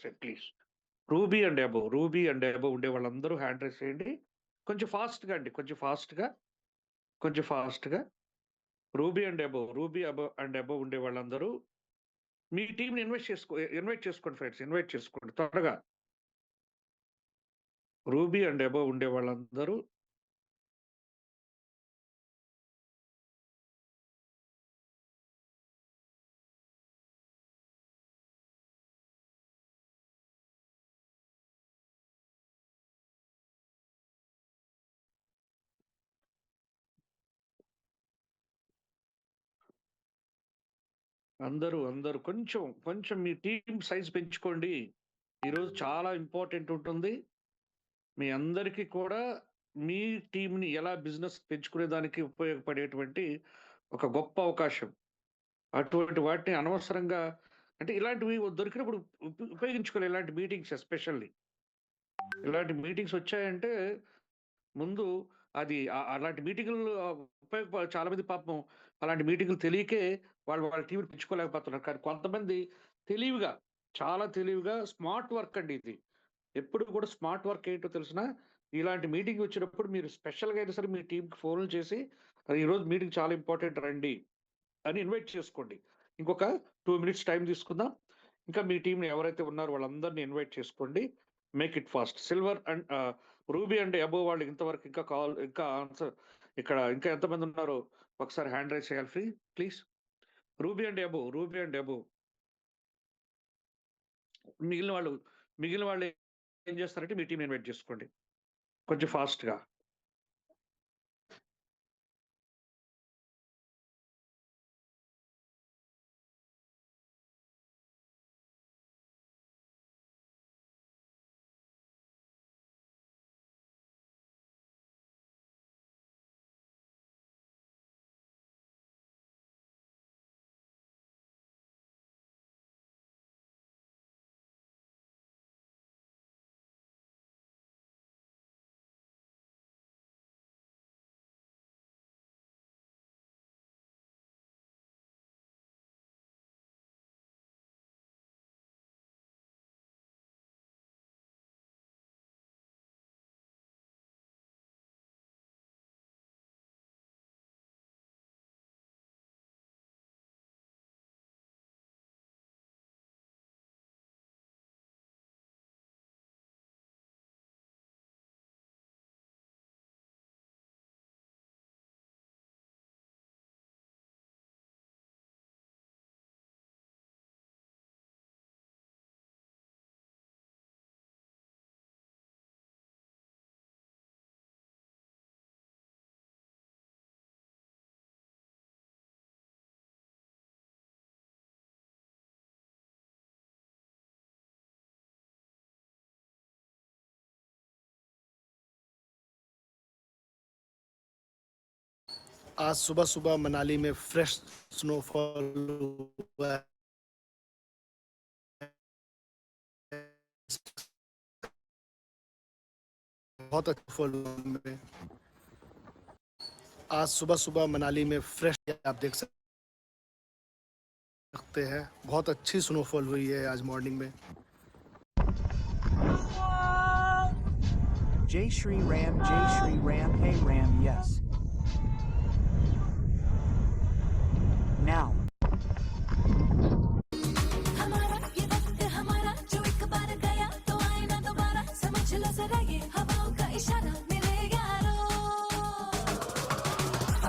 చేయండి please. Ruby and above ఉండే వాళ్ళందరూ హ్యాండ్ రైజ్ చేయండి. కొంచెం ఫాస్ట్‌గా అండి. కొంచెం ఫాస్ట్‌గా. రూబీ అండ్ అబోవ్ ఉండే వాళ్ళందరూ మీ టీమ్‌ని ఇన్వైట్ చేసుకోండి ఫ్రెండ్స్. ఇన్వైట్ చేసుకోండి త్వరగా. రూబీ అండ్ అబోవ్ ఉండే వాళ్ళందరూ అందరూ కొంచెం మీ టీమ్ సైజ్ పెంచుకోండి. ఈరోజు చాలా ఇంపార్టెంట్ ఉంటుంది. మీ అందరికీ కూడా మీ టీమ్‌ని ఎలా బిజినెస్ పెంచుకునే దానికి ఉపయోగపడేటువంటి ఒక గొప్ప అవకాశం. అటువంటి వాటిని అనవసరంగా అంటే ఇలాంటివి దొరికినప్పుడు ఉపయోగించుకోవాలి ఇలాంటి మీటింగ్స్ ఎస్పెషల్లీ. ఇలాంటి మీటింగ్స్ వచ్చాయంటే ముందు అది అలాంటి మీటింగులు చాలా మంది పాపం అలాంటి మీటింగులు తెలియకే వాళ్ళ టీమ్‌ని పెంచుకోలేకపోతున్నారు. కానీ కొంతమంది తెలివిగా, చాలా తెలివిగా స్మార్ట్ వర్క్ అండి ఇది. ఎప్పుడు కూడా స్మార్ట్ వర్క్ ఏంటో తెలిసినా, ఇలాంటి మీటింగ్ వచ్చినప్పుడు మీరు స్పెషల్‌గా అయినా సరే మీ టీమ్‌కి ఫోన్‌లు చేసి, "ఈరోజు మీటింగ్ చాలా ఇంపార్టెంట్ రండి" అని ఇన్వైట్ చేసుకోండి. ఇంకొక 2 మినిట్స్ టైం తీసుకుందాం. ఇంకా మీ టీమ్‌ని ఎవరైతే ఉన్నారో వాళ్ళందరిని ఇన్వైట్ చేసుకోండి. Make it fast. Silver and ruby and above వాళ్ళు ఇంతవరకు ఇంకా ఆన్సర్ ఇక్కడ ఇంకా ఎంతమంది ఉన్నారో ఒకసారి హ్యాండ్ రైజ్ చేయాలి ప్లీజ్. రూబీ అండ్ అబోవ్ మిగిలిన వాళ్ళు మిగిలిన వాళ్ళు ఏం చేస్తారంటే మీ టీమ్ ఇన్వైట్ చేసుకోండి. కొంచెం ఫాస్ట్‌గా. आज सुबह मनाली में फ्रेश स्नोफॉल हुआ है। बहुत अच्छा फॉल में आज सुबह मनाली में फ्रेश आप देख सकते हैं। बहुत अच्छी स्नोफॉल हुई है आज मॉर्निंग में। Jai Shri Ram, hey Ram, yes. Now. हमारा ये वक्त हमारा जो एक बार गया तो आए ना दोबारा, समझ लो जरा ये हवाओं का इशारा मेरे यारो।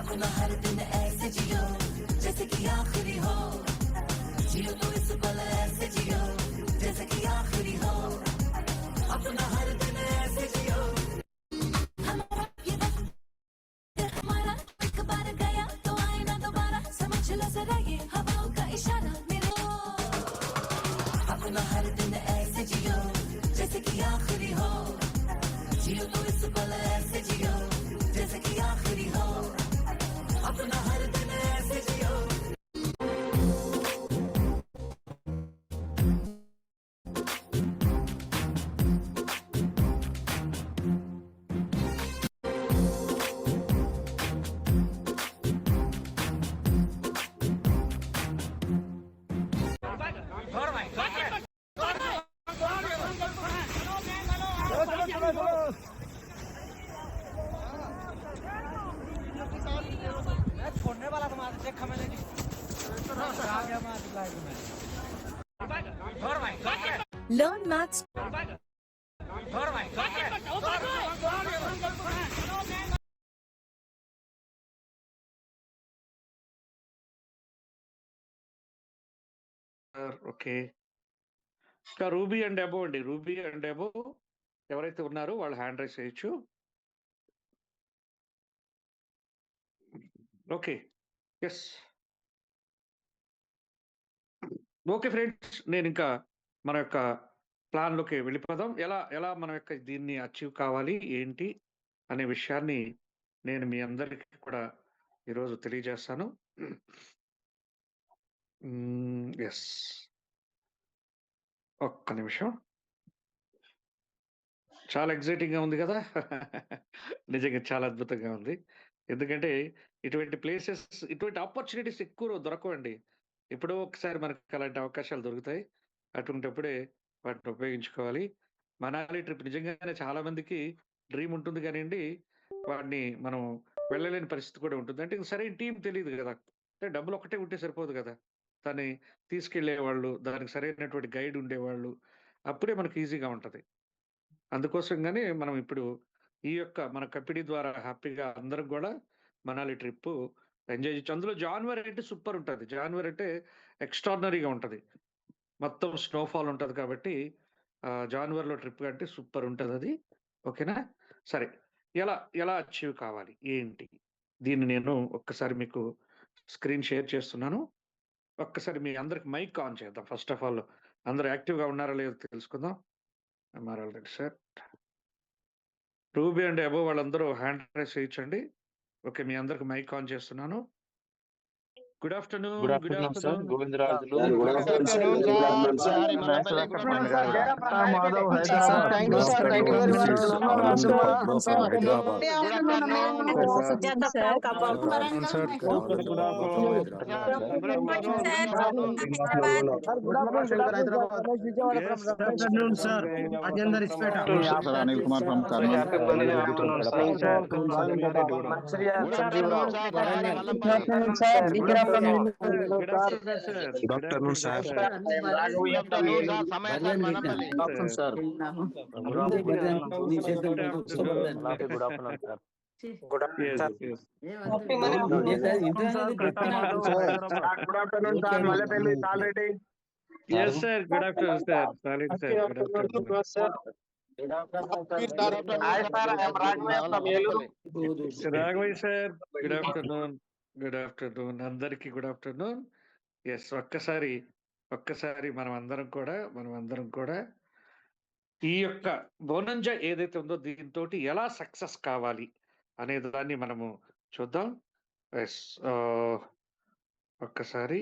अपना हर दिन ऐसे जियो जैसे कि आखिरी हो, जियो तो इस पल ऐसे जियो जैसे कि आखिरी हो। अपना हर दिन ऐसे जियो। हमारा ये वक्त हमारा एक बार गया तो आए ना दोबारा, समझ लो जरा ये हवाओं का इशारा मेरे। अपना हर दिन ऐसे जियो जैसे कि आखिरी हो, जियो तो इस पल ऐसे जियो जैसे कि आखिरी हो। अपना हर दिन ऐसे जियो। Learn maths. ఓకే. ఇంకా రూబీ అండ్ అబోవ్ అండి. రూబీ అండ్ అబోవ్ ఎవరైతే ఉన్నారో వాళ్ళు హ్యాండ్ రైజ్ చేయొచ్చు. ఓకే. యెస్. Okay friends. నేనింకా మన యొక్క ప్లాన్‌లోకి వెళ్ళిపోదాం. ఎలా మన యొక్క దీన్ని అచీవ్ కావాలి, ఏంటి అనే విషయాన్ని నేను మీ అందరికీ కూడా ఈరోజు తెలియజేస్తాను. యెస్. ఒక్క నిమిషం. చాలా ఎక్సైటింగ్‌గా ఉంది గదా! నిజంగా చాలా అద్భుతంగా ఉంది. ఎందుకంటే ఇటువంటి ప్లేసెస్, ఇటువంటి ఆపర్చునిటీస్ ఎక్కువ దొరకవండి. ఎప్పుడో ఒకసారి మనకు అలాంటి అవకాశాలు దొరుకుతాయి. అటువంటప్పుడే వాటిని ఉపయోగించుకోవాలి. మనాలి ట్రిప్ నిజంగానే చాలా మందికి డ్రీమ్ ఉంటుంది గానీండి, వాడిని మనం వెళ్ళలేని పరిస్థితి కూడా ఉంటుంది. అంటే సరైన టీమ్ తెలీదు గదా! అంటే డబ్బులొక్కటే ఉంటే సరిపోదు గదా! దాన్ని తీసుకెళ్ళేవాళ్ళు, దానికి సరైనటువంటి గైడ్ ఉండేవాళ్ళు, అప్పుడే మనకి ఈజీగా ఉంటది. అందుకోసంగానే మనం ఇప్పుడు ఈ యొక్క మన కంపెనీ ద్వారా హ్యాపీగా అందరం గూడా మనాలి ట్రిప్పు ఎంజాయ్ చేయొచ్చు. అందులో జాన్వరి అంటే సూపర్ ఉంటది. జాన్వరి అంటే ఎక్స్ట్రార్డినరీగా ఉంటది. మొత్తం స్నోఫాల్ ఉంటది కాబట్టి జాన్వరిలో ట్రిప్ అంటే సూపర్ ఉంటదది. ఓకేనా? సరే. ఎలా అచీవ్ కావాలి? ఏంటి? దీన్ని నేను ఒక్కసారి మీకు స్క్రీన్ షేర్ చేస్తున్నాను. ఒక్కసారి మీ అందరికి మైక్ ఆన్ చేద్దాం. ఫస్ట్ ఆఫ్ ఆల్ అందరూ యాక్టివ్‌గా ఉన్నారో లేదో తెలుసుకుందాం. MR already set. Ruby and above వాళ్ళందరూ హ్యాండ్ రైజ్ చేయొచ్చండి. ఓకే. మీ అందరికి మైక్ ఆన్ చేస్తున్నాను. Good afternoon. Good good afternoon sir. Afternoon. Govindarajulu. Good afternoon sir. Good good afternoon, afternoon sir. Sir. Manager sir Madhav sir Hyderabad. Thank you sir. Thank you very much. Sir, Anil Kumar from Yes, sir. Good afternoon, sir. Solid, sir. Good afternoon. Raghavi, sir. Good afternoon. Good afternoon. అందరికి good afternoon. Yes. ఒక్కసారి మనం అందరం కూడా ఈ యొక్క బోనంజా ఏదైతే ఉందో దీనితోటి ఎలా సక్సెస్ కావాలి అనే దాన్ని మనము చూద్దాం. ఎస్. ఒక్కసారి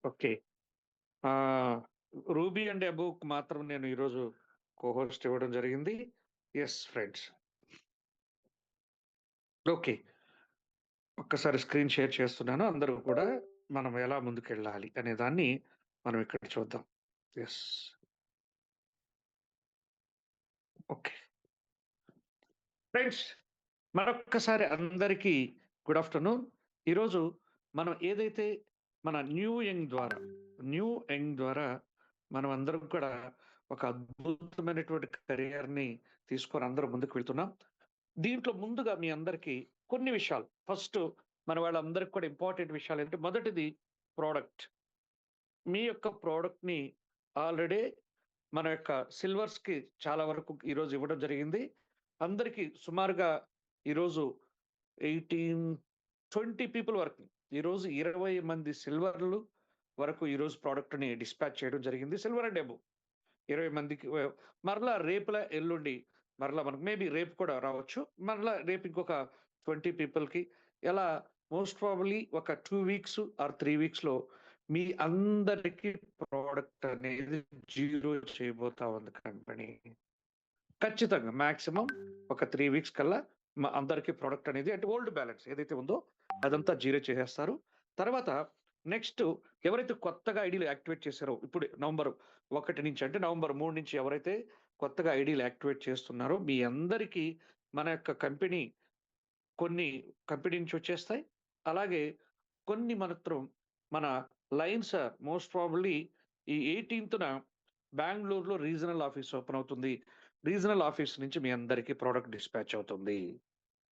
ఓకే. రూబీ అండ్ అబోవ్‌కి మాత్రం నేను ఈరోజు కోహోస్ట్ ఇవ్వడం జరిగింది. Yes friends. ఓకే. ఒక్కసారి స్క్రీన్ షేర్ చేస్తున్నాను. అందరూ కూడా మనం ఎలా ముందుకెళ్ళాలి అనే దాన్ని మనం ఇక్కడ చూద్దాం. ఎస్. ఓకే. ఫ్రెండ్స్, మరొక్కసారి అందరికీ గుడ్ ఆఫ్టర్నూన్. ఈరోజు మనం ఏదైతే మన న్యూ యంగ్ ద్వారా మనం అందరం కూడా ఒక అద్భుతమైనటువంటి కెరియర్‌ని తీసుకొని అందరం ముందుకు వెళ్తున్నాం. దీంట్లో ముందుగా మీ అందరికీ కొన్ని విషయాలు, ఫస్ట్ మన వాళ్ళందరికి కూడా ఇంపార్టెంట్ విషయాలు ఏంటంటే, మొదటిది ప్రోడక్ట్. మీ యొక్క ప్రోడక్ట్‌ని ఆల్రెడీ మన యొక్క సిల్వర్స్‌కి చాలా వరకు ఈరోజు ఇవ్వడం జరిగింది. అందరికీ సుమారుగా ఈరోజు 20 పీపుల్ వరకు ఈరోజు 20 మంది సిల్వర్లు వరకు ఈరోజు ప్రోడక్ట్‌ని డిస్పాచ్ చేయడం జరిగింది. సిల్వర్ అండ్ అబోవ్ 20 మందికి. మరలా రేపుల ఎల్లుండి మరలా మనకు మేబీ రేపు కూడా రావచ్చు. మరలా రేపు ఇంకొక 20 పీపుల్‌కి ఎలా మోస్ట్ ప్రాబబ్లీ ఒక 2 వీక్స్ ఆర్ 3 వీక్స్‌లో మీ అందరికీ ప్రోడక్ట్ అనేది జీరో చేయబోతా ఉంది కంపెనీ. ఖచ్చితంగా మాక్సిమం ఒక 3 వీక్స్ కల్లా అందరికీ ప్రోడక్ట్ అనేది అంటే ఓల్డ్ బ్యాలెన్స్ ఏదైతే ఉందో అదంతా జీరో చేసేస్తారు. తర్వాత నెక్స్ట్ ఎవరైతే కొత్తగా ఐడీలు యాక్టివేట్ చేశారో ఇప్పుడు నవంబర్ 1 నుంచి అంటే నవంబర్ 3 నుంచి ఎవరైతే కొత్తగా ఐడీలు యాక్టివేట్ చేస్తున్నారో మీ అందరికీ మన యొక్క కంపెనీ నుంచి వచ్చేస్తాయి. అలాగే కొన్ని మాత్రం మన లైన్స్ మోస్ట్ ప్రాబబ్లీ ఈ 18న బెంగుళూరులో రీజనల్ ఆఫీస్ ఓపెన్ అవుతుంది. రీజనల్ ఆఫీస్ నుంచి మీ అందరికీ ప్రొడక్ట్ డిస్పాచ్ అవుతుంది.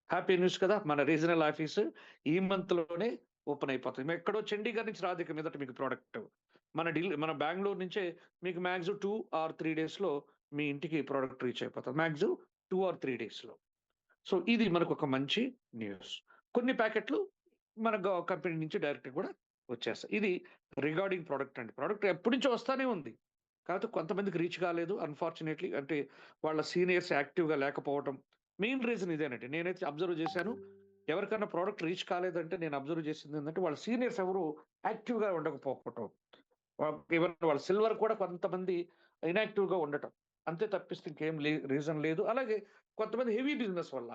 హ్యాపీ న్యూస్ కదా! మన రీజనల్ ఆఫీస్ ఈ మంత్‌లోనే ఓపెన్ అయిపోతుంది. ఎక్కడో చండీగఢ్ నుంచి రాదు ఇక మీదట మీకు ప్రొడక్ట్. మన బెంగుళూరు నుంచే మీకు మాక్సిమం 2 ఆర్ 3 డేస్‌లో మీ ఇంటికి ప్రొడక్ట్ రీచ్ అయిపోతుంది. మాక్సిమం 2 ఆర్ 3 డేస్‌లో. సో, ఇది మనకొక మంచి న్యూస్. కొన్ని ప్యాకెట్లు మన కంపెనీ నుంచి డైరెక్ట్‌గా కూడా వచ్చేస్తాయి. ఇది రిగార్డింగ్ ప్రొడక్ట్ అండి. ప్రొడక్ట్ ఎప్పటినుంచో వస్తానే ఉంది. కాకపోతే కొంతమందికి రీచ్ కాలేదు అన్‌ఫార్చునేట్‌లీ. అంటే వాళ్ళ సీనియర్స్ యాక్టివ్‌గా లేకపోవటం. మెయిన్ రీజన్ ఇదేనండి. నేనైతే అబ్జర్వ్ చేశాను. ఎవరికన్నా ప్రొడక్ట్ రీచ్ కాలేదంటే నేను అబ్జర్వ్ చేసిందేంటంటే వాళ్ళ సీనియర్స్ ఎవరు యాక్టివ్‌గా ఉండకపోవటం. ఈవెన్ వాళ్ళ సిల్వర్ కూడా కొంతమంది ఇనాక్టివ్‌గా ఉండటం. అంతే తప్పిస్తే ఇంకేం రీజన్ లేదు. అలాగే కొంతమంది హెవీ బిజినెస్ వల్ల.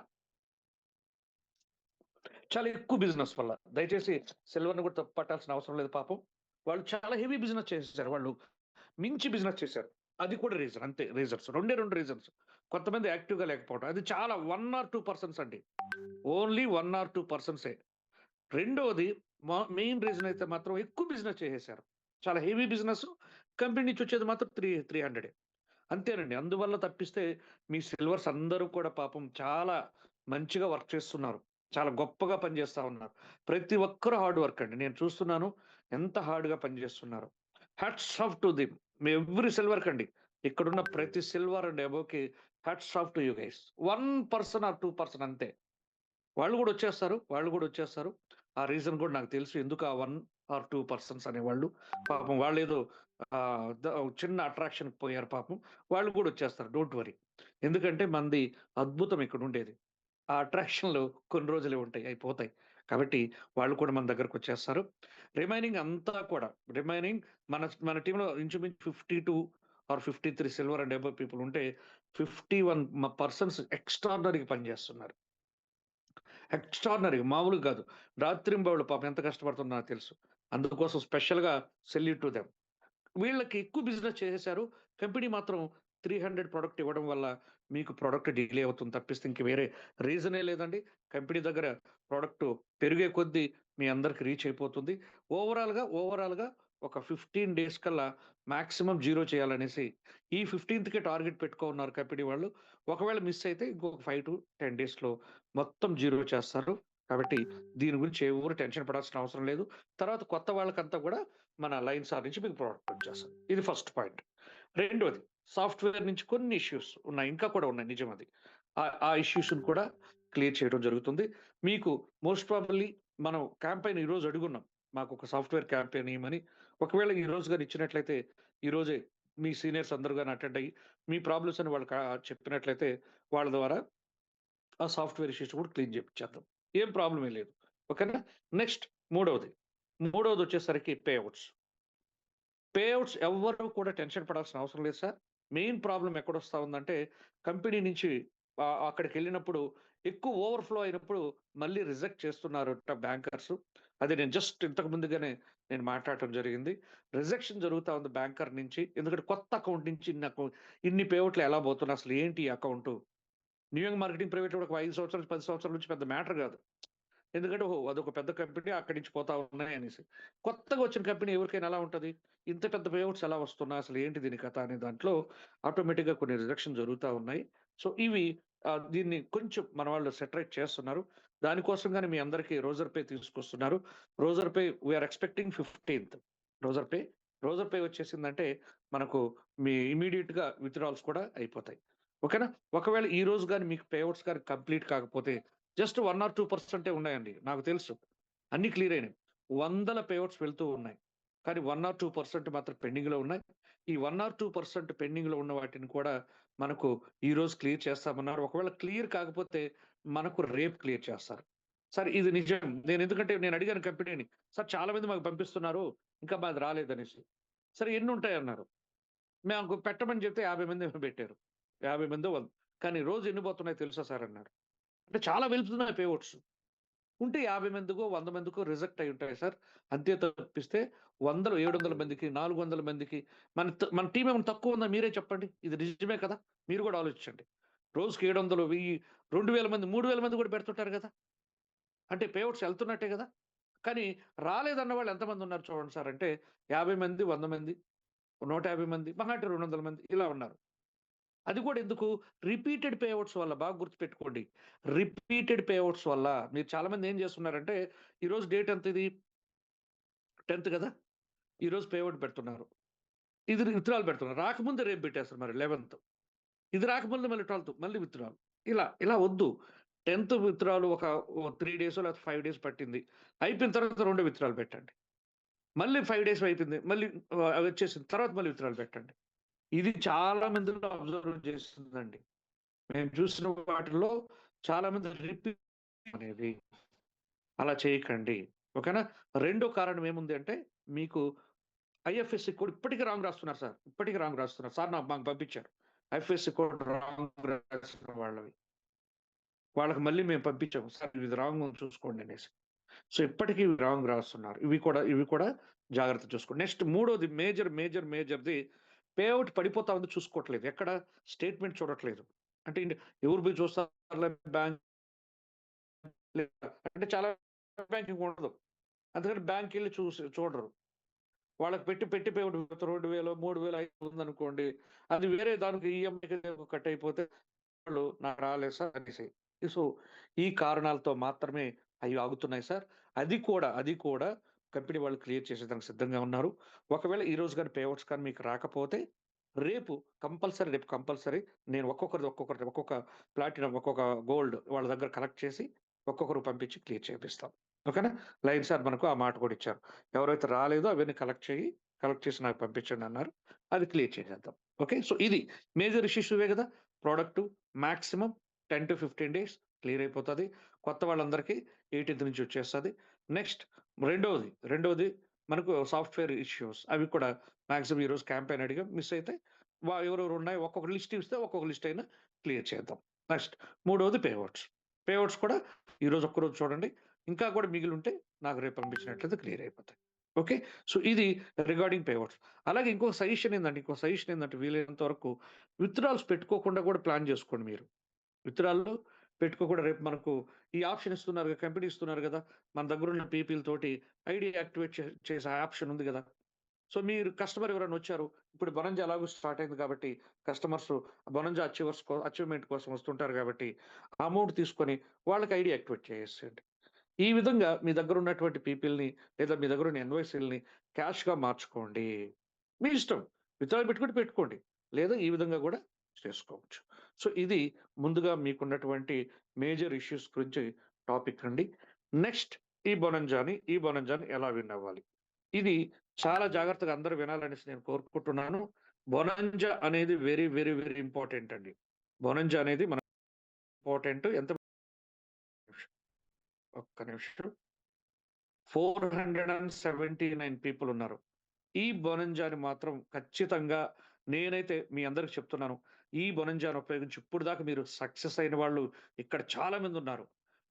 చాలా ఎక్కువ బిజినెస్ వల్ల. దయచేసి సిల్వర్‌ని కూడా తప్పు పట్టాల్సిన అవసరం లేదు పాపం. వాళ్ళు చాలా హెవీ బిజినెస్ చేసేసారు. వాళ్ళు మించి బిజినెస్ చేశారు. అది కూడా రీజన్ అంతే రీజన్స్. 2 రీజన్స్. కొంతమంది యాక్టివ్‌గా లేకపోవడం. అది చాలా 1 ఆర్ 2% అండి. Only 1 or 2%. రెండోది మెయిన్ రీజన్ అయితే మాత్రం ఎక్కువ బిజినెస్ చేసేసారు. చాలా హెవీ బిజినెస్. కంపెనీ నుంచి వచ్చేది మాత్రం 300 అంతేనండి. అందువల్ల తప్పిస్తే మీ సిల్వర్స్ అందరూ కూడా పాపం చాలా మంచిగా వర్క్ చేస్తున్నారు. చాలా గొప్పగా పనిచేస్తా ఉన్నారు. ప్రతి ఒక్కరు హార్డ్ వర్క్ అండి. నేను చూస్తున్నాను ఎంత హార్డ్‌గా పనిచేస్తున్నారో. Hats off to them. Every సిల్వర్‌కండి. ఇక్కడున్న ప్రతి సిల్వర్ అండ్ అబోవ్‌కి hats off to you guys. 1% or 2% అంతే. వాళ్ళు గూడా వచ్చేస్తారు. ఆ రీజన్ గూడా నాకు తెలుసు. ఎందుకు ఆ 1 ఆర్ 2% అనేవాళ్ళు. పాపం వాళ్ళేదో చిన్న అట్రాక్షన్‌కి పోయారు పాపం. వాళ్ళు గూడా వచ్చేస్తారు. Don't worry. ఎందుకంటే మనది అద్భుతం ఇక్కడుండేది. ఆ అట్రాక్షన్‌లు కొన్ని రోజులే ఉంటాయి. అయిపోతాయి. కాబట్టి వాళ్ళు కూడా మన దగ్గరకొచ్చేస్తారు. రిమైనింగ్ అంతా కూడా మన మన టీమ్‌లో ఇంచుమించు 52 or 53 silver and above people ఉంటే 51 పర్సన్స్ ఎక్స్ట్రార్డినరీగా పనిచేస్తున్నారు. ఎక్స్ట్రార్డినరీగా మామూలుగా కాదు. రాత్రింబవళ్ళు పాపం ఎంత కష్టపడుతున్నారో నాకు తెలుసు. అందుకోసం స్పెషల్‌గా సెల్యూట్ టు దెమ్. వీళ్ళకి ఎక్కువ బిజినెస్ చేసేసారు. కంపెనీ మాత్రం 300 ప్రొడక్ట్ ఇవ్వడం వల్ల మీకు ప్రొడక్ట్ డిలే అవుతుంది తప్పిస్తే ఇంక వేరే రీజనే లేదండి. కంపెనీ దగ్గర ప్రొడక్ట్ పెరిగే కొద్దీ మీ అందరికి రీచ్ అయిపోతుంది. ఓవరాల్‌గా ఒక 15 డేస్ కల్లా మాక్సిమం జీరో చేయాలనేసి ఈ 15థ్‌కే టార్గెట్ పెట్టుకున్నారు కంపెనీ వాళ్ళు. ఒకవేళ మిస్ అయితే ఇంకొక 5-10 డేస్‌లో మొత్తం జీరో చేస్తారు. కాబట్టి దీని గురించి ఎవరు టెన్షన్ పడాల్సిన అవసరం లేదు. తర్వాత కొత్త వాళ్ళకంతా కూడా మన లైన్సార్ నుంచి మీకు ప్రొడక్ట్ వచ్చేస్తది. ఇది ఫస్ట్ పాయింట్. రెండోది సాఫ్ట్‌వేర్ నుంచి కొన్ని ఇష్యూస్ ఉన్నాయి. ఇంకా కూడా ఉన్నాయి నిజం అది. ఆ ఇష్యూస్‌ని కూడా క్లియర్ చేయడం జరుగుతుంది. మీకు మోస్ట్ ప్రాబబ్లీ మనం క్యాంపెయిన్ ఈరోజు అడుగున్నాం. మాకొక సాఫ్ట్‌వేర్ క్యాంపెయిన్ ఇయ్యమని. ఒకవేళ ఈ రోజు గాని ఇచ్చినట్లయితే ఈ రోజే మీ సీనియర్స్ అందరూ గాని అటెండ్ అయ్యి మీ ప్రాబ్లమ్స్ అని వాళ్ళకి చెప్పినట్లయితే వాళ్ళ ద్వారా ఆ సాఫ్ట్‌వేర్ ఇష్యూస్ కూడా క్లీన్ చేపిచ్చేద్దాం. ఏం ప్రాబ్లమే లేదు. ఓకేనా? నెక్స్ట్ మూడోదొచ్చేసరికి పేఔట్స్ ఎవ్వరు కూడా టెన్షన్ పడాల్సిన అవసరం లేదు సార్. మెయిన్ ప్రాబ్లమ్ ఎక్కడొస్తా ఉందంటే కంపెనీ నుంచి అక్కడికెళ్ళినప్పుడు ఎక్కువ ఓవర్‌ఫ్లో అయినప్పుడు మళ్ళీ రిజెక్ట్ చేస్తున్నారట బ్యాంకర్స్. అది నేను జస్ట్ ఇంతకు ముందుగానే నేను మాట్లాడటం జరిగింది. రిజెక్షన్ జరుగుతా ఉంది బ్యాంకర్ నుంచి. ఎందుకంటే కొత్త అకౌంట్ నుంచి ఇన్ని పేఔట్లు ఎలా పోతున్నాయి? అసలు ఏంటి ఈ అకౌంటు? న్యూయార్క్ మార్కెటింగ్ ప్రైవేట్‌లో ఒక 5 సంవత్సరాలు, 10 సంవత్సరాల నుంచి పెద్ద మ్యాటర్ కాదు. ఎందుకంటే ఓహో! అదొక పెద్ద కంపెనీ అక్కడి నుంచి పోతా ఉన్నాయనేసి. కొత్తగా వచ్చిన కంపెనీ ఎవరికైనా ఎలా ఉంటది? ఇంత పెద్ద పేఔట్స్ ఎలా వస్తున్నాయి? అసలు ఏంటి దీని కథ అనే దాంట్లో ఆటోమేటిక్‌గా కొన్ని రిజెక్షన్ జరుగుతా ఉన్నాయి. సో, ఇవి దీన్ని కొంచెం మన వాళ్ళు సెటరేట్ చేస్తున్నారు. దానికోసం గాని మీ అందరికీ రోజర్ పే తీసుకొస్తున్నారు. Roger pay we are expecting 15థ్ రోజర్ పే వచ్చేసిందంటే మనకు మీ ఇమ్మీడియేట్‌గా విత్‌డ్రాల్స్ కూడా అయిపోతాయి. ఓకేనా? ఒకవేళ ఈ రోజు గాని మీకు పేఔట్స్ గాని కంప్లీట్ కాకపోతే జస్ట్ 1 ఆర్ 2% ఉన్నాయండి. నాకు తెలుసు. అన్నీ క్లియర్ అయినాయి. వందల పేఔట్స్ వెళ్తూ ఉన్నాయి. కానీ 1 ఆర్ 2% మాత్రం పెండింగ్‌లో ఉన్నాయి. ఈ 1 ఆర్ 2% పెండింగ్‌లో ఉన్న వాటిని కూడా మనకు ఈరోజు క్లియర్ చేస్తామన్నారు. ఒకవేళ క్లియర్ కాకపోతే మనకు రేపు క్లియర్ చేస్తారు. సార్ ఇది నిజం. ఎందుకంటే నేను అడిగాను కంపెనీని. సార్ చాలా మంది మాకు పంపిస్తున్నారు. ఇంకా మాది రాలేదనేసి. సరే ఎన్నుంటాయన్నారు. మాకు పెట్టమని చెప్తే 50 మంది ఏమో పెట్టారు. 50 మందో 100 కానీ రోజు ఎన్ని పోతున్నాయో తెలుసా సార్ అన్నారు. అంటే చాలా వెళ్తున్నాయి పేఔట్స్. ఉంటే 50 మందికో, 100 మందికో రిజెక్ట్ అయ్యి ఉంటాయి సార్. అంతే తప్పిస్తే 700 మందికి, 400 మందికి మన టీమ్ ఏమైనా తక్కువ ఉందా మీరే చెప్పండి. ఇది నిజమే కదా! మీరు కూడా ఆలోచించండి. రోజుకి 700, 1000, 2000 మంది, 3000 మంది కూడా పెడుతుంటారు కదా! అంటే పేఔట్స్ ఎళ్తున్నట్టే కదా! కానీ రాలేదన్న వాళ్ళు ఎంతమంది ఉన్నారు చూడండి సార్ అంటే 50 మంది, 100 మంది, 150 మంది, మహా అంటే 200 మంది ఇలా ఉన్నారు. అది కూడా ఎందుకు? రిపీటెడ్ పేఅవుట్స్ వల్ల. బాగా గుర్తుపెట్టుకోండి. రిపీటెడ్ పేఅవుట్స్ వల్ల మీరు చాలా మంది ఏం చేస్తున్నారంటే ఈరోజు డేట్ ఎంత ఇది? 10థ్ కదా! ఈరోజు పేఅవుట్ పెడుతున్నారు. ఇది విత్‌డ్రాయల్ పెడుతున్నారు. రాకముందే రేపు పెట్టేస్తారు మరి 11థ్. ఇది రాకముందే మళ్ళీ 12థ్ మళ్ళీ విత్‌డ్రాయల్. ఇలా వద్దు. 10థ్ విత్‌డ్రాయల్ ఒక 3 డేసో లేకపోతే 5 డేస్ పట్టింది. అయిపోయిన తర్వాత రెండో విత్‌డ్రాయల్ పెట్టండి. మళ్ళీ 5 డేస్ అయిపోయింది. మళ్ళీ అది వచ్చేసింది. తర్వాత మళ్ళీ విత్‌డ్రాయల్ పెట్టండి. ఇది చాలా మందిలో అబ్జర్వ్ చేసిందండి. మేము చూసిన వాటిల్లో చాలా మంది రిపీట్ అనేది. అలా చేయకండి. ఓకేనా? రెండో కారణం ఏముంది అంటే మీకు ఐఎఫ్ఎస్‌సి కోడ్ ఇప్పటికి రాంగ్ రాస్తున్నారు సార్. ఇప్పటికి రాంగ్ రాస్తున్నారు. సార్ మాకు పంపించారు. ఐఎఫ్ఎస్‌సి కోడ్ రాంగ్ రాసిన వాళ్ళవి. వాళ్ళకి మళ్ళీ మేము పంపించాము. సార్ ఇది రాంగ్ చూసుకోండి అనేసి. సో ఇప్పటికి రాంగ్ రాస్తున్నారు. ఇవి కూడా జాగ్రత్త చూసుకోండి. నెక్స్ట్ మూడోది మేజర్‌ది పేఅవుట్ పడిపోతా ఉంది చూసుకోవట్లేదు. ఎక్కడ? స్టేట్‌మెంట్ చూడట్లేదు. అంటే ఎవరు పోయి చూస్తారులే బ్యాంక్ అంటే చాలా బ్యాంకింగ్ ఉండదు. అందుకని బ్యాంక్‌కెళ్ళి చూడరు. వాళ్ళకి పెట్టి పేఅవుట్ 2,000, 3,000 ఉందనుకోండి. అది వేరే దానికి ఈఎంఐకి కట్ అయిపోతే వాళ్ళు నాకు రాలేదు సార్ అనేసి. సో ఈ కారణాలతో మాత్రమే అవి ఆగుతున్నాయి సార్. అది కూడా కంపెనీ వాళ్ళు క్లియర్ చేసేదానికి సిద్ధంగా ఉన్నారు. ఒకవేళ ఈ రోజు గాని పేఅవుట్స్ కానీ మీకు రాకపోతే రేపు కంపల్సరీ నేను ఒక్కొక్క ప్లాటినం, ఒక్కొక్క గోల్డ్ వాళ్ళ దగ్గర కలెక్ట్ చేసి ఒక్కొక్కరికి పంపించి క్లియర్ చేపిస్తాం. ఓకేనా? లైన్ సార్ మనకు ఆ మాట కూడా ఇచ్చారు. ఎవరైతే రాలేదో అవన్నీ కలెక్ట్ చేసి నాకు పంపించండి అన్నారు. అది క్లియర్ చేసేద్దాం. ఓకే. సో ఇది మేజర్ ఇష్యూస్ ఇవే కదా! ప్రొడక్ట్ మాక్సిమం 10-15 డేస్ క్లియర్ అయిపోతది. కొత్త వాళ్ళందరికీ 18థ్ నుంచి వచ్చేస్తది. నెక్స్ట్ రెండోది మనకు సాఫ్ట్‌వేర్ ఇష్యూస్ అవి కూడా మాక్సిమం ఈరోజు క్యాంపెయిన్ అడిగాం. మిస్ అయితే ఎవరెవరు ఉన్నాయో ఒక్కొక్క లిస్ట్ ఇస్తే ఒక్కొక్క లిస్ట్ అయినా క్లియర్ చేద్దాం. నెక్స్ట్ మూడోది పేఅవుట్స్ కూడా ఈరోజు ఒక్కరోజు చూడండి. ఇంకా కూడా మిగిలి ఉంటే నాకు రేపు పంపించినట్లయితే క్లియర్ అయిపోతాయి. ఓకే. సో ఇది రిగార్డింగ్ పేఅవుట్స్. అలాగే ఇంకో సజెషన్ ఏందంటే వీలైనంత వరకు విత్‌డ్రాయల్స్ పెట్టుకోకుండా కూడా ప్లాన్ చేసుకోండి మీరు. విత్‌డ్రాయల్‌లో పెట్టుకోకుండా రేపు మనకు ఈ ఆప్షన్ ఇస్తున్నారు కంపెనీ ఇస్తున్నారు కదా! మన దగ్గరున్న పీపుల్ తోటి ఐడీ యాక్టివేట్ చేసే ఆప్షన్ ఉంది కదా! సో మీరు కస్టమర్ ఎవరైనా వచ్చారు. ఇప్పుడు బొనంజా ఎలాగో స్టార్ట్ అయింది కాబట్టి కస్టమర్స్ బొనంజా అచీవ్‌మెంట్ కోసం వస్తుంటారు కాబట్టి ఆ అమౌంట్ తీసుకొని వాళ్ళకి ఐడీ యాక్టివేట్ చేసేయండి. ఈ విధంగా మీ దగ్గర ఉన్నటువంటి పీపుల్‌ని లేదా మీ దగ్గర ఉన్న ఇన్వాయిస్‌లని క్యాష్‌గా మార్చుకోండి. మీ ఇష్టం. విత్‌డ్రాయల్ పెట్టుకోండి. లేదా ఈ విధంగా కూడా చేసుకోవచ్చు. సో ఇది ముందుగా మీకున్నటువంటి మేజర్ ఇష్యూస్ గురించి టాపిక్ అండి. నెక్స్ట్ ఈ బొనంజాని ఎలా విన్ అవ్వాలి? ఇది చాలా జాగ్రత్తగా అందరూ వినాలనేసి నేను కోరుకుంటున్నాను. బొనంజా అనేది వెరీ, వెరీ, వెరీ ఇంపార్టెంట్ అండి. బొనంజా అనేది మన ఇంపార్టెంట్. ఒక్క నిమిషం. 479 పీపుల్ ఉన్నారు. ఈ బొనంజాని మాత్రం ఖచ్చితంగా నేనైతే మీ అందరికి చెప్తున్నాను. ఈ బొనంజాని ఉపయోగించి ఇప్పటిదాకా మీరు సక్సెస్ అయిన వాళ్ళు ఇక్కడ చాలా మంది ఉన్నారు.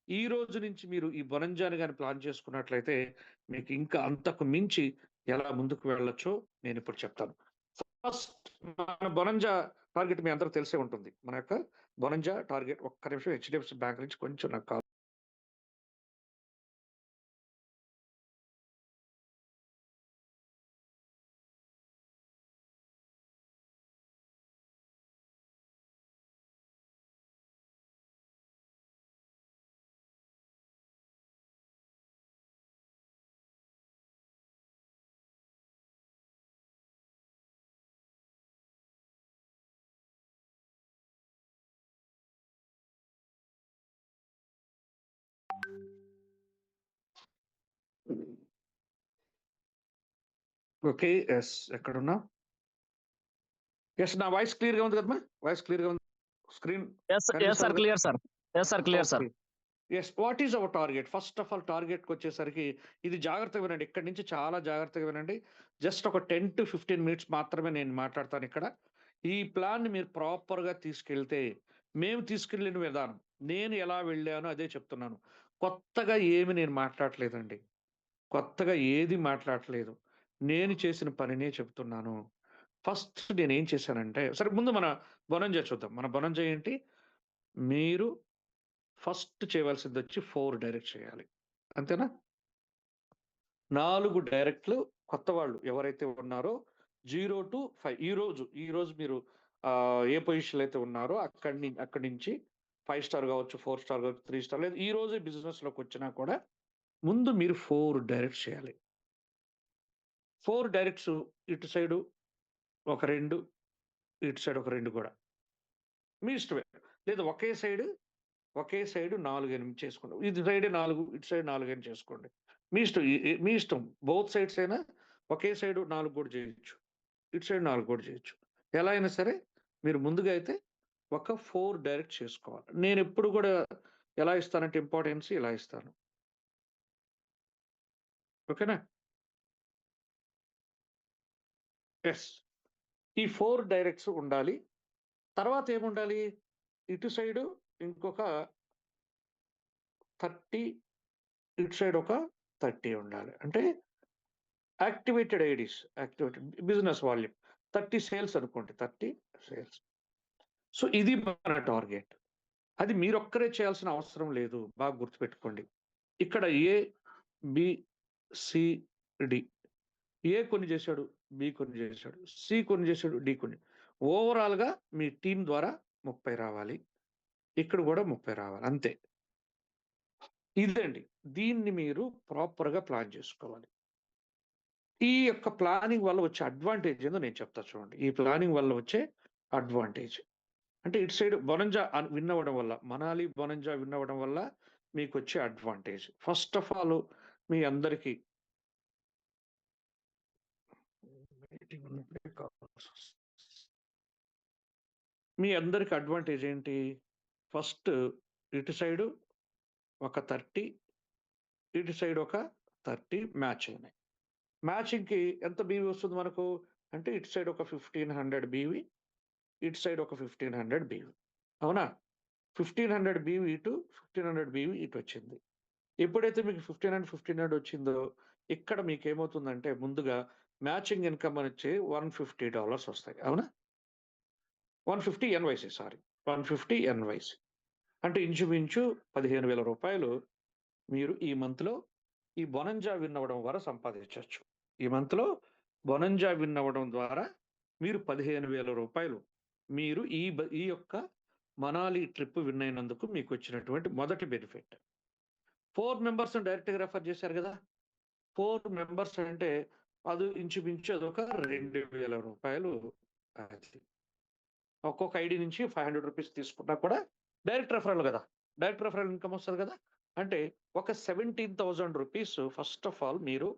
ఈ రోజు నుంచి మీరు ఈ బొనంజాని గాని ప్లాన్ చేసుకున్నట్లయితే మీకు ఇంకా అంతకు మించి ఎలా ముందుకు వెళ్ళొచ్చో నేనిప్పుడు చెప్తాను. ఫస్ట్ మన బొనంజా టార్గెట్ మీ అందరికి తెలిసే ఉంటుంది. మన యొక్క బొనంజా టార్గెట్ ఒక్క నిమిషం హెచ్‌డిఎఫ్‌సి బ్యాంక్ నుంచి కొంచెం నాకు కాల్ ఓకే. యెస్. ఎక్కడున్నావు? యెస్. నా వాయిస్ క్లియర్‌గా ఉంది కదమ్మా? వాయిస్ క్లియర్‌గా ఉంది. Screen Yes, sir. Yes, sir. కనిపిస్తోంది కదా? Clear, sir. Yes, sir. Clear, sir. Okay. Yes. What is our target? First of all టార్గెట్‌కొచ్చేసరికి ఇది జాగ్రత్తగా వినండి. ఇక్కడి నుంచి చాలా జాగ్రత్తగా వినండి. జస్ట్ ఒక 10-15 మినిట్స్ మాత్రమే నేను మాట్లాడతానిక్కడ. ఈ ప్లాన్‌ని మీరు ప్రాపర్‌గా తీసుకెళ్తే, మేము తీసుకెళ్ళిన విధానం, నేను ఎలా వెళ్ళానో అదే చెప్తున్నాను. కొత్తగా ఏమి నేను మాట్లాడట్లేదండి. కొత్తగా ఏది మాట్లాడట్లేదు. నేను చేసిన పనినే చెప్తున్నాను. ఫస్ట్ నేనేం చేశానంటే సరే ముందు మన బొనంజా చూద్దాం. మన బొనంజా ఏంటి? మీరు ఫస్ట్ చేయవలసిందొచ్చి 4 డైరెక్ట్ చేయాలి. అంతేనా? 4 డైరెక్ట్లు కొత్త వాళ్ళు ఎవరైతే ఉన్నారో 0 to 5 ఈ రోజు మీరు ఏ పొజిషన్‌లో అయితే ఉన్నారో అక్కడి నుంచి 5 స్టార్ కావచ్చు, 4 స్టార్ కావచ్చు, 3 స్టార్ లేదా ఈ రోజే బిజినెస్‌లోకి వచ్చినా కూడా ముందు మీరు 4 డైరెక్ట్స్ చేయాలి. 4 డైరెక్ట్స్ ఇటు సైడు ఒక 2, ఇటు సైడ్ ఒక 2 కూడా. మీ ఇష్టమే. లేదా ఒకే సైడ్ 4, 8 చేసుకోండి. ఇది సైడే 4, ఇటు సైడ్ 4 అని చేసుకోండి. మీ ఇష్టం. మీ ఇష్టం. బోత్ సైడ్స్ అయినా ఒకే సైడ్ 4 కూడా చేయొచ్చు. ఇటు సైడ్ 4 కూడా చేయొచ్చు. ఎలా అయినా సరే మీరు ముందుగా అయితే ఒక 4 డైరెక్ట్ చేసుకోవాలి. నేనెప్పుడు కూడా ఎలా ఇస్తానంటే ఇంపార్టెన్స్ ఇలా ఇస్తాను. ఓకేనా? యెస్. ఈ 4 డైరెక్ట్స్ ఉండాలి. తర్వాత ఏముండాలి? ఇటు సైడు ఇంకొక 30, ఇటు సైడ్ ఒక 30 ఉండాలి. అంటే యాక్టివేటెడ్ బిజినెస్ వాల్యూమ్ 30 సేల్స్ అనుకోండి. 30 సేల్స్. సో ఇది మన టార్గెట్. అది మీరొక్కరే చేయాల్సిన అవసరం లేదు. బాగా గుర్తుపెట్టుకోండి. ఇక్కడ ఏ, బి, సి, డి. ఏ కొన్ని చేశాడు, బి కొన్ని చేశాడు, సి కొన్ని చేశాడు, డి కొన్ని. ఓవరాల్‌గా మీ టీమ్ ద్వారా 30 రావాలి. ఇక్కడ కూడా 30 రావాలి. అంతే. ఇదండి. దీన్ని మీరు ప్రాపర్‌గా ప్లాన్ చేసుకోవాలి. ఈ యొక్క ప్లానింగ్ వల్ల వచ్చే అడ్వాంటేజ్ ఏందో నేను చెప్తా చూడండి. ఈ ప్లానింగ్ వల్ల వచ్చే అడ్వాంటేజ్. అంటే ఇటు సైడ్ బొనంజా విన్ అవ్వడం వల్ల, మనాలి బొనంజా విన్ అవ్వడం వల్ల మీకొచ్చే అడ్వాంటేజ్. ఫస్ట్ ఆఫ్ ఆల్ మీ అందరికీ అడ్వాంటేజ్ ఏంటి? ఫస్ట్ ఇటు సైడు ఒక 30, ఇటు సైడ్ ఒక 30 మ్యాచ్ అయినాయి. మ్యాచింగ్‌కి ఎంత బీవీ వస్తుంది మనకు? అంటే ఇటు సైడ్ ఒక 1500 బీవీ, ఇటు సైడ్ ఒక 1500 బీవీ. అవునా? 1500 బీవీ ఇటు, 1500 బీవీ ఇటు వచ్చింది. ఎప్పుడైతే మీకు 1500 వచ్చిందో ఇక్కడ మీకేమవుతుందంటే ముందుగా మ్యాచింగ్ ఇన్‌కమ్ అనొచ్చి $150 వస్తాయి. అవునా? 150 ఎన్‌వైసీ సారీ. 150 ఎన్‌వైసీ. అంటే ఇంచుమించు రూ. 15,000 మీరు ఈ మంత్‌లో ఈ బొనంజా విన్ అవ్వడం ద్వారా సంపాదించొచ్చు. ఈ మంత్‌లో బొనంజా విన్ అవ్వడం ద్వారా మీరు రూ. 15,000 మీరు ఈ యొక్క మనాలి ట్రిప్ విన్ అయినందుకు మీకొచ్చినటువంటి మొదటి బెనిఫిట్. 4 మెంబర్స్‌ని డైరెక్ట్‌గా రెఫర్ చేశారు గదా! 4 మెంబర్స్ అంటే అది ఇంచుమించు అదొక రూ. 2,000 అది. ఒక్కొక్క ఐడీ నుంచి రూ. 500 తీసుకున్నా కూడా డైరెక్ట్ రెఫరల్ గదా! డైరెక్ట్ రెఫరల్ ఇన్‌కమ్ వస్తది గదా! అంటే ఒక రూ. 17,000 ఫస్ట్ ఆఫ్ ఆల్ మీరు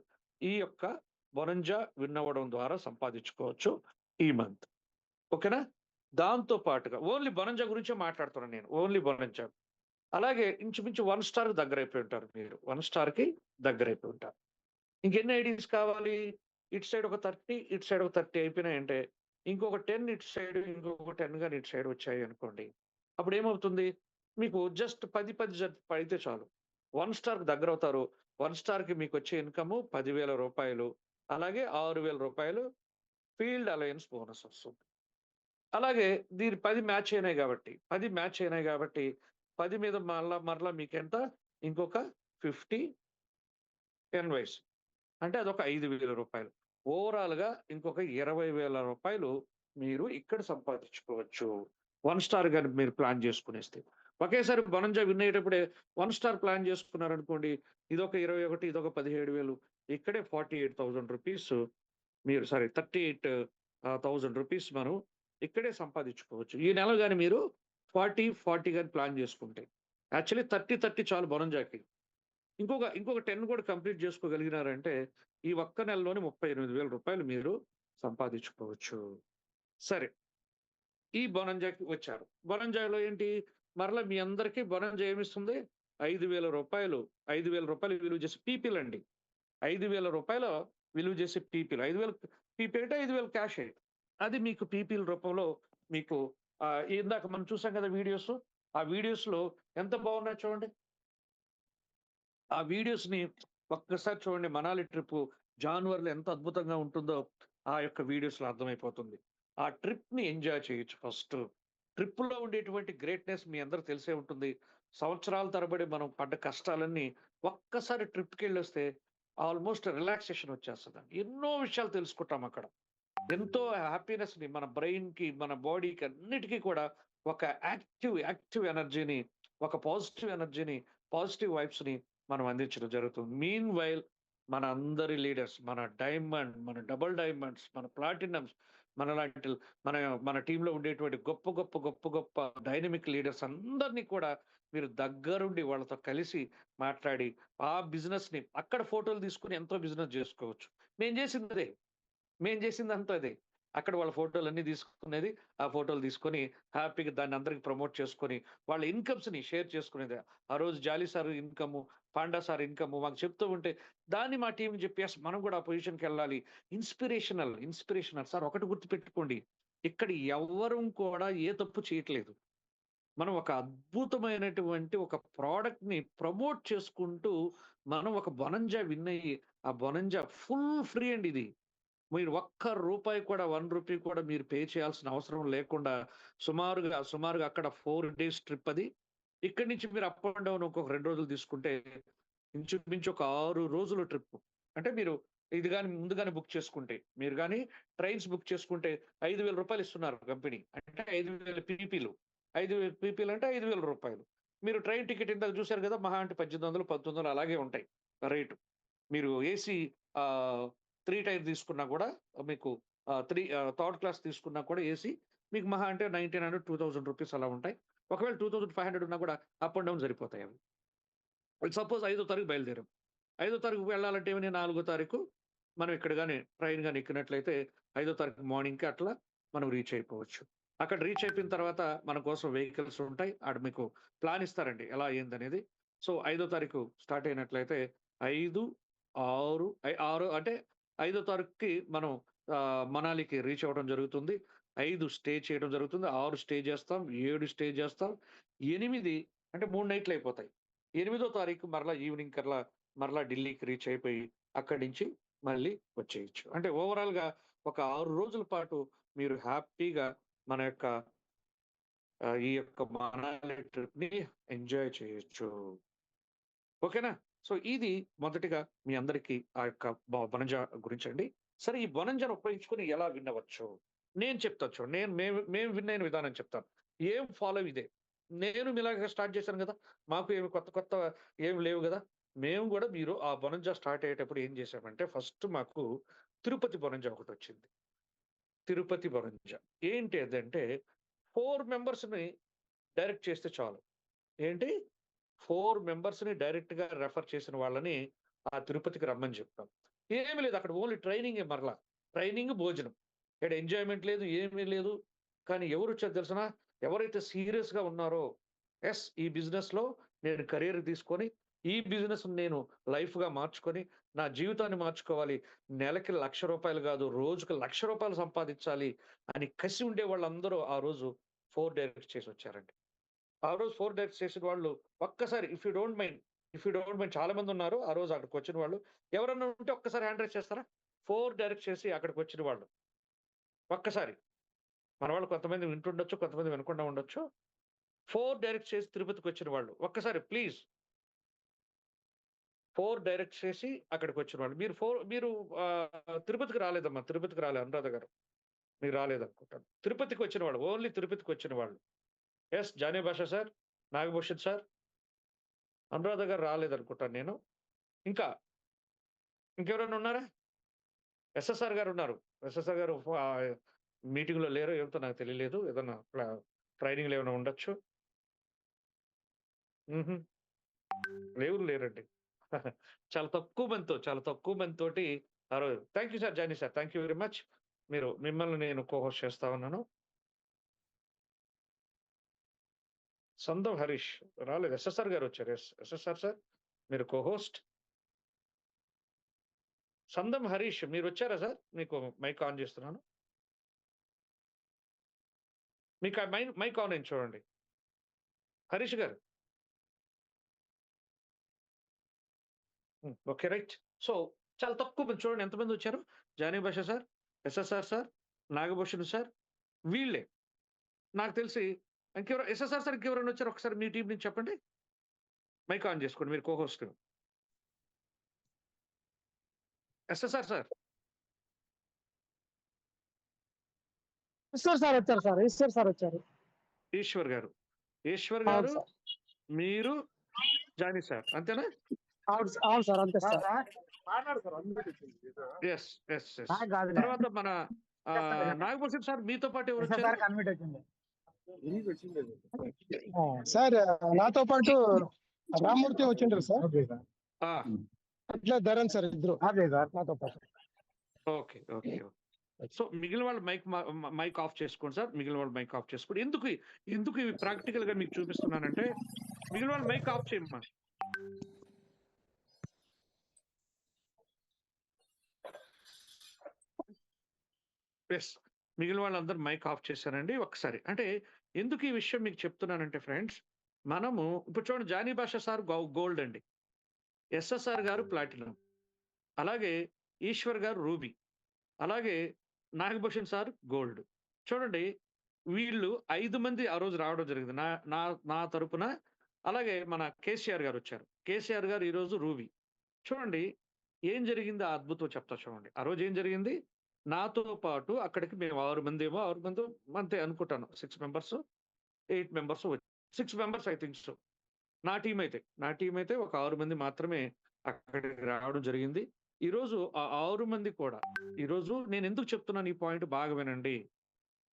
ఈ యొక్క బొనంజా విన్ అవ్వడం ద్వారా సంపాదించుకోవచ్చు ఈ మంత్. ఓకేనా? దాంతో పాటుగా ఓన్లీ బొనంజా గురించే మాట్లాడుతున్నాను నేను. Only bonanza. అలాగే ఇంచుమించు 1 స్టార్‌కి దగ్గరైపోయి ఉంటారు మీరు. 1 స్టార్‌కి దగ్గరైపోయి ఉంటారు. ఇంకెన్ని ఐడీస్ కావాలి? ఇటు సైడ్ ఒక 30, ఇటు సైడ్ ఒక 30 అయిపోయినాయంటే ఇంకొక 10 ఇటు సైడ్, ఇంకొక 10 గాని ఇటు సైడ్ వచ్చాయి అనుకోండి. అప్పుడేమవుతుంది? మీకు జస్ట్ 10 పడితే చాలు. 1 స్టార్‌కి దగ్గరవుతారు. 1 స్టార్‌కి మీకొచ్చే ఇన్‌కమ్ రూ. 10,000. అలాగే రూ. 6,000 ఫీల్డ్ అలయన్స్ బోనస్ వస్తుంది. అలాగే దీని 10 మ్యాచ్ అయినాయి గాబట్టి 10 మీద మరలా మీకెంత? ఇంకొక 50 ఎన్‌వైస్. అంటే అదొక రూ. 5,000. ఓవరాల్‌గా ఇంకొక రూ. 20,000 మీరు ఇక్కడ సంపాదించుకోవచ్చు. 1 స్టార్ గాని మీరు ప్లాన్ చేసుకునేస్తే. ఒకేసారి బొనంజా విన్ అయ్యేటప్పుడే 1 స్టార్ ప్లాన్ చేసుకున్నారనుకోండి. ఇదొక 21, ఇదొక 17,000 ఇక్కడే రూ. 38,000 మనం ఇక్కడే సంపాదించుకోవచ్చు. ఈ నెల గాని మీరు 40 గాని ప్లాన్ చేసుకుంటే. యాక్చువల్లీ 30 చాలు బొనంజాకి. ఇంకొక 10 కూడా కంప్లీట్ చేసుకోగలిగినారంటే ఈ ఒక్క నెలలోనే రూ. 38,000 మీరు సంపాదించుకోవచ్చు. సరే. ఈ బొనంజాకి వచ్చారు. బొనంజాలో ఏంటి? మరలా మీ అందరికీ బొనంజా ఏమిస్తుంది? రూ. 5,000 విలువ చేసే పీపీలండి. రూ. 5,000 విలువ చేసే పీపీలు. 5,000 పీపీ అంటే 5,000 క్యాషే. అది మీకు పీపీల రూపంలో మీకు ఇందాక మనం చూసాం కదా వీడియోస్. ఆ వీడియోస్‌లో ఎంత బాగున్నాయో చూడండి. ఆ వీడియోస్‌ని ఒక్కసారి చూడండి. మనాలి ట్రిప్పు జాన్వరిలో ఎంత అద్భుతంగా ఉంటుందో ఆ యొక్క వీడియోస్‌లో అర్థమైపోతుంది. ఆ ట్రిప్‌ని ఎంజాయ్ చేయొచ్చు ఫస్ట్. ట్రిప్‌లో ఉండేటువంటి గ్రేట్‌నెస్ మీ అందరికి తెలిసే ఉంటుంది. సంవత్సరాల తరబడి మనం పడ్డ కష్టాలన్నీ ఒక్కసారి ట్రిప్‌కెళ్ళొస్తే ఆల్మోస్ట్ రిలాక్సేషన్ వచ్చేస్తదండి. ఎన్నో విషయాలు తెలుసుకుంటాం అక్కడ. ఎంతో హ్యాపీనెస్‌ని మన బ్రెయిన్‌కి, మన బాడీకి అన్నిటికి కూడా ఒక యాక్టివ్ ఎనర్జీని, ఒక పాజిటివ్ ఎనర్జీని, పాజిటివ్ వైబ్స్‌ని మనం అందించడం జరుగుతుంది. మీన్ వైల్ మన అందరి లీడర్స్, మన డైమండ్, మన డబుల్ డైమండ్స్, మన ప్లాటినమ్స్, మనలాంటి మన మన టీమ్‌లో ఉండేటువంటి గొప్ప డైనమిక్ లీడర్స్ అందరిని కూడా మీరు దగ్గరుండి వాళ్ళతో కలిసి మాట్లాడి, ఆ బిజినెస్‌ని అక్కడ ఫోటోలు తీసుకొని ఎంతో బిజినెస్ జేసుకోవచ్చు. మేము జేసిందదే. మేము జేసిందంతా అదే. అక్కడ వాళ్ళ ఫోటోలన్నీ తీసుకునేది. ఆ ఫోటోలు తీసుకొని హ్యాపీగా దాన్ని అందరికి ప్రమోట్ చేసుకొని, వాళ్ళ ఇన్‌కమ్స్‌ని షేర్ చేసుకునేది. ఆ రోజు Jolly sir income, Panda sir income మాకు చెప్తూ ఉంటే, దాన్ని మా టీమ్‌కి చెప్పి యెస్ మనం కూడా ఆ పొజిషన్‌కెళ్ళాలి. ఇన్స్పిరేషనల్. సార్ ఒకటి గుర్తుపెట్టుకోండి. ఇక్కడ ఎవ్వరం కూడా ఏ తప్పు చేయట్లేదు. మనం ఒక అద్భుతమైనటువంటి ఒక ప్రొడక్ట్‌ని ప్రమోట్ చేసుకుంటూ, మనం ఒక బొనంజా విన్ అయ్యి, ఆ బొనంజా ఫుల్ ఫ్రీ అండి ఇది. మీరు ఒక్క రూపాయి కూడా, రూ. 1 కూడా మీరు పే చేయాల్సిన అవసరం లేకుండా సుమారుగా అక్కడ 4 డేస్ ట్రిప్ అది. ఇక్కడి నుంచి మీరు అప్ అండ్ డౌన్ ఇంకొక 2 రోజులు తీసుకుంటే, ఇంచుమించు ఒక 6 రోజుల ట్రిప్. అంటే మీరు ఇది గాని ముందుగానే బుక్ చేసుకుంటే, మీరు గాని ట్రైన్స్ బుక్ చేసుకుంటే రూ. 5,000 ఇస్తున్నారు కంపెనీ. అంటే 5,000 పీపీలు. 5,000 పీపీలు అంటే రూ. 5,000. మీరు ట్రైన్ టికెట్ ఇందాక చూసారు కదా! మహా అంటే 1800, 1900 అలాగే ఉంటాయి రేటు. మీరు ఏసీ 3 టైర్ తీసుకున్నా గూడా మీకు థర్డ్ క్లాస్ తీసుకున్నా కూడా ఏసీ మీకు మహా అంటే 1900, రూ. 2,000 అలా ఉంటాయి. ఒకవేళ 2,500 ఉన్నా కూడా అప్ అండ్ డౌన్ సరిపోతాయి అవి. సపోజ్ 5వ తారీఖు బయలుదేరాం. 5వ తారీఖు వెళ్ళాలంటే ఏమని 4వ తారీఖు మనం ఇక్కడ గాని ట్రైన్ గాని ఎక్కినట్లయితే 5వ తారీఖు మార్నింగ్‌కి అట్లా మనం రీచ్ అయిపోవచ్చు. అక్కడ రీచ్ అయిపోయిన తర్వాత మన కోసం వెహికల్స్ ఉంటాయి. ఆడ మీకు ప్లాన్ ఇస్తారండి. ఎలా ఏందనేది. సో, 5వ తారీఖు స్టార్ట్ అయినట్లయితే 5, 6 అంటే 5వ తారీఖుకి మనం మనాలికి రీచ్ అవ్వడం జరుగుతుంది. 5 స్టే చేయడం జరుగుతుంది. 6 స్టే చేస్తాం. 7 స్టే చేస్తాం. 8 అంటే 3 నైట్‌లు అయిపోతాయి. 8వ తారీఖు మరలా ఈవినింగ్ కల్లా మరలా ఢిల్లీకి రీచ్ అయిపోయి అక్కడి నుంచి మళ్ళీ వచ్చేయొచ్చు. అంటే ఓవరాల్‌గా ఒక 6 రోజుల పాటు మీరు హ్యాపీగా మన యొక్క ఈ యొక్క మనాలి ట్రిప్‌ని ఎంజాయ్ చేయొచ్చు. ఓకేనా? సో, ఇది మొదటిగా మీ అందరికీ ఆ యొక్క బొనంజా గురించండి. సరే ఈ బొనంజాను ఉపయోగించుకొని ఎలా విన్ అవ్వచ్చు? నేను చెప్తాను చూడండి. మేము విన్ అయిన విధానం చెప్తాను. ఏం ఫాలో ఇదే. నేను మీలాగా స్టార్ట్ చేశాను గదా! మాకు ఏమి కొత్త ఏమి లేవు గదా! మేము గూడా మీరు ఆ బొనంజా స్టార్ట్ అయ్యేటప్పుడు ఏం చేశామంటే ఫస్ట్ మాకు తిరుపతి బొనంజా ఒకటొచ్చింది. తిరుపతి బొనంజా. ఏంటి అదంటే 4 మెంబర్స్‌ని డైరెక్ట్ చేస్తే చాలు. ఏంటి 4 మెంబర్స్‌ని డైరెక్ట్‌గా రెఫర్ చేసిన వాళ్ళని ఆ తిరుపతికి రమ్మని చెప్పాం. ఏమి లేదు అక్కడ ఓన్లీ ట్రైనింగే మరలా. ట్రైనింగ్, భోజనం. ఇక్కడ ఎంజాయ్‌మెంట్ లేదు, ఏమీ లేదు. కానీ ఎవరొచ్చారో తెలుసునా? ఎవరైతే సీరియస్‌గా ఉన్నారో, యెస్ ఈ బిజినెస్‌లో నేను కరియర్ తీసుకొని, ఈ బిజినెస్‌ని నేను లైఫ్‌గా మార్చుకొని, నా జీవితాన్ని మార్చుకోవాలి. నెలకి రూ. 1,00,000 కాదు, రోజుకి రూ. 1,00,000 సంపాదించాలి అని కసి ఉండే వాళ్ళందరూ ఆ రోజు 4 డైరెక్ట్ చేసొచ్చారండి. ఆ రోజు 4 డేట్స్ చేసిన వాళ్ళు ఒక్కసారి ఇఫ్ యూ డోంట్ మైండ్ చాలా మందున్నారు. ఆ రోజు అక్కడికొచ్చిన వాళ్ళు. ఎవరన్నా ఉంటే ఒక్కసారి హ్యాండ్ రైజ్ చేస్తారా? 4 డైరెక్ట్ చేసి అక్కడికొచ్చిన వాళ్ళు. ఒక్కసారి. మన వాళ్ళు కొంతమంది వింటుండొచ్చు, కొంతమంది వినకుండా ఉండొచ్చు. 4 డైరెక్ట్ చేసి తిరుపతికొచ్చిన వాళ్ళు. ఒక్కసారి ప్లీజ్. 4 డైరెక్ట్ చేసి అక్కడికొచ్చిన వాళ్ళు. మీరు తిరుపతికి రాలేదమ్మా. తిరుపతికి రాలే అనురాధ గారు. మీరు రాలేదనుకుంటాను. తిరుపతికొచ్చిన వాళ్ళు. ఓన్లీ తిరుపతికొచ్చిన వాళ్ళు. యెస్ జానీ భాషా సార్, నాగభూషణ్ సార్, అనురాధ గారు రాలేదనుకుంటాను నేను. ఇంకా ఇంకెవరైనా ఉన్నారా? ఎస్ఎస్ఆర్ గారున్నారు. ఎస్ఎస్ఆర్ గారు మీటింగ్‌లో లేరో ఏమిటో నాకు తెలియలేదు. ఏదన్నా ట్రైనింగ్‌లో ఏమైనా ఉండొచ్చు. హుహు. లేరండి. చాలా తక్కువ మందితోటి ఆ రోజు thank you sir Johnny sir. Thank you very much. మిమ్మల్ని నేను కో హోస్ట్ చేస్తా ఉన్నాను. సందం హరీష్ రాలేదు. ఎస్ఎస్ఆర్ గారు వచ్చారు. ఎస్ఎస్ఆర్ సార్ మీరు కో హోస్ట్. సందం హరీష్ మీరొచ్చారా సార్? మీకు మైక్ ఆన్ చేస్తున్నాను. మీకు ఆ మైక్ ఆన్ అయింది చూడండి. హరీష్ గారు. ఓకే. రైట్. సో, చాలా తక్కువ మంది చూడండి ఎంతమందొచ్చారు. జానీ భాషా sir, SSR sir, Nagabhushan sir వీళ్ళే. నాకు తెలిసి ఎస్ఎస్ఆర్ సార్ ఇంకెవరైనా వచ్చారా? ఒకసారి మీ టీమ్ నుంచి చెప్పండి. మైక్ ఆన్ చేసుకోండి. మీరు cohost. SSR sir Eshwar sir వచ్చారు సార్, ఈశ్వర్ సార్ వచ్చారు. ఈశ్వర్ గారు ఈశ్వర్ అవును గారు సార్, మీరు జానీ సార్ అంతేనా? అవును సార్, అంతే సార్. Yes yes yes. తర్వాత మన నాగభూషణ్ సార్ మీతో పాటు ఎవరు వచ్చారు? సార్ నాతో పాటు రామ్మూర్తి వచ్చిండ్రు సార్, ఆ, అట్లా ధరన్ సార్ ఇద్దరు నాతో పాటు. Okay okay. సో మిగిలిన వాళ్ళు మైక్ ఆఫ్ చేసుకోండి సార్, మిగిలిన వాళ్ళు మైక్ ఆఫ్ చేసుకోండి. ఎందుకు ఇవి ప్రాక్టికల్ గా మీకు చూపిస్తున్నానంటే మిగిలిన వాళ్ళు మైక్ ఆఫ్ చేయమ్మా. ఎస్, మిగిలిన వాళ్ళందరూ మైక్ ఆఫ్ చేశారండి. ఒకసారి అంటే ఎందుకు ఈ విషయం మీకు చెప్తున్నానంటే ఫ్రెండ్స్, మనము ఇప్పుడు చూడండి, జానీ భాష సార్ గోల్డ్ అండి, ఎస్ఎస్ఆర్ గారు ప్లాటినం, అలాగే ఈశ్వర్ గారు రూబీ, అలాగే నాగభూషణ్ సార్ గోల్డ్. చూడండి, వీళ్ళు 5 మంది ఆ రోజు రావడం జరిగింది నా నా నా తరపున. అలాగే మన కేసీఆర్ గారు వచ్చారు, కేసీఆర్ గారు ఈరోజు రూబీ. చూడండి ఏం జరిగింది, ఆ అద్భుతం చెప్తా చూడండి. ఆ రోజు ఏం జరిగింది, నాతో పాటు అక్కడికి మేము 6 మంది అంతే అనుకుంటాను, 6 members 8 members 6 members I think so. నా టీం అయితే ఒక 6 మంది మాత్రమే అక్కడికి రావడం జరిగింది. ఈరోజు ఆ 6 మంది కూడా, ఈరోజు నేను ఎందుకు చెప్తున్నాను ఈ పాయింట్ బాగా వినండి.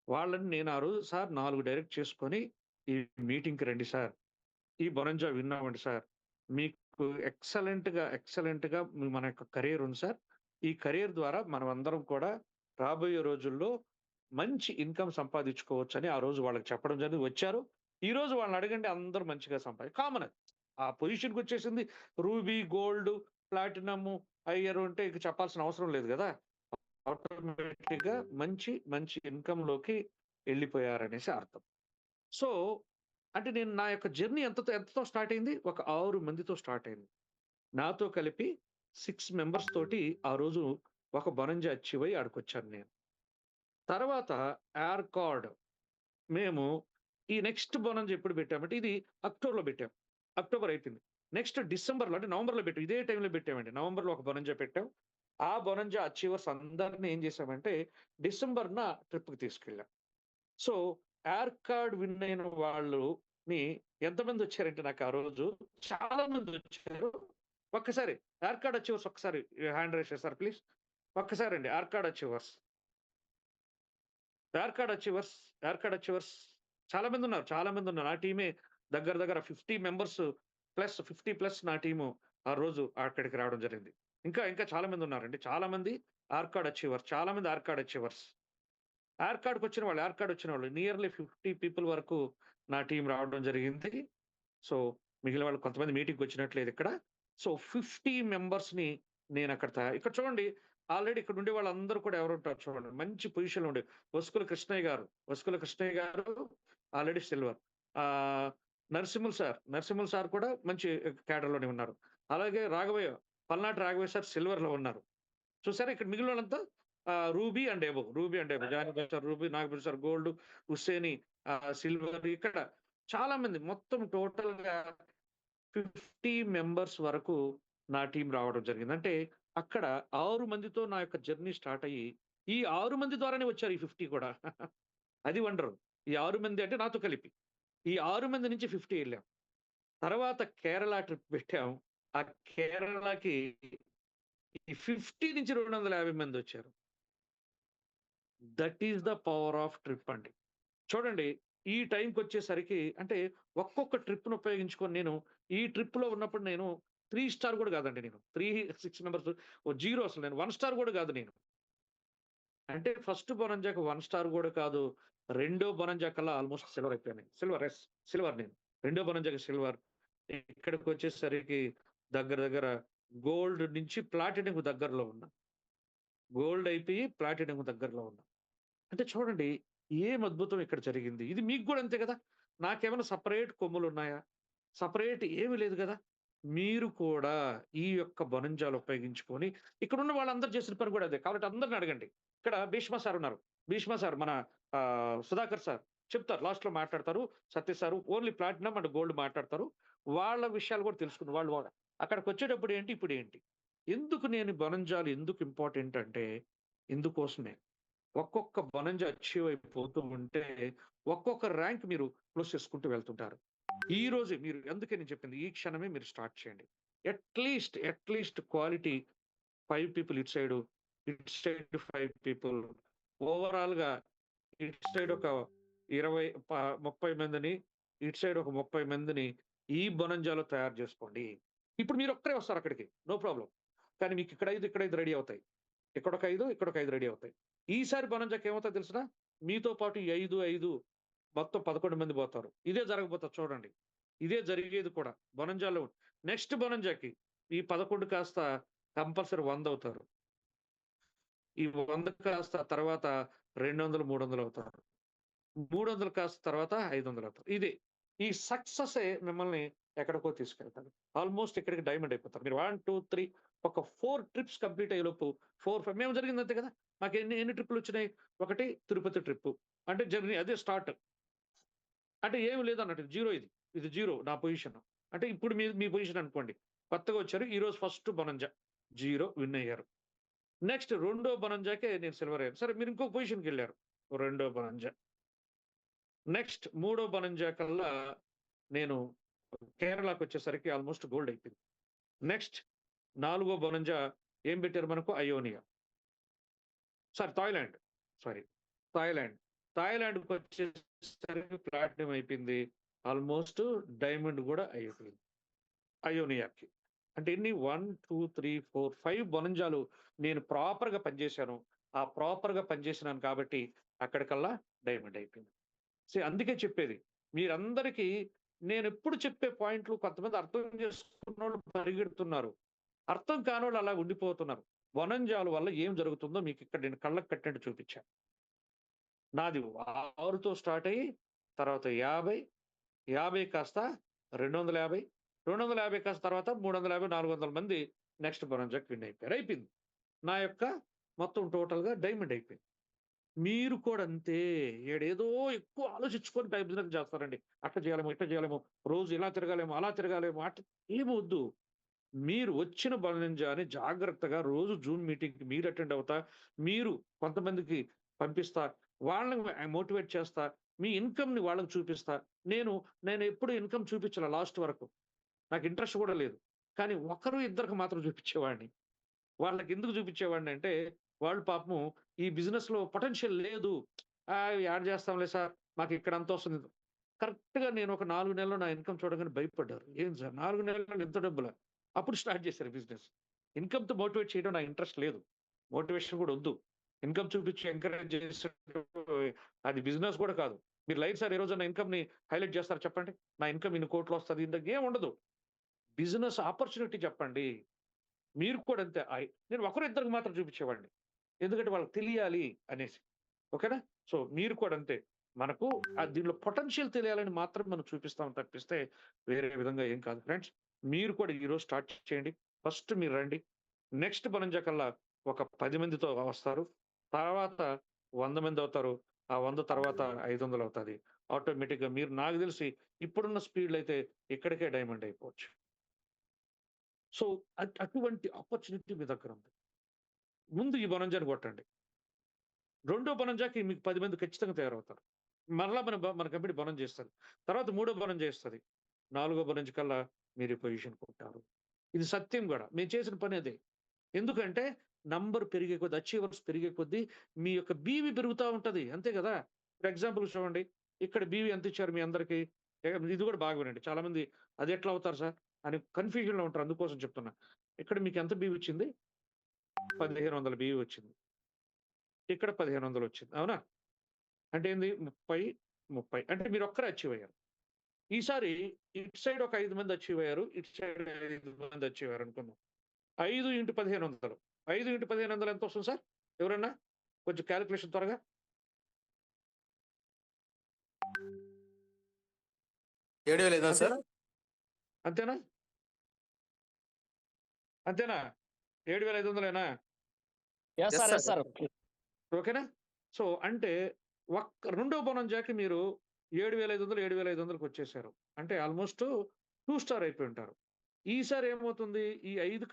వాళ్ళని నేను ఆ రోజు సార్ 4 డైరెక్ట్ చేసుకొని ఈ మీటింగ్కి రండి సార్, ఈ బొరంజా విన్నామండి సార్, మీకు ఎక్సలెంట్గా మన యొక్క కెరీర్ ఉంది సార్, ఈ కెరీర్ ద్వారా మనం అందరం కూడా రాబోయే రోజుల్లో మంచి ఇన్కమ్ సంపాదించుకోవచ్చు అని ఆ రోజు వాళ్ళకి చెప్పడం జరిగింది. వచ్చారు. ఈ రోజు వాళ్ళని అడగండి, అందరూ మంచిగా కామన్ అది. ఆ పొజిషన్కి వచ్చేసింది. రూబీ, గోల్డ్, ప్లాటినమ్, అయ్యర్ అంటే ఇక చెప్పాల్సిన అవసరం లేదు కదా. ఆటోమేటిక్ గా మంచి ఇన్కమ్ లోకి వెళ్ళిపోయారనేసి అర్థం. సో అంటే నేను నా యొక్క జర్నీ ఎంతతో స్టార్ట్ అయింది, ఒక 6 మందితో స్టార్ట్ అయింది. నాతో కలిపి 6 మెంబర్స్ తోటి ఆ రోజు ఒక బొనంజా అచీవ్ అయ్యి ఆడుకొచ్చాను నేను. తర్వాత ఎయిర్ కార్డ్ మేము ఈ నెక్స్ట్ బొనంజా ఎప్పుడు పెట్టామంటే ఇది అక్టోబర్లో పెట్టాం. అక్టోబర్ అయిపోయింది. నెక్స్ట్ డిసెంబర్లో అంటే నవంబర్లో పెట్టాం. ఇదే టైంలో పెట్టామండి. నవంబర్లో ఒక బొనంజా పెట్టాం. ఆ బొనంజా అచీవర్స్ అందరినీ ఏం చేసామంటే డిసెంబర్న ట్రిప్కి తీసుకెళ్ళాం. సో ఎయిర్ కార్డ్ విన్ అయిన వాళ్ళని ఎంతమంది వచ్చారంటే నాకు ఆ రోజు చాలా మంది వచ్చారు. ఒక్కసారి ఎయిర్ కార్డ్ అచీవర్స్ ఒక్కసారి హ్యాండ్ రైజ్ చేస్తారు ప్లీజ్. ఒక్కసారి అండి ఎయిర్ కార్డ్ అచీవర్స్ చాలా మంది ఉన్నారు. నా టీమే దగ్గర 50 మెంబర్స్ ప్లస్ 50+ నా టీము ఆ రోజు అక్కడికి రావడం జరిగింది. ఇంకా చాలా మంది ఉన్నారండి. చాలా మంది ఎయిర్ కార్డ్ అచీవర్స్, చాలా మంది ఎయిర్ కార్డ్ అచీవర్స్. ఎయిర్ కార్డ్కి వచ్చిన వాళ్ళు నియర్లీ 50 పీపుల్ వరకు నా టీం రావడం జరిగింది. సో మిగిలిన వాళ్ళు కొంతమంది మీటింగ్కి వచ్చినట్లేదు ఇక్కడ. సో 50 మెంబర్స్ని నేను ఇక్కడ చూడండి, ఆల్రెడీ ఇక్కడ ఉండే వాళ్ళందరూ కూడా ఎవరు ఉంటారు చూడండి, మంచి పొజిషన్లో ఉండే. వసుకుల కృష్ణయ్య గారు ఆల్రెడీ సిల్వర్. నరసింహుల్ సార్ కూడా మంచి క్యాడర్లోనే ఉన్నారు. అలాగే పల్నాటి రాఘవయ్య సార్ సిల్వర్లో ఉన్నారు. చూసారా ఇక్కడ మిగిలిన వాళ్ళంతా ruby and above Johnny sir ruby, Nagabhushan sir gold, Husseini silver. ఇక్కడ చాలా మంది మొత్తం టోటల్గా 50 మెంబర్స్ వరకు నా టీం రావడం జరిగింది. అంటే అక్కడ 6 మందితో నా యొక్క జర్నీ స్టార్ట్ అయ్యి ఈ 6 మంది ద్వారానే వచ్చారు ఈ 50 కూడా. అది వండరు. ఈ 6 మంది అంటే నాతో కలిపి ఈ 6 మంది నుంచి 50 వెళ్ళాం. తర్వాత కేరళ ట్రిప్ పెట్టాం. ఆ కేరళకి ఈ 50 నుంచి 250 మంది వచ్చారు. That is the power of trip అండి. చూడండి ఈ టైంకి వచ్చేసరికి అంటే ఒక్కొక్క ట్రిప్ను ఉపయోగించుకొని నేను ఈ ట్రిప్లో ఉన్నప్పుడు నేను 3 స్టార్ కూడా కాదండి, నేను 6 మెంబర్స్ 0 అసలు నేను 1 స్టార్ కూడా కాదు నేను. అంటే ఫస్ట్ బొనంజాకి 1 స్టార్ కూడా కాదు, రెండో బొనంజా కల్లా ఆల్మోస్ట్ సిల్వర్ అయిపోయాను. సిల్వర్ నేను రెండో బొనంజాకి సిల్వర్. ఇక్కడికి వచ్చేసరికి దగ్గర గోల్డ్ నుంచి ప్లాటినం దగ్గరలో ఉన్నా. గోల్డ్ అయిపోయి ప్లాటినం దగ్గరలో ఉన్నా. అంటే చూడండి ఏం అద్భుతం ఇక్కడ జరిగింది. ఇది మీకు కూడా అంతే కదా. నాకేమైనా సపరేట్ కొమ్ములు ఉన్నాయా? సపరేట్ ఏమీ లేదు కదా. మీరు కూడా ఈ యొక్క బొనంజాలు ఉపయోగించుకొని ఇక్కడ ఉన్న వాళ్ళందరూ చేసిన పని కూడా అదే. కాబట్టి అందరిని అడగండి. ఇక్కడ భీష్మ సార్ ఉన్నారు. భీష్మ సార్ మన సుధాకర్ సార్ చెప్తారు, లాస్ట్లో మాట్లాడతారు. Satya sir only platinum and gold మాట్లాడతారు. వాళ్ళ విషయాలు కూడా తెలుసుకుని వాళ్ళు అక్కడికి వచ్చేటప్పుడు ఏంటి ఇప్పుడు ఏంటి ఎందుకు నేను బొనంజాలు ఎందుకు ఇంపార్టెంట్ అంటే ఇందుకోసమే. ఒక్కొక్క బొనంజా అచీవ్ అయిపోతూ ఉంటే ఒక్కొక్క ర్యాంక్ మీరు క్లోజ్ చేసుకుంటూ వెళ్తుంటారు. ఈ రోజే మీరు అందుకే నేను చెప్పింది ఈ క్షణమే మీరు స్టార్ట్ చేయండి. అట్‌లీస్ట్ క్వాలిటీ 5 పీపుల్ ఇటు సైడ్ 5 పీపుల్ ఓవరాల్‌గా ఇటు సైడ్ ఒక 20 30 మందిని, ఇటు సైడ్ ఒక 30 మందిని ఈ బొనంజాలో తయారు చేసుకోండి. ఇప్పుడు మీరొక్కరే వస్తారు అక్కడికి. No problem. కానీ మీకు ఇక్కడ 5 రెడీ అవుతాయి. ఇక్కడొక 5 రెడీ అవుతాయి. ఈసారి బొనంజాకి ఏమవుతాదో తెలుసునా? మీతో పాటు ఈ 5 మొత్తం 11 మంది పోతారు. ఇదే జరగబోతది చూడండి. ఇదే జరిగేది కూడా. బొనంజాలో నెక్స్ట్ బొనంజాకి ఈ 11 కాస్త కంపల్సరీ 100 అవుతారు. ఈ 100 కాస్త తర్వాత 200, 300 అవుతారు. 300 కాస్త తర్వాత 500 అవుతారు. ఇదే. ఈ సక్సెసే మిమ్మల్ని ఎక్కడికో తీసుకెళ్తారు. ఆల్‌మోస్ట్ ఇక్కడికి డైమండ్ అయిపోతారు. మీరు 1, 2, 3 ఒక 4 ట్రిప్స్ కంప్లీట్ అయ్యేలోపు 4, 5 మేము జరిగింది అంతే కదా! మాకు ఎన్ని ట్రిప్పులొచ్చినాయి? ఒకటి తిరుపతి ట్రిప్పు. అంటే జర్నీ అదే స్టార్ట్. అంటే ఏమి లేదన్నట్టు. జీరో ఇది. ఇది జీరో నా పొజిషన్. అంటే ఇప్పుడు మీ పొజిషన్ అనుకోండి. కొత్తగా వచ్చారు. ఈరోజు ఫస్ట్ బొనంజా. జీరో విన్ అయ్యారు. నెక్స్ట్ రెండో బొనంజాకే నేను సిల్వర్ అయ్యాను. సరే మీరు ఇంకో పొజిషన్‌కెళ్లారు. రెండో బొనంజా. నెక్స్ట్ మూడో బొనంజా కల్లా నేను కేరళకొచ్చేసరికి ఆల్‌మోస్ట్ గోల్డ్ అయిపోయింది. నెక్స్ట్ నాలుగో బొనంజా ఏం పెట్టారు మనకు? అయోనియా. థాయిలాండ్. సారీ. థాయిలాండ్. థాయిలాండ్‌కొచ్చేసరికి ప్లాటినం అయిపోయింది. ఆల్‌మోస్ట్ డైమండ్ గూడా అయిపోయింది. అయోనియాకి. అంటే ఎన్ని 1, 2, 3, 4, 5 బొనంజాలు నేను ప్రాపర్‌గా పనిచేశాను. ఆ ప్రాపర్‌గా పనిచేసినాను కాబట్టి అక్కడికల్లా డైమండ్ అయిపోయింది. అందుకే చెప్పేది. మీరందరికీ నేనెప్పుడు చెప్పే పాయింట్లు కొంతమంది అర్థం చేసుకున్నోళ్ళు పరిగెడుతున్నారు. అర్థం కానోళ్ళు అలా ఉండిపోతున్నారు. బొనంజాల వల్ల ఏం జరుగుతుందో మీకిక్కడ నేను కళ్ళకి కట్టినట్టు చూపిచ్చా. నాది 6తో స్టార్ట్ అయ్యి తర్వాత 50, 50 కాస్త 250, 250 కాస్త తర్వాత 350, 400 మంది నెక్స్ట్ బొనంజాకి విన్ అయిపోయారు. అయిపోయింది. నా యొక్క మొత్తం టోటల్‌గా డైమండ్ అయిపోయింది. మీరు కూడా అంతే. ఈడేదో ఎక్కువ ఆలోచించుకొని బిజినెస్ చేస్తారండి. అట్లా చేయాలేమో, ఇట్లా చేయాలేమో, రోజు ఇలా తిరగాలేమో, అలా తిరగాలేమో ఏమొద్దు. మీరు వచ్చిన బొనంజాని జాగ్రత్తగా రోజు జూమ్ మీటింగ్‌కి మీరు అటెండ్ అవుతా, మీరు కొంతమందికి పంపిస్తా, వాళ్ళని మోటివేట్ చేస్తా, మీ ఇన్‌కమ్‌ని వాళ్ళకి చూపిస్తా. నేను ఎప్పుడు ఇన్‌కమ్ చూపించలా లాస్ట్ వరకు. నాకు ఇంట్రెస్ట్ కూడా లేదు. కానీ ఒకరు ఇద్దరికి మాత్రం చూపించేవాడిని. వాళ్ళకెందుకు చూపించేవాడినంటే, వాళ్ళు పాపం ఈ బిజినెస్‌లో పొటెన్షియల్ లేదు. యాడ చేస్తాంలే సార్. మాకిక్కడ అంతొస్తుంది. కరెక్ట్‌గా నేను ఒక 4 నెలల్లో నా ఇన్‌కమ్ చూడగానే భయపడ్డారు. ఏం సార్ 4 నెలల్లో ఇంత డబ్బులా? అప్పుడు స్టార్ట్ చేశారు బిజినెస్. ఇన్‌కమ్‌తో మోటివేట్ చేయడం నాకు ఇంట్రెస్ట్ లేదు. మోటివేషన్ కూడా వద్దు. ఇన్‌కమ్ చూపించి ఎంకరేజ్ చేసేటప్పుడు అది బిజినెస్ కూడా కాదు. మీరు లైఫ్ సార్ ఏ రోజన్నా ఇన్‌కమ్‌ని హైలైట్ చేస్తారా చెప్పండి? నా ఇన్‌కమ్ ఇన్ని కోట్లొస్తది. ఏం ఉండదు. బిజినెస్ ఆపర్చునిటీ చెప్పండి. మీరు కూడా అంతే. నేను ఒకరు ఇద్దరికి మాత్రం చూపించేవాడిని. ఎందుకంటే వాళ్ళకి తెలియాలి అనేసి. ఓకేనా? మీరు కూడా అంతే. మనకు దీనిలో పొటెన్షియల్ తెలియాలని మాత్రం మనం చూపిస్తాం తప్పిస్తే వేరే విధంగా ఏం కాదు ఫ్రెండ్స్. మీరు కూడా ఈరోజు స్టార్ట్ చేయండి. ఫస్ట్ మీరు రండి. నెక్స్ట్ బొనంజా కల్లా ఒక 10 మందితో వస్తారు. తర్వాత 100 మంది అవుతారు. ఆ 100 తర్వాత 500 అవుతది. ఆటోమేటిక్‌గా మీరు నాకు తెలిసి ఇప్పుడున్న స్పీడ్‌లో అయితే ఇక్కడికే డైమండ్ అయిపోవచ్చు. అటువంటి ఆపర్చునిటీ మీ దగ్గరుంది. ముందు ఈ బొనంజాని కొట్టండి. రెండో బొనంజాకి మీకు 10 మంది ఖచ్చితంగా తయారవుతారు. మరలా మన కంపెనీ బొనం చేస్తది. తర్వాత మూడో బొనం చేస్తది. నాలుగో బొనంజ కల్లా మీరు ఈ పొజిషన్‌కుంటారు. ఇది సత్యం గూడా. మేము చేసిన పని అదే. ఎందుకంటే నంబర్ పెరిగే కొద్దీ, అచీవర్స్ పెరిగే కొద్దీ మీ యొక్క బీవీ పెరుగుతా ఉంటది. అంతే గదా! ఫర్ ఎగ్జాంపుల్ చూడండి. ఇక్కడ బీవీ ఎంతిచ్చారు మీ అందరికి? ఇది కూడా బాగా వినండి. చాలామంది అది ఎట్లా అవుతారు సార్ అని కన్‌ఫ్యూజన్‌లో ఉంటారు. అందుకోసం చెప్తున్నా. ఇక్కడ మీకు ఎంత బీవీ వచ్చింది? 1500 బీవీ వచ్చింది. ఇక్కడ 1500 వచ్చింది. అవునా? అంటే ఏంది 30, 30 అంటే మీరొక్కరే అచీవ్ అయ్యారు. ఈసారి ఇటు సైడ్ ఒక 5 మంది అచీవ్ అయ్యారు. ఇటు సైడ్ 5 మంది అచీవ్ అయ్యారు అనుకుందాం. 5 ఇంటూ 1500. 5 into 1500 ఎంతొస్తుంది sir? ఎవరన్నా? కొంచెం కాలిక్యులేషన్ త్వరగా. 7,000 సార్? అంతేనా? అంతేనా? 7,500ఏనా? Yes sir. Yes sir. ఓకేనా? అంటే రెండో బొనంజాకి మీరు 7,500, 7,500కి వచ్చేసారు. అంటే ఆల్‌మోస్ట్ 2 స్టార్ అయిపోయి ఉంటారు. ఈసారి ఏమవుతుంది? ఈ 5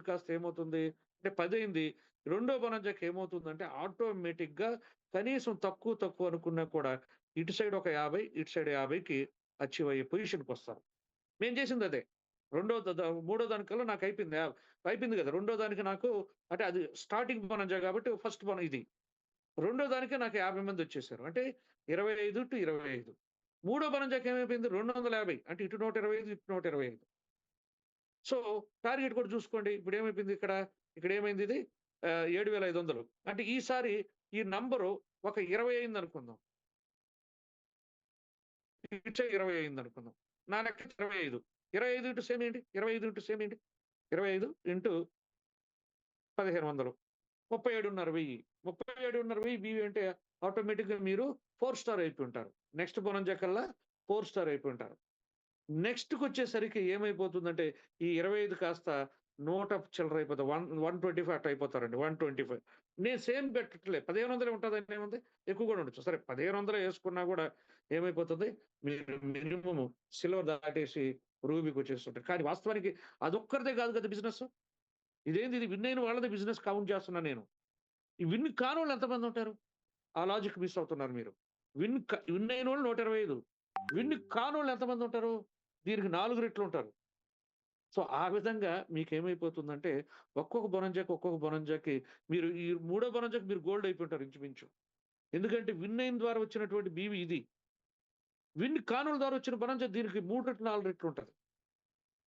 కాస్త ఏమవుతుంది? అంటే 10 అయింది. రెండో బొనంజాకి ఏమవుతుందంటే ఆటోమేటిక్‌గా కనీసం తక్కువ అనుకున్నా కూడా ఇటు సైడ్ ఒక 50, ఇటు సైడ్ 50కి అచీవ్ అయ్యే పొజిషన్‌కొస్తారు. మేము చేసిందదే. రెండో ద ద మూడో దానికల్లా నాకయిపోయింది. అయిపోయింది గదా! రెండో దానికి నాకు అంటే అది స్టార్టింగ్ బొనంజా గాబట్టి ఫస్ట్ ఇది. రెండో దానికే నాకు 50 మందొచ్చేసారు. అంటే 25-25. మూడో బొనంజాకి ఏమైపోయింది? 250 అంటే ఇటు 125, ఇటు 125. సో, టార్గెట్ కూడా చూసుకోండి. ఇప్పుడేమైపోయింది ఇక్కడ? ఇక్కడేమైందిది 7500. అంటే ఈసారి ఈ నంబరు ఒక 20 అయిందనుకుందాం. ఇటు సైడ్ 20 అయిందనుకుందాం. నా లెక్క 25. 25 ఇంటూ సేమ్ ఏంటి? 25 ఇంటూ సేమ్ ఏంటి? 25 ఇంటూ 1500. 37,500. 37,500 బీవీ అంటే ఆటోమేటిక్‌గా మీరు 4 స్టార్ అయిపోయుంటారు. నెక్స్ట్ బొనంజా కల్లా 4 స్టార్ అయిపోయుంటారు. నెక్స్ట్‌కొచ్చేసరికి ఏమైపోతుందంటే, ఈ 25 కాస్త 100 చిల్లర అయిపోతది. 125 అట్లా అయిపోతారండి. 125. నేను సేమ్ పెట్టట్లే. 1500 ఉంటదని ఏముంది? ఎక్కువ గూడా ఉండొచ్చు. సరే 1500 యేసుకున్నా గూడా ఏమైపోతది? మీరు మినిమమ్ సిల్వర్ దాటేసి రూబీకొచ్చేస్తుంటారు. కానీ వాస్తవానికి అదొక్కరిదే గాదు గదా బిజినెసు. ఇదేంది ఇది విన్ అయిన వాళ్ళదే బిజినెస్ కౌంట్ జేస్తున్నా నేను. ఈ విన్ కానోళ్ళు ఎంతమందుంటారు? ఆ లాజిక్ మిస్ అవుతున్నారు మీరు. విన్ అయినోళ్ళు 125. విన్ కానోళ్ళు ఎంతమందుంటారు? దీనికి 4 రెట్లుంటారు. సో, ఆ విధంగా మీకేమైపోతుందంటే, ఒక్కొక్క బొనంజాకి మీరు ఈ మూడో బొనంజాకి మీరు గోల్డ్ అయిపోయుంటారు ఇంచుమించు. ఎందుకంటే విన్ అయిన ద్వారా వచ్చినటువంటి బీవీ ఇది. విన్ కానోళ్ళ ద్వారా వచ్చిన బొనంజా దీనికి 3 రెట్లు, 4 రెట్లుంటది.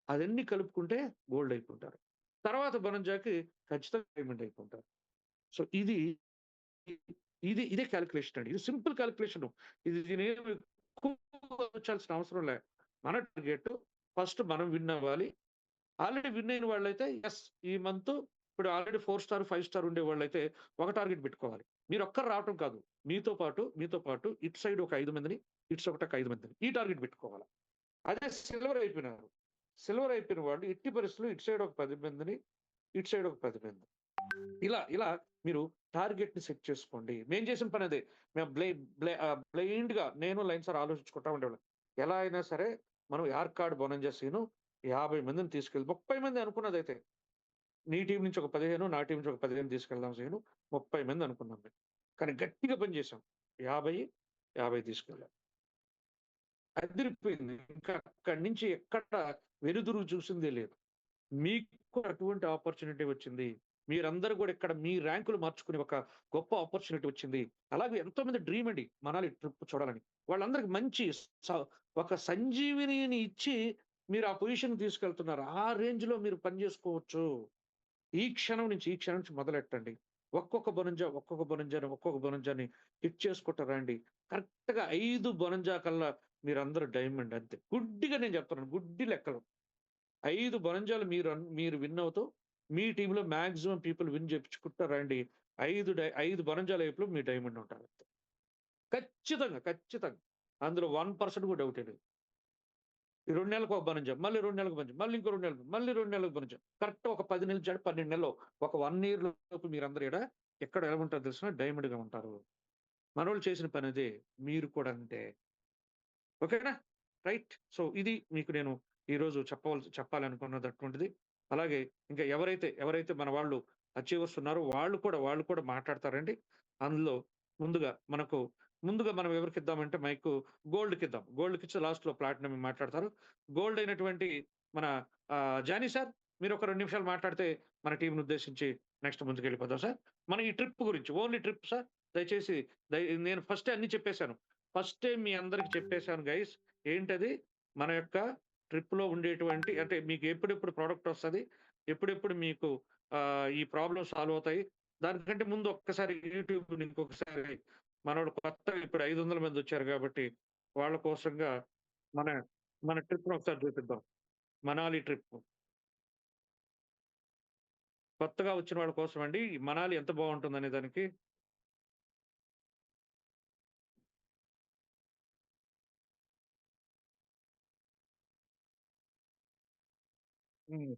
అదన్నీ కలుపుకుంటే గోల్డ్ అయిపోయుంటారు. తర్వాత బొనంజాకి ఖచ్చితంగా డైమండ్ అయిపోయుంటారు. సో, ఇదే కాలిక్యులేషన్ అండి. ఇది సింపుల్ కాలిక్యులేషను. దీనేమి ఎక్కువ ఆలోచించాల్సిన అవసరం లే. మన టార్గెట్ ఫస్ట్ మనం విన్ అవ్వాలి. ఆల్రెడీ విన్ అయిన వాళ్ళైతే యెస్. ఈ మంత్ ఇప్పుడు ఆల్రెడీ 4 స్టార్, 5 స్టార్ ఉండేవాళ్ళైతే ఒక టార్గెట్ పెట్టుకోవాలి. మీరొక్కరు రావటం కాదు. మీతో పాటు ఇటు సైడ్ ఒక 5 మందిని, ఇటు సైడ్ ఒక 5 మందిని ఈ టార్గెట్ పెట్టుకోవాలి. అదే సిల్వర్ అయిపోయినారు. సిల్వర్ అయిపోయిన వాళ్ళు ఎట్టి పరిస్థితుల్లో ఇటు సైడ్ ఒక 10 మందిని, ఇటు సైడ్ ఒక 10 మంది. ఇలా మీరు టార్గెట్‌ని సెట్ చేసుకోండి. మేము చేసిన పని అదే. మేము బ్లైండ్‌గా నేను లైన్ సార్ ఆలోచించుకుంటా ఉండేవాళ్ళం. ఎలా అయినా సరే మనం యార్కాడ్ బొనంజా సీను 50 మందిని 30 మంది అనుకున్నదైతే. నీ టీమ్ నుంచి ఒక 15, నా టీమ్ నుంచి ఒక 15 తీసుకెళ్దాం సీను. 30 మంది అనుకున్నాం మేము. కానీ గట్టిగా పని చేసాం. 50 తీసుకెళ్ళాం. అదిరిపోయింది. ఇంకా అక్కడి నుంచి ఎక్కడ వెనుదిరుగు చూసిందే లేదు. మీకు అటువంటి ఆపర్చునిటీ వచ్చింది. మీరందరూ గూడా ఇక్కడ మీ ర్యాంకులు మార్చుకునే ఒక గొప్ప ఆపర్చునిటీ వచ్చింది. అలాగే ఎంతోమంది డ్రీమ్ అండి మనాలి ట్రిప్ చూడాలని. వాళ్ళందరికి మంచి స ఒక సంజీవినిని ఇచ్చి మీరు ఆ పొజిషన్‌కి తీసుకెళ్తున్నారు. ఆ రేంజ్‌లో మీరు పని జేసుకోవచ్చు. ఈ క్షణం నుంచి మొదలెట్టండి. ఒక్కొక్క బొనంజాని హిట్ చేసుకుంటా రండి. కరెక్ట్‌గా 5 బొనంజా కల్లా మీరందరూ డైమండ్ అంతే. గుడ్డిగా నేను చెప్తున్నాను. గుడ్డి లెక్కలు. 5 బొనంజాలు మీరు విన్ అవుతూ, మీ టీమ్‌లో మాక్సిమం పీపుల్ విన్ చేపించుకుంటా రండి. 5 బొనంజాల వైపులో మీ డైమండ్ ఉంటారు. ఖచ్చితంగా. అందులో 1% కూడా డౌటే లేదు. ఈ 2 నెలలకు ఒక బొనంజా, మళ్ళీ 2 నెలలకు బొనంజా, మళ్ళీ ఇంకో 2 నెలలకు, మళ్ళీ 2 నెలలకు బొనంజా. కరెక్ట్ ఒక 10 నుంచి 12 నెలల్లో ఒక 1 ఇయర్ లోపు మీరందరూ ఎక్కడ ఎలా ఉంటారో తెలుసునా? డైమండ్‌గా ఉంటారు. మనోళ్ళు చేసిన పని అదే. మీరు కూడా అంతే. ఓకేనా? రైట్. సో, ఇది మీకు నేను ఈరోజు చెప్పాలనుకున్నదటువంటిది. అలాగే ఇంకా ఎవరైతే మన వాళ్ళు అచీవర్స్ ఉన్నారో వాళ్ళు కూడా మాట్లాడతారండి. అందులో ముందుగా మనం ఎవరికిద్దామంటే మైకు గోల్డ్‌కిద్దాం. గోల్డ్‌కిచ్చి లాస్ట్‌లో ప్లాటినం మాట్లాడతారు. గోల్డ్ అయినటువంటి మన జానీ సార్ మీరు ఒక 2 నిమిషాలు మాట్లాడితే మన టీమ్‌ని ఉద్దేశించి నెక్స్ట్ ముందుకెళ్ళిపోదాం సార్. మన ఈ ట్రిప్ గురించి ఓన్లీ ట్రిప్ సార్. దయచేసి నేను ఫస్టే అన్నీ చెప్పేసాను. ఫస్టే మీ అందరికి చెప్పేసాను గైస్. ఏంటది? మన యొక్క ట్రిప్‌లో ఉండేటువంటి అంటే మీకు ఎప్పుడెప్పుడు ప్రొడక్ట్ వస్తది? ఎప్పుడెప్పుడు మీకు ఈ ప్రాబ్లమ్స్ సాల్వ్ అవుతాయి? దానికంటే ముందు ఒక్కసారి యూట్యూబ్‌ని ఇంకొకసారి మనోళ్ళు కొత్తగా ఇప్పుడు 500 మందొచ్చారు గాబట్టి, వాళ్ళ కోసంగా మన మన ట్రిప్‌ని ఒకసారి చూపిద్దాం. మనాలి ట్రిప్. కొత్తగా వచ్చిన వాళ్ళ కోసమండి. మనాలి ఎంత బావుంటుందనే దానికి హ్మ్.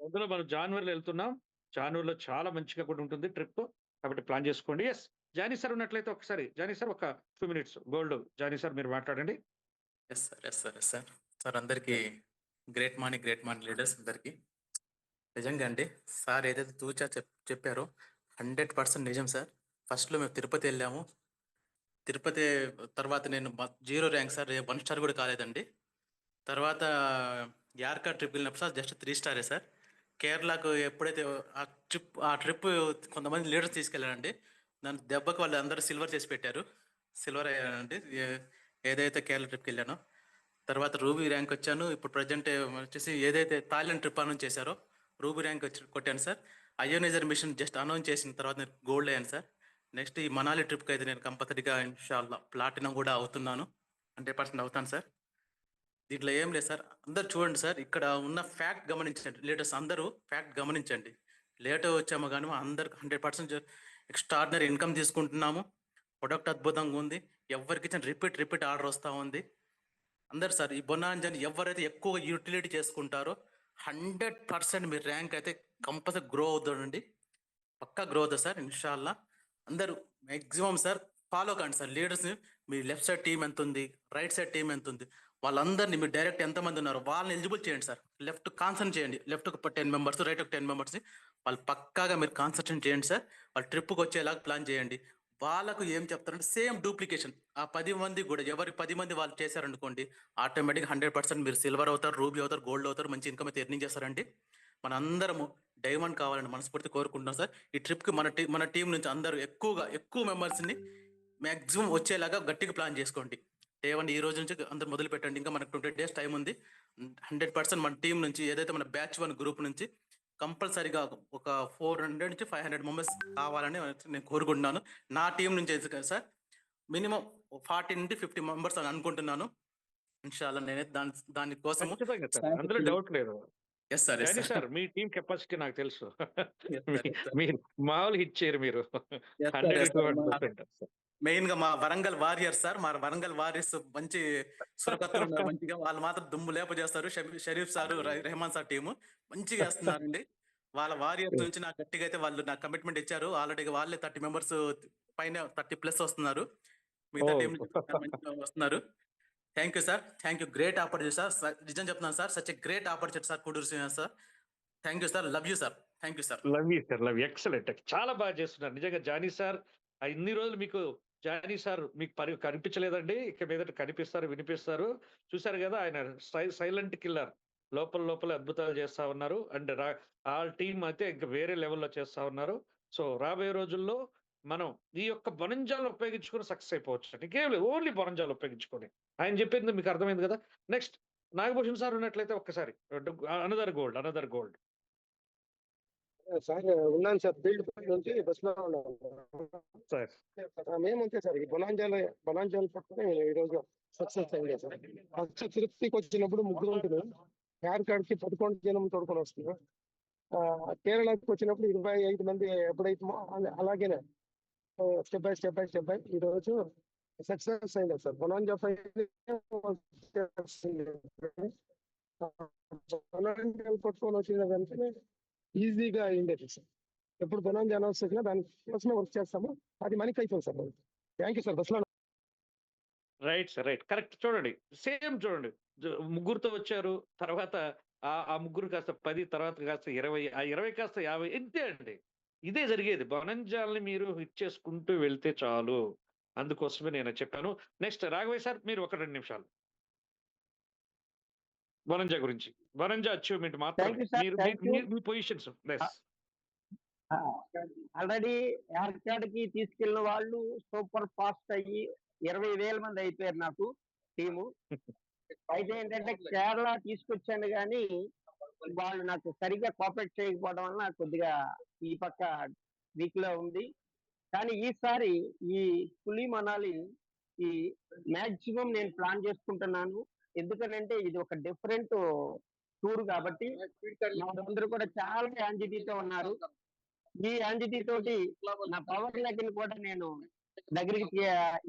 అందులో మనం జాన్వరిలో వెళ్తున్నాం. జాన్వరిలో చాలా మంచిగా కూడా ఉంటుంది ట్రిప్. కాబట్టి ప్లాన్ చేసుకోండి. యెస్. జానీ సార్ ఉన్నట్లయితే ఒకసారి జానీ సార్ ఒక 2 మినిట్స్ గోల్డ్ జానీ సార్ మీరు మాట్లాడండి. Yes sir, yes sir, yes sir. Sir అందరికీ గ్రేట్ మార్నింగ్ లీడర్స్ అందరికీ. నిజంగా అండి, సార్ ఏదైతే తూచా చెప్పారో 100% నిజం సార్. ఫస్ట్లో మేము తిరుపతి వెళ్ళాము. తిరుపతి తర్వాత నేను 0 ర్యాంక్ సార్, 1 స్టార్ కూడా కాలేదండి. తర్వాత యార్కా ట్రిప్ వెళ్ళినప్పుడు సార్ జస్ట్ 3 స్టారే సార్. కేరళకు ఎప్పుడైతే ఆ ట్రిప్ కొంతమంది లీడర్స్ తీసుకెళ్ళారండి, దాని దెబ్బకి వాళ్ళు అందరూ సిల్వర్ చేసి పెట్టారు. సిల్వర్ అయ్యానండి ఏదైతే కేరళ ట్రిప్కి వెళ్ళానో. తర్వాత రూబీ ర్యాంక్ వచ్చాను. ఇప్పుడు ప్రజెంట్ వచ్చేసి ఏదైతే థాయిలాండ్ ట్రిప్ అనౌన్స్ చేశారో రూబీ ర్యాంక్ కొట్టాను సార్. అయోనైజర్ మిషన్ జస్ట్ అనౌన్స్ చేసిన తర్వాత నేను గోల్డ్ అయ్యాను సార్. నెక్స్ట్ ఈ మనాలి ట్రిప్కి అయితే నేను కంపల్సరీగా ఇన్షాల్లా ప్లాటినం కూడా అవుతున్నాను, 100% అవుతాను సార్. దీంట్లో ఏం లేదు సార్. అందరు చూడండి సార్, ఇక్కడ ఉన్న ఫ్యాక్ట్ గమనించండి. లీడర్స్ అందరూ ఫ్యాక్ట్ గమనించండి. లేట్ వచ్చామో కానీ అందరికి 100% ఎక్స్ట్రాడినరీ ఇన్కమ్ తీసుకుంటున్నాము. ప్రొడక్ట్ అద్భుతంగా ఉంది. ఎవరికి ఇచ్చిన రిపీట్ ఆర్డర్ వస్తూ ఉంది. అందరు సార్ ఈ బొనాంజాని ఎవరైతే ఎక్కువ యూటిలిటీ చేసుకుంటారో 100% మీ ర్యాంక్ అయితే కంపల్సరీ గ్రో అవుతుందండి. పక్కా గ్రో అవుతుంది సార్ ఇన్షాల్లా. అందరూ మ్యాక్సిమం సార్ ఫాలో కండి సార్ లీడర్స్ని. మీ లెఫ్ట్ సైడ్ టీం ఎంత ఉంది, రైట్ సైడ్ టీం ఎంత ఉంది, వాళ్ళందరినీ మీరు డైరెక్ట్ ఎంతమంది ఉన్నారో వాళ్ళని ఎలిజిబుల్ చేయండి సార్. లెఫ్ట్ కాన్సన్ట్రేట్ చేయండి. లెఫ్ట్ ఒక 10 మెంబర్స్, రైట్ ఒక 10 మెంబర్స్ని వాళ్ళు పక్కాగా మీరు కాన్సన్ట్రేట్ చేయండి సార్. వాళ్ళు ట్రిప్కి వచ్చేలాగా ప్లాన్ చేయండి. వాళ్ళకు ఏం చెప్తారంటే సేమ్ డూప్లికేషన్ ఆ 10 మంది కూడా ఎవరి 10 మంది వాళ్ళు చేశారనుకోండి, ఆటోమేటిక్గా 100% మీరు సిల్వర్ అవుతారు, రూబీ అవుతారు, గోల్డ్ అవుతారు, మంచి ఇన్కమ్ అయితే ఎర్నింగ్ చేస్తారండి. మన అందరము డైమండ్ కావాలని మనస్ఫూర్తి కోరుకుంటున్నాం సార్. ఈ ట్రిప్కి మన టీం నుంచి అందరూ ఎక్కువ మెంబర్స్ని మ్యాక్సిమం వచ్చేలాగా గట్టిగా ప్లాన్ చేసుకోండి. డే 1 ఈ రోజు నుంచి అందరు మొదలు పెట్టండి. ఇంకా మనకు 20 days టైం ఉంది. 100% మన టీం నుంచి ఏదైతే మన బ్యాచ్ 1 గ్రూప్ నుంచి కంపల్సరీగా ఒక 400 నుంచి 500 మెంబర్స్ కావాలని నేను కోరుకుంటున్నాను. నా టీం నుంచి అయితే కదా సార్ మినిమం 40 నుండి 50 మెంబర్స్ అని అనుకుంటున్నాను. ఇన్షాల్లా నేనైతే దానికోసం ఖచ్చితంగా సార్. అందులో డౌట్ లేదు. Yes sir, yes Johnny sir, sir మీ టీం కెపాసిటీ నాకు తెలుసు. ఎస్ సార్, ఎస్ సార్, మీరు మామూలుగా హిట్ చేయరు మీరు. Yes sir, 100 yes to sir. 100%. Main గా మా వరంగల్ వారియర్స్ సార్, మా వరంగల్ వారియర్స్ మంచి సురకత్తులు ఉన్నారు. మంచిగా వాళ్ళు మాత్రం దుమ్ము లేప చేస్తారు. Sharif sir, Rahman sir team మంచిగా వేస్తున్నారండి. వాళ్ళ వారియర్స్ నుంచి నాకు గట్టిగా అయితే వాళ్ళు నాకు కమిట్మెంట్ ఇచ్చారు. ఆల్రెడీ వాళ్ళే 30 మెంబర్స్ పైన 30+ వస్తున్నారు. మిగతా ఓ. టీం మంచిగా వస్తున్నారు. Thank you sir, thank you. Great opportunity sir. నిజం చెప్తున్నాను sir, such a great opportunity sir Kuduru Srinivas sir. Thank you sir, love you sir, thank you sir. Love you sir, love you. Excellent. చాలా బాగా చేస్తున్నారు నిజంగా Johnny sir. ఇన్ని రోజులు మీకు Johnny sir మీకు కనిపించలేదండి. ఇక మీదట కనిపిస్తారు, వినిపిస్తారు. చూశారు కదా, ఆయన సైలెంట్ కిల్లర్. లోపల అద్భుతాలు చేస్తా ఉన్నారు. అండ్ ఆ టీం అయితే ఇంకా వేరే లెవెల్లో చేస్తా ఉన్నారు. సో రాబోయే రోజుల్లో మనం ఈ యొక్క బొనంజాలను ఉపయోగించుకొని సక్సెస్ అయిపోవచ్చు. ఇంకేం లేదు, ఓన్లీ బొనంజాలు ఉపయోగించుకొని. ఆయన చెప్పింది మీకు అర్థమైంది కదా. నెక్స్ట్ నాగభూషణ్ సార్ ఉన్నట్లయితే ఒక్కసారి అనదర్ గోల్డ్. సార్ ఉన్నాను సార్, ఫీల్డ్ నుంచి బస్సులో ఉన్నాను సార్ మేమంతే సార్. ఈ బొనాంజాలు పట్టుకుని ఈరోజు సక్సెస్ అయింది సార్. ఫస్ట్ తిరుపతికి వచ్చినప్పుడు 3 ఉంటుంది, యార్కాడ్కి 11 జనం తోడుకొని వస్తున్నాం. కేరళకి వచ్చినప్పుడు 25 మంది ఎప్పుడైతే అలాగేనే స్టెప్ బై ఈ రోజు సక్సెస్ అయింది సార్. బొనాంజా పట్టుకొని వచ్చిన వెంటనే ఈజీగా అయింది సార్. ఎప్పుడు బొనాంజా అనౌన్స్ చేసినా దానికోసమే వర్క్ చేస్తాము. అది మనకి అయిపోయింది సార్. Thank you sir. బస్సులో రైట్ సార్, రైట్, కరెక్ట్. చూడండి, సేమ్ చూడండి. ముగ్గురుతో వచ్చారు, తర్వాత ఆ ముగ్గురు కాస్త 10, తర్వాత కాస్త 20, ఆ 20 కాస్త 50. ఇంతే అండి, ఇదే జరిగేది. బొనంజాల్ని మీరు హిట్ చేసుకుంటూ వెళ్తే చాలు. అందుకోసమే నేను చెప్పాను. నెక్స్ట్ రాఘవయ్య సార్, మీరు ఒక 2 నిమిషాలు బొనంజా గురించి, బొనంజా అచీవ్మెంట్ మాత్రం Thank you, sir. మీరు Thank you. Me positions. Already Yercaud కి తీసుకెళ్లిన వాళ్ళు సూపర్ ఫాస్ట్ అయ్యి 20,000 మంది అయిపోయారు నాకు టీము. అయితే ఏంటంటే కేరళ తీసుకొచ్చాను కానీ వాళ్ళు నాకు సరిగ్గా కోఆపరేట్ చేయకపోవడం వల్ల నాకు కొద్దిగా ఈ పక్క వీక్ లో ఉంది. కానీ ఈసారి ఈ కులి మనాలి ఈ మాక్సిమం నేను ప్లాన్ చేసుకుంటున్నాను. ఎందుకంటే ఇది ఒక డిఫరెంట్ టూర్ కాబట్టి అందరూ కూడా చాలా యాంజిటీతో ఉన్నారు. ఈ యాంజిటీ తోటి నా పవర్ లెక్కని కూడా నేను దగ్గరికి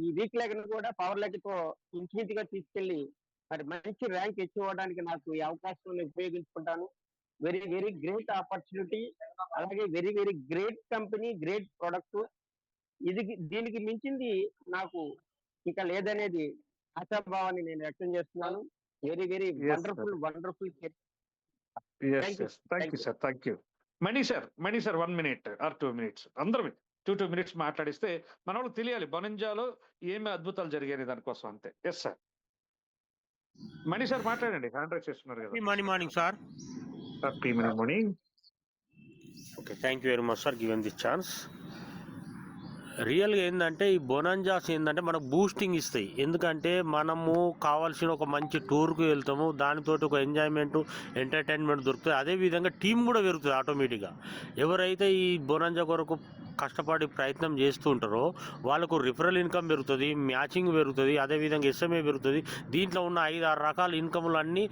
ఈ వీక్ లెక్కను కూడా పవర్ లెక్కతో ఇంచుమించుగా తీసుకెళ్లి మరి మంచి ర్యాంక్ ఇచ్చుకోవడానికి నాకు ఈ అవకాశం ఉపయోగించుకుంటాను. వెరీ వెరీ గ్రేట్ ఆపర్చునిటీ, అలాగే very very great company, great product. దీనికి మించింది నాకు ఇక లేదనేది ఆశాభావాన్ని నేను వ్యక్తం చేస్తున్నాను. Very very Yes, sir. Wonderful wonderful. Yes, Thank you. yes. Thank Thank you, you. sir. Thank you. Mani sir, 1 minute or 2 minutes. అందరం 2 minutes మాట్లాడిస్తే మన వాళ్ళకి తెలియాలి బొనంజాలో ఏమి అద్భుతాలు జరిగాయి దానికోసం అంతే. Yes sir. మణి సార్ మాట్లాడండి. హ్యాండ్ రైస్ చేస్తున్నారు కదా. Morning, sir. Happy morning. Okay, thank you very much, sir, given this chance. రియల్గా ఏంటంటే ఈ బొనాంజాస్ ఏంటంటే మనకు బూస్టింగ్ ఇస్తాయి. ఎందుకంటే మనము కావాల్సిన ఒక మంచి టూర్కి వెళ్తాము, దానితోటి ఒక ఎంజాయ్మెంట్ ఎంటర్టైన్మెంట్ దొరుకుతుంది. అదేవిధంగా టీం కూడా పెరుగుతుంది ఆటోమేటిక్గా. ఎవరైతే ఈ బొనాంజా కొరకు కష్టపడి ప్రయత్నం చేస్తూ ఉంటారో వాళ్ళకు రిఫరల్ ఇన్కమ్ పెరుగుతుంది, మ్యాచింగ్ పెరుగుతుంది, అదేవిధంగా ఎస్ఎంఏ పెరుగుతుంది. దీంట్లో ఉన్న 5-6 రకాల ఇన్కములన్నీ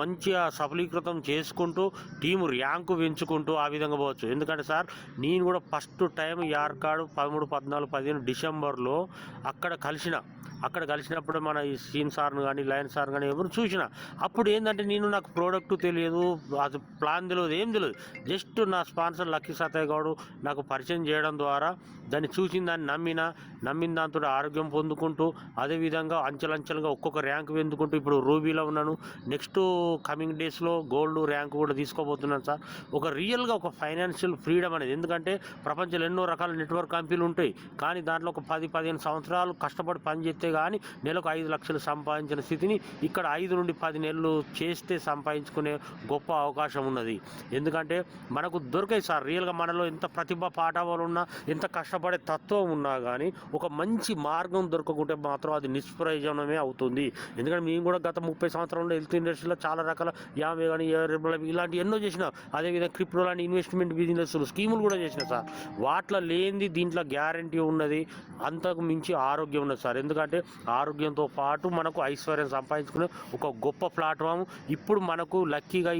మంచిగా సఫలీకృతం చేసుకుంటూ టీము ర్యాంకు పెంచుకుంటూ ఆ విధంగా పోవచ్చు. ఎందుకంటే సార్ నేను కూడా ఫస్ట్ టైం యార్కాడు 13, 14, 15 డిసెంబర్లో అక్కడ కలిసినప్పుడు మన ఈ సీన్ సార్ను కానీ లయన్ సార్ కానీ ఎవరు చూసిన అప్పుడు ఏంటంటే నాకు ప్రోడక్ట్ తెలియదు, అది ప్లాన్ తెలియదు, ఏం తెలియదు. జస్ట్ నా స్పాన్సర్ లక్కీ సతయ్య గౌడు నాకు పరిచయం చేయడం ద్వారా దాన్ని చూసిన దాన్ని నమ్మిన దాంతో ఆరోగ్యం పొందుకుంటూ అదేవిధంగా అంచెలంచెలుగా ఒక్కొక్క ర్యాంక్ పొందుకుంటూ ఇప్పుడు రూబీలో ఉన్నాను. నెక్స్ట్ కమింగ్ డేస్లో గోల్డ్ ర్యాంక్ కూడా తీసుకోబోతున్నాను సార్. ఒక రియల్గా ఒక ఫైనాన్షియల్ ఫ్రీడమ్ అనేది, ఎందుకంటే ప్రపంచంలో ఎన్నో రకాల నెట్వర్క్ కంపెనీలు ఉంటాయి, కానీ దాంట్లో ఒక 10-15 సంవత్సరాలు కష్టపడి పనిచేస్తే కానీ నెలకు 5 లక్షలు సంపాదించిన స్థితిని ఇక్కడ 5 నుండి 10 నెలలు చేస్తే సంపాదించుకునే గొప్ప అవకాశం ఉన్నది. ఎందుకంటే మనకు దొరికాయి సార్ రియల్గా మనలో ఎంత ప్రతిభ పాఠవాలు ఉన్నా, ఎంత కష్టపడే తత్వం ఉన్నా కానీ ఒక మంచి మార్గం దొరకకుంటే మాత్రం అది నిష్ప్రయోజనమే అవుతుంది. ఎందుకంటే మేము కూడా గత 30 సంవత్సరాల్లో హెల్త్ ఇండస్ట్రీలో చాలా రకాల యాభై కానీ ఇలాంటి ఎన్నో చేసిన, అదేవిధంగా క్రిప్టో లాంటి ఇన్వెస్ట్మెంట్ బిజినెస్ స్కీములు కూడా చేసిన సార్. వాటిలో లేనిది దీంట్లో గ్యారంటీ ఉన్నది, అంతకు మించి ఆరోగ్యం ఉన్నది సార్. ఎందుకంటే ఆరోగ్యంతో పాటు మనకు ఐశ్వర్యం సంపాదించుకునే ఒక గొప్ప ప్లాట్ఫామ్ ఇప్పుడు మనకు లక్కీగా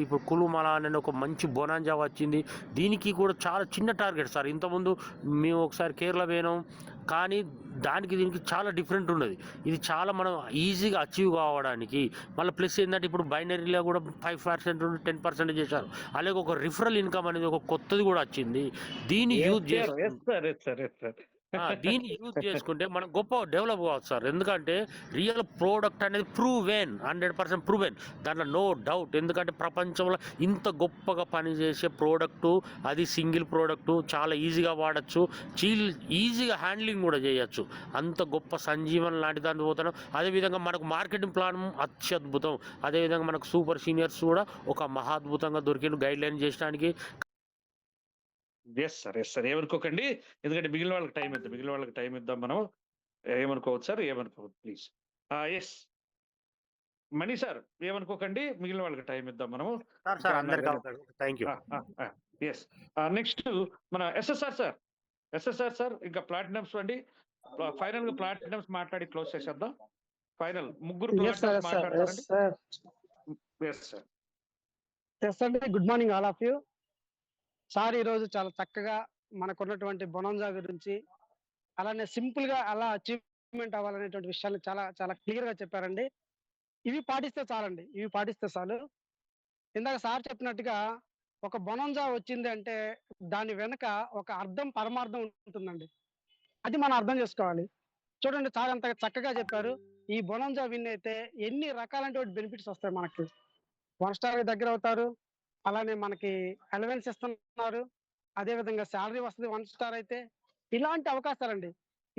ఇప్పుడు కులుమల అనే ఒక మంచి బొనాంజా వచ్చింది. దీనికి కూడా చాలా చిన్న టార్గెట్ సార్. ఇంతకుముందు మేము ఒకసారి కేరళ పోయినాం, కానీ దీనికి చాలా డిఫరెంట్ ఉన్నది. ఇది చాలా మనం ఈజీగా అచీవ్ కావడానికి. మళ్ళీ ప్లస్ ఏంటంటే ఇప్పుడు బైనరీలో కూడా 5% 10% చేశారు. అలాగే ఒక రిఫరల్ ఇన్కమ్ అనేది ఒక కొత్తది కూడా వచ్చింది. దీన్ని యూజ్ చేసుకుంటే మనం గొప్ప డెవలప్ కావచ్చు సార్. ఎందుకంటే రియల్ ప్రోడక్ట్ అనేది 100% ప్రూవెన్, దాంట్లో నో డౌట్. ఎందుకంటే ప్రపంచంలో ఇంత గొప్పగా పనిచేసే ప్రోడక్టు, అది సింగిల్ ప్రోడక్టు, చాలా ఈజీగా వాడచ్చు, ఈజీగా హ్యాండ్లింగ్ కూడా చేయొచ్చు. అంత గొప్ప సంజీవన్ లాంటి దాన్ని పోతున్నాం. అదేవిధంగా మనకు మార్కెటింగ్ ప్లాన్ అత్యద్భుతం. అదేవిధంగా మనకు సూపర్ సీనియర్స్ కూడా ఒక మహాద్భుతంగా దొరికిన గైడ్ లైన్ చేయడానికి. Yes sir. ఏమనుకోకండి, ఎందుకంటే మిగిలిన వాళ్ళకి టైం ఇద్దాం మనం. ఏమనుకోవద్దు సార్, ఏమనుకోవద్దు ప్లీజ్. ఎస్ మణి సార్, ఏమనుకోకండి, మిగిలిన వాళ్ళకి టైం ఇద్దాం మనము. ఎస్ నెక్స్ట్ మన ఎస్ఎస్ఆర్ సార్ ఇంకా ప్లాటినమ్స్ అండి. ఫైనల్ గా ప్లాటినమ్స్ మాట్లాడి క్లోజ్ చేసేద్దాం. ఫైనల్ ముగ్గురు మాట్లాడతారండి. Yes sir. Good morning all of you. Sir ఈరోజు చాలా చక్కగా మనకున్నటువంటి బొనాంజా గురించి, అలానే సింపుల్ గా అలా అచీవ్మెంట్ అవ్వాలనేటువంటి విషయాలు చాలా చాలా క్లియర్ గా చెప్పారండి. ఇవి పాటిస్తే చాలు. ఇందాక సార్ చెప్పినట్టుగా ఒక బొనాంజా వచ్చింది అంటే దాని వెనక ఒక అర్థం పరమార్థం ఉంటుందండి. అది మనం అర్థం చేసుకోవాలి. చూడండి సార్ అంత చక్కగా చెప్పారు. ఈ బొనాంజా విన్ అయితే ఎన్ని రకాలైనటువంటి బెనిఫిట్స్ వస్తాయి మనకి. 1 స్టార్ దగ్గర అవుతారు, అలానే మనకి అలవెన్స్ ఇస్తున్నారు, అదే విధంగా శాలరీ వస్తుంది 1 స్టార్ అయితే. ఇలాంటి అవకాశాలండి.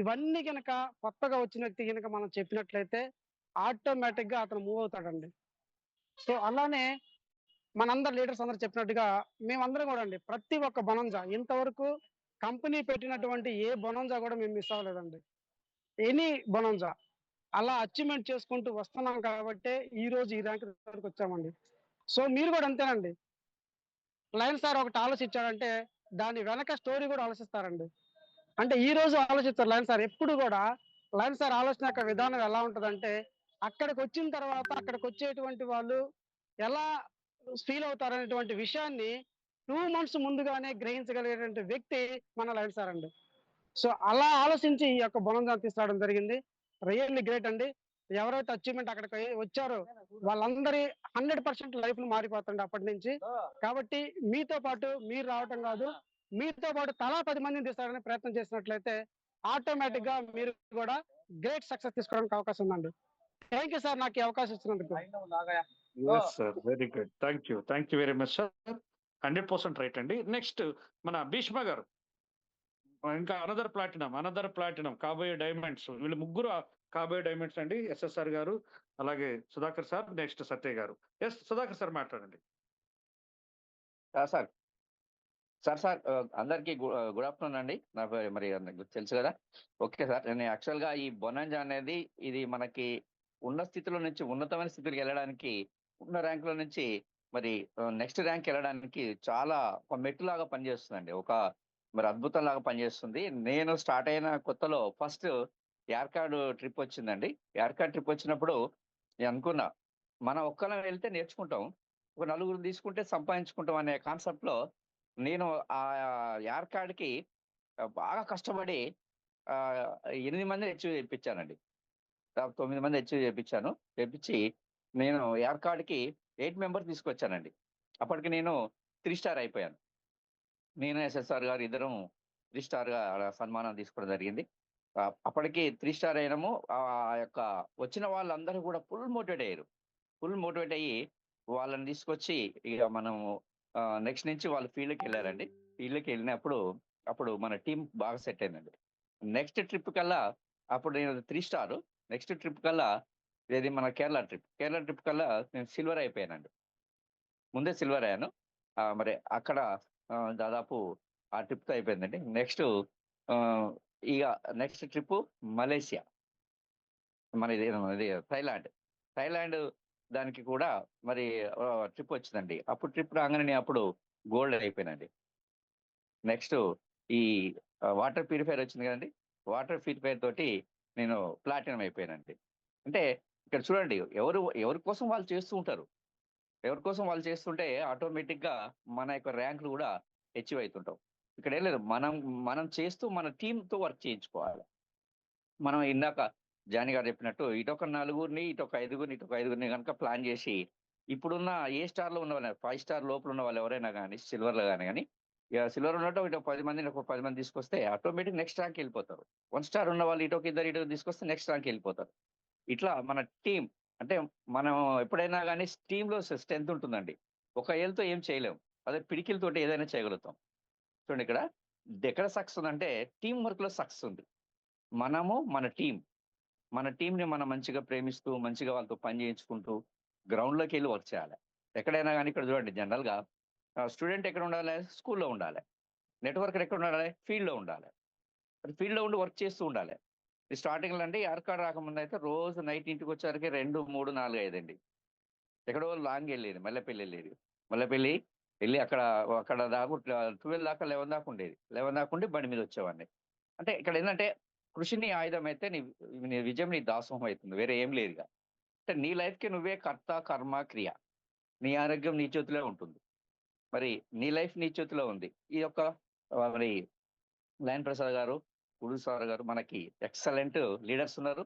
ఇవన్నీ కనుక కొత్తగా వచ్చిన వ్యక్తి కనుక మనం చెప్పినట్లయితే ఆటోమేటిక్ గా అతను మూవ్ అవుతాడండి. సో అలానే మనందరు లీడర్స్ అందరూ చెప్పినట్టుగా మేమందరం కూడా అండి ప్రతి ఒక్క బొనాంజా ఇంతవరకు కంపెనీ పెట్టినటువంటి ఏ బొనాంజా కూడా మేము మిస్ అవ్వలేదండి. ఎనీ బొనాంజా అలా అచీవ్మెంట్ చేసుకుంటూ వస్తున్నాం కాబట్టి ఈ రోజు ఈ ర్యాంక్ వరకు వచ్చామండి. సో మీరు కూడా అంతేనండి. లయన్ సార్ ఒకటి ఆలోచించాడంటే దాని వెనక స్టోరీ కూడా ఆలోచిస్తారండి. అంటే ఈ రోజు ఆలోచిస్తారు లయన్ సార్. ఎప్పుడు కూడా లయన్ సార్ ఆలోచన యొక్క విధానం ఎలా ఉంటుందంటే అక్కడికి వచ్చిన తర్వాత అక్కడికి వచ్చేటువంటి వాళ్ళు ఎలా ఫీల్ అవుతారనేటువంటి విషయాన్ని 2 months ముందుగానే గ్రహించగలిగేటువంటి వ్యక్తి మన లయన్ సార్ అండి. సో అలా ఆలోచించి ఈ యొక్క బొనాంజా తీసుకురావడం జరిగింది. రియల్లీ గ్రేట్ అండి. ఎవరైతే అచీవ్మెంట్ అక్కడికి వచ్చారో వాళ్ళందరి 100% లైఫ్ మారిపోతుంది అప్పటి నుంచి. కాబట్టి మీతో పాటు మీరు రావటం కాదు, మీతో పాటు తలా 10 మందిని తీసుకోవడానికి ప్రయత్నం చేసినట్లయితే ఆటోమేటిక్ గా మీరు కూడా గ్రేట్ సక్సెస్ తీసుకోవడానికి అవకాశం ఉందండి. థ్యాంక్ యూ సార్, నాకు ఈ అవకాశం ఇచ్చినందుకు. Yes sir, very good, thank you very much sir. 100% right అండి. నెక్స్ట్ మన భీష్మ గారు, ఇంకా అనదర్ ప్లాటినం కాబోయే డైమండ్స్. వీళ్ళు ముగ్గురు కాబోయే డైమండ్స్ అండి. ఎస్ఎస్ఆర్ గారు, అలాగే సుధాకర్ సార్, నెక్స్ట్ సత్య గారు. ఎస్ సుధాకర్ సార్ మాట్లాడండి. సార్ సార్ సార్ అందరికీ గుడ్ ఆఫ్టర్నూన్ అండి. నాకు మరి నాకు తెలుసు కదా. ఓకే సార్, నేను యాక్చువల్గా ఈ బొనాంజా అనేది ఇది మనకి ఉన్న స్థితిలో నుంచి ఉన్నతమైన స్థితికి వెళ్ళడానికి, ఉన్న ర్యాంకులో నుంచి మరి నెక్స్ట్ ర్యాంక్ వెళ్ళడానికి చాలా ఒక మెట్టు లాగా పనిచేస్తుందండి. ఒక మరి అద్భుతం లాగా పనిచేస్తుంది. నేను స్టార్ట్ అయిన కొత్తలో ఫస్ట్ యార్కాడ్ ట్రిప్ వచ్చిందండి. యార్కాడ్ ట్రిప్ వచ్చినప్పుడు నేను అనుకున్నా, మనం ఒక్కరం వెళ్తే నేర్చుకుంటాం, ఒక నలుగురు తీసుకుంటే సంపాదించుకుంటాం అనే కాన్సెప్ట్లో నేను ఆ యార్కాడ్కి బాగా కష్టపడి 8 మందిని అచీవ్ చేయించానండి. 9 మంది అచీవ్ చేయించి నేను యార్కాడ్కి 8 మెంబర్స్ తీసుకొచ్చానండి. అప్పటికి నేను 3 స్టార్ అయిపోయాను. నేను ఎస్ఎస్ఆర్ గారు ఇద్దరం 3 స్టార్గా సన్మానం తీసుకోవడం జరిగింది. అప్పటికి 3 స్టార్ అయినాము. ఆ యొక్క వచ్చిన వాళ్ళందరూ కూడా ఫుల్ మోటివేట్ అయ్యి వాళ్ళని తీసుకొచ్చి ఇక మనము నెక్స్ట్ నుంచి వాళ్ళు ఫీల్డ్కి వెళ్ళారండి. ఫీల్డ్కి వెళ్ళినప్పుడు అప్పుడు మన టీం బాగా సెట్ అయిందండి. నెక్స్ట్ ట్రిప్ కల్లా అప్పుడు నేను 3 స్టార్, నెక్స్ట్ ట్రిప్ కల్లా ఇది మన కేరళ ట్రిప్ కల్లా నేను సిల్వర్ అయిపోయానండి. ముందే సిల్వర్ అయ్యాను. మరి అక్కడ దాదాపు ఆ ట్రిప్తో అయిపోయిందండి. నెక్స్ట్ ఇక నెక్స్ట్ ట్రిప్ మలేషియా, మన ఇది థైలాండ్ దానికి కూడా మరి ట్రిప్ వచ్చిందండి. అప్పుడు ట్రిప్ రాగానే నేను అప్పుడు గోల్డ్ అయిపోయినండి. నెక్స్ట్ ఈ వాటర్ ప్యూరిఫైర్ వచ్చింది కదండి, వాటర్ ప్యూరిఫైర్ తోటి నేను ప్లాటినం అయిపోయానండి. అంటే ఇక్కడ చూడండి, ఎవరి కోసం వాళ్ళు చేస్తూ ఉంటారు. ఎవరి కోసం వాళ్ళు చేస్తుంటే ఆటోమేటిక్గా మన యొక్క ర్యాంకులు కూడా అచీవ్ అవుతుంటాం. ఇక్కడ ఏం లేదు, మనం చేస్తూ మన టీంతో వర్క్ చేయించుకోవాలి. మనం ఇందాక జానీ గారు చెప్పినట్టు ఇటొక 4గురిని, ఇటొక 5గురిని కనుక ప్లాన్ చేసి ఇప్పుడున్న ఏ స్టార్లో ఉన్న వాళ్ళు 5 స్టార్ లోపల ఉన్న వాళ్ళు ఎవరైనా కానీ సిల్వర్లో కానీ ఇక సిల్వర్ ఉన్నట్టు ఇటు 10 మందిని ఒక 10 మంది తీసుకొస్తే ఆటోమేటిక్ నెక్స్ట్ ర్యాంక్ వెళ్ళిపోతారు. 1 స్టార్ ఉన్న వాళ్ళు ఇటొక ఇద్దరు తీసుకొస్తే నెక్స్ట్ ర్యాంక్ వెళ్ళిపోతారు. ఇట్లా మన టీం అంటే మనం ఎప్పుడైనా కానీ టీంలో స్ట్రెంత్ ఉంటుందండి. ఒక ఏళ్ళతో ఏం చేయలేం, అదే పిడికిలతోటి ఏదైనా చేయగలుగుతాం. చూడండి ఎక్కడ సక్సెస్ ఉందంటే టీం వర్క్లో సక్సెస్ ఉంది. మనము మన టీంని మనం మంచిగా ప్రేమిస్తూ మంచిగా వాళ్ళతో పని చేయించుకుంటూ గ్రౌండ్లోకి వెళ్ళి వర్క్ చేయాలి. ఎక్కడైనా కానీ ఇక్కడ చూడండి, జనరల్గా స్టూడెంట్ ఎక్కడ ఉండాలి, స్కూల్లో ఉండాలి. నెట్వర్కర్ ఎక్కడ ఉండాలి, ఫీల్డ్లో ఉండాలి. ఫీల్డ్లో ఉండి వర్క్ చేస్తూ ఉండాలి. స్టార్టింగ్లో అంటే యార్కాడ్ రాకముందు అయితే రోజు నైట్ ఇంటికి వచ్చేసరికి 2, 3, 4, 5 అండి. ఎక్కడో లాంగ్ వెళ్ళేది, మల్లెపల్లి వెళ్ళి అక్కడ దాకా 12 దాకా 11 దాకా ఉండేది. 11 దాకా ఉండి బండి మీద వచ్చేవాడిని. అంటే ఇక్కడ ఏంటంటే కృషి నీ ఆయుధం అయితే నీ విజయం నీ దాసోహం అవుతుంది, వేరే ఏం లేదుగా. అంటే నీ లైఫ్కి నువ్వే కర్త, కర్మ, క్రియ. నీ ఆరోగ్యం నీ చేతిలో ఉంటుంది. మరి నీ లైఫ్ నీ చేతిలో ఉంది. ఈ యొక్క మరి లయన్ ప్రసాద్ గారు, గురు సార్ గారు మనకి ఎక్సలెంట్ లీడర్స్ ఉన్నారు.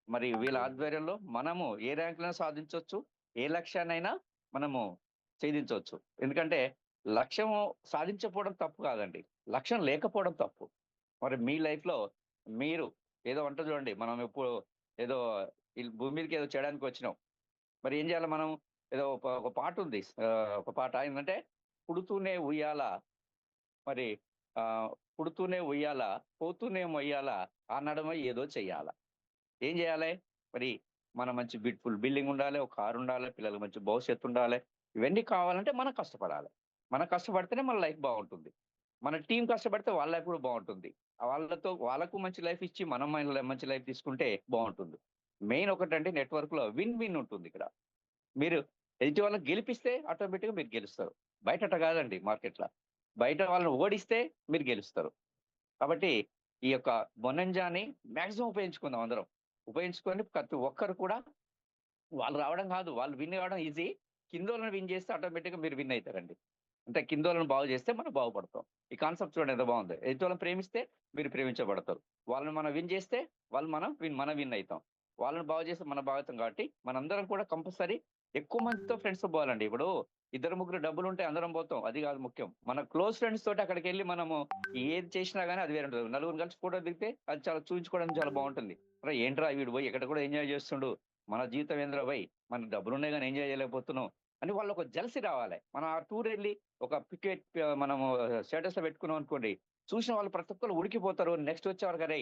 మరి వీళ్ళ ఆధ్వర్యంలో మనము ఏ ర్యాంకులను సాధించవచ్చు, ఏ లక్ష్యాన్నైనా మనము ఛేదించవచ్చు. ఎందుకంటే లక్ష్యం సాధించకపోవడం తప్పు కాదండి, లక్ష్యం లేకపోవడం తప్పు. మరి మీ లైఫ్లో మీరు ఏదో అంట చూడండి, మనం ఎప్పుడు ఏదో భూమి మీదకి ఏదో చేయడానికి వచ్చినాం. మరి ఏం చేయాలి మనం? ఏదో ఒక పాట ఉంది, ఒక పాట ఏంటంటే పుడుతూనే ఉయ్యాల, మరి పుడుతూనే ఉయ్యాల, పోతూనే మొయ్యాల, ఆ నడమ ఏదో చెయ్యాల. ఏం చేయాలి? మరి మన మంచి బ్యూటిఫుల్ బిల్డింగ్ ఉండాలి, ఒక కారు ఉండాలి, పిల్లలకు మంచి భవిష్యత్తు ఉండాలి. ఇవన్నీ కావాలంటే మనం కష్టపడాలి. మనం కష్టపడితేనే మన లైఫ్ బాగుంటుంది. మన టీం కష్టపడితే వాళ్ళ లైఫ్ కూడా బాగుంటుంది. వాళ్ళకు మంచి లైఫ్ ఇచ్చి మనం మంచి లైఫ్ తీసుకుంటే బాగుంటుంది. మెయిన్ ఒకటంటే నెట్వర్క్లో విన్ విన్ ఉంటుంది. ఇక్కడ మీరు ఎదుటి వాళ్ళని గెలిపిస్తే ఆటోమేటిక్గా మీరు గెలుస్తారు. బయట కాదండి, మార్కెట్లో బయట వాళ్ళని ఓడిస్తే మీరు గెలుస్తారు. కాబట్టి ఈ యొక్క బొనంజాని మ్యాక్సిమం ఉపయోగించుకుందాం, అందరం ఉపయోగించుకొని ప్రతి ఒక్కరు కూడా వాళ్ళు రావడం కాదు, వాళ్ళు విన్ కావడం ఈజీ. కిందోళ్ళని విన్ చేస్తే ఆటోమేటిక్గా మీరు విన్ అవుతారండి. అంటే కిందోళ్ళని బాగు చేస్తే మనం బాగుపడతాం. ఈ కాన్సెప్ట్ చూడండి ఎంత బాగుంది. ఎదుటి వాళ్ళని ప్రేమిస్తే మీరు ప్రేమించబడతారు. వాళ్ళని మనం విన్ చేస్తే మనం విన్ అవుతాం. వాళ్ళని బాగు చేస్తే మన బాధ్యతం కాబట్టి మనందరం కూడా కంపల్సరీ ఎక్కువ మందితో ఫ్రెండ్స్ పోవాలండి. ఇప్పుడు ఇద్దరు ముగ్గురు డబ్బులు ఉంటే అందరం పోతాం, అది కాదు ముఖ్యం. మన క్లోజ్ ఫ్రెండ్స్ తోటి అక్కడికి వెళ్ళి మనము ఏది చేసినా కానీ అది వేరే ఉంటుంది. నలుగురు కలిసి ఫోటో దిగితే అది చాలా చూపించుకోవడానికి చాలా బాగుంటుంది. అరే ఏంట్రా వీడు పోయి ఎక్కడ కూడా ఎంజాయ్ చేస్తుండు, మన జీవితం ఏంద్రా పోయి మనకు డబ్బులు ఉన్నాయి కానీ ఎంజాయ్ చేయలేకపోతున్నాం అని వాళ్ళు ఒక జలసి రావాలి. మనం ఆ టూర్ వెళ్ళి ఒక పికెట్ మనము స్టేటస్ లో పెట్టుకున్నాం అనుకోండి, చూసిన వాళ్ళు ప్రతి ఒక్కరు ఉడికిపోతారు. నెక్స్ట్ వచ్చేవారు కదా,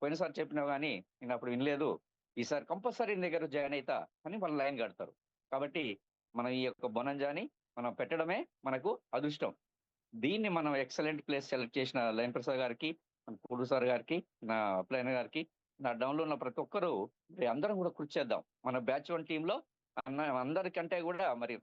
పోయినసారి చెప్పినావు కానీ నేను అప్పుడు వినలేదు, ఈసారి కంపల్సరీ నీ దగ్గర జాయిన్ అవుతా అని వాళ్ళు లైన్ కడతారు. కాబట్టి మనం ఈ యొక్క బొనంజాని మనం పెట్టడమే మనకు అదృష్టం. దీన్ని మనం ఎక్సలెంట్ ప్లేస్ సెలెక్ట్ చేసిన లైన్ ప్రసాద్ గారికి, మన పూడు సార్ గారికి, నా అప్లైన్ గారికి, నా డౌన్లో ఉన్న ప్రతి ఒక్కరు అందరం కూడా కృషి చేద్దాం. మన బ్యాచ్ 1 టీంలో అందరికంటే కూడా మరి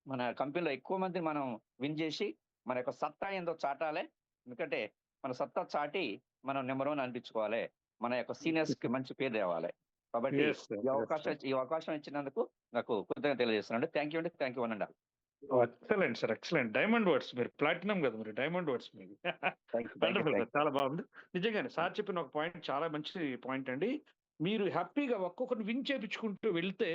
మన కంపెనీలో ఎక్కువ మంది మనం విన్ చేసి మన యొక్క సత్తా ఏందో చాటాలి. ఎందుకంటే మన సత్తా చాటి మనం నెంబర్ 1 అనిపించుకోవాలి, మన యొక్క సీనియర్స్ కి మంచి పేరు తేవాలి. కాబట్టి ఈ అవకాశం ఇచ్చినందుకు నాకు కృతజ్ఞతలు తెలియజేస్తున్నాను. థ్యాంక్ యూ అండి, థ్యాంక్ యూ అనండి. Excellent sir, excellent. Diamond words, మీరు ప్లాటినం కదా, మీరు డైమండ్ వర్డ్స్ మీది. వండర్ఫుల్ సార్, చాలా బాగుంది. నిజంగానే సార్ చెప్పిన ఒక పాయింట్ చాలా మంచి పాయింట్ అండి. మీరు హ్యాపీగా ఒక్కొక్కరిని విన్ చేయించుకుంటూ వెళ్తే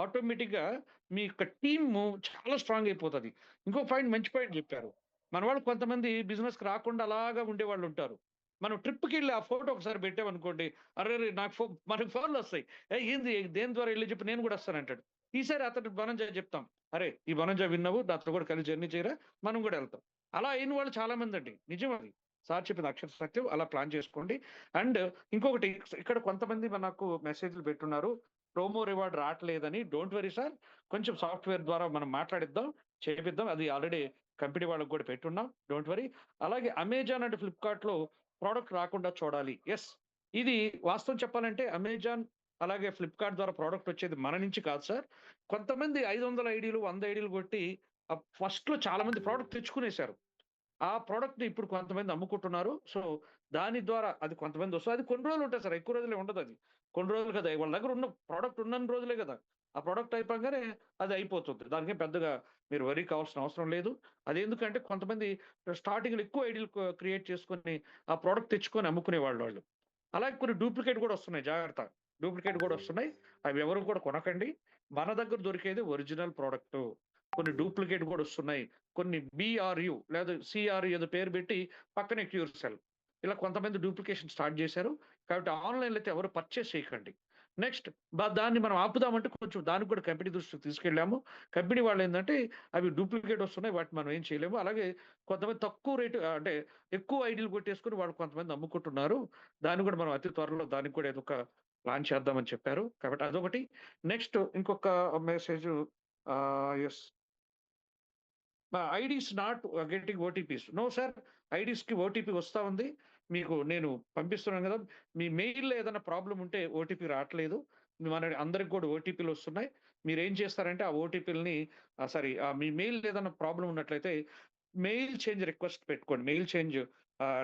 ఆటోమేటిక్ గా మీ యొక్క టీమ్ చాలా స్ట్రాంగ్ అయిపోతుంది. ఇంకో పాయింట్, మంచి పాయింట్ చెప్పారు. మన వాళ్ళు కొంతమంది బిజినెస్ కి రాకుండా అలాగా ఉండే వాళ్ళు ఉంటారు. మనం ట్రిప్కి వెళ్ళి ఆ ఫోటో ఒకసారి పెట్టామనుకోండి, అరే నాకు మనకు ఫోన్లు వస్తాయి, ఏంది దేని ద్వారా వెళ్ళి చెప్పి నేను కూడా వస్తానంటాడు. ఈసారి అతను బనంజా చెప్తాం, అరే ఈ బనంజా విన్నావు, నాతో కూడా కలిసి జర్నీ చేయరా, మనం కూడా వెళ్తాం. అలా అయిన వాళ్ళు చాలా మంది అండి. నిజం అది సార్ చెప్పింది అక్షర సత్యం. అలా ప్లాన్ చేసుకోండి. అండ్ ఇంకొకటి, ఇక్కడ కొంతమంది మనకు మెసేజ్లు పెట్టున్నారు, ప్రోమో రివార్డ్ రావట్లేదని. డోంట్ వరీ సార్, కొంచెం సాఫ్ట్వేర్ ద్వారా మనం మాట్లాడిద్దాం, చేపిద్దాం. అది ఆల్రెడీ కంపెనీ వాళ్ళకి కూడా పెట్టున్నాం, డోంట్ వరీ. అలాగే అమెజాన్ అండ్ ఫ్లిప్కార్ట్ లో ప్రోడక్ట్ రాకుండా చూడాలి. ఎస్, ఇది వాస్తవం చెప్పాలంటే అమెజాన్ అలాగే ఫ్లిప్కార్ట్ ద్వారా ప్రోడక్ట్ వచ్చేది మన నుంచి కాదు సార్. కొంతమంది 500 ఐడీలు 100 ఐడీలు కొట్టి ఫస్ట్ లో చాలా మంది ప్రోడక్ట్ తెచ్చుకునేశారు. ఆ ప్రోడక్ట్ ని ఇప్పుడు కొంతమంది అమ్ముకుంటున్నారు. సో దాని ద్వారా అది కొంతమంది వస్తుంది. అది కొన్ని రోజులు ఉంటుంది సార్, ఎక్కువ రోజులే ఉండదు. అది కొన్ని రోజులు కదా, వాళ్ళ దగ్గర ఉన్న ప్రోడక్ట్ ఉన్న రోజులే కదా, ఆ ప్రోడక్ట్ అయిపోగానే అది అయిపోతుంది. దానికి పెద్దగా మీరు వరీ కావాల్సిన అవసరం లేదు. అది ఎందుకంటే కొంతమంది స్టార్టింగ్ లో ఎక్కువ ఐడీలు క్రియేట్ చేసుకొని ఆ ప్రోడక్ట్ తెచ్చుకొని అమ్ముకునే వాళ్ళు. అలాగే కొన్ని డూప్లికేట్ కూడా వస్తున్నాయి, జాగ్రత్త. డూప్లికేట్ కూడా వస్తున్నాయి, అవి ఎవరు కూడా కొనకండి. మన దగ్గర దొరికేది ఒరిజినల్ ప్రోడక్ట్. కొన్ని డూప్లికేట్ కూడా వస్తున్నాయి, కొన్ని BRU లేదా CRU ఏదో పేరు పెట్టి పక్కనే క్యూర్ సెల్, ఇలా కొంతమంది డూప్లికేషన్ స్టార్ట్ చేశారు. కాబట్టి ఆన్లైన్లో అయితే ఎవరు పర్చేస్ చేయకండి. నెక్స్ట్ దాన్ని మనం ఆపుదామంటే కొంచెం దానికి కూడా కంపెనీ దృష్టికి తీసుకెళ్ళాము. కంపెనీ వాళ్ళు ఏంటంటే అవి డూప్లికేట్ వస్తున్నాయి, వాటిని మనం ఏం చేయలేము. అలాగే కొంతమంది తక్కువ రేటు అంటే ఎక్కువ ఐడీలు కొట్టేసుకుని వాళ్ళు కొంతమంది అమ్ముకుంటున్నారు. దాన్ని కూడా మనం అతి త్వరలో దానికి కూడా ఏదో ఒక ప్లాన్ చేద్దామని చెప్పారు. కాబట్టి అదొకటి. నెక్స్ట్ ఇంకొక message, yes, IDs not getting OTPs. No sir, ఐడీస్కి ఓటీపీ వస్తూ ఉంది. మీకు నేను పంపిస్తున్నాను కదా, మీ మెయిల్లో ఏదైనా ప్రాబ్లం ఉంటే ఓటీపీ రావట్లేదు. మన అందరికి కూడా ఓటీపీలు వస్తున్నాయి. మీరు ఏం చేస్తారంటే ఆ ఓటీపీలని మీ మెయిల్ ఏదైనా ప్రాబ్లం ఉన్నట్లయితే మెయిల్ చేంజ్ రిక్వెస్ట్ పెట్టుకోండి. మెయిల్ చేంజ్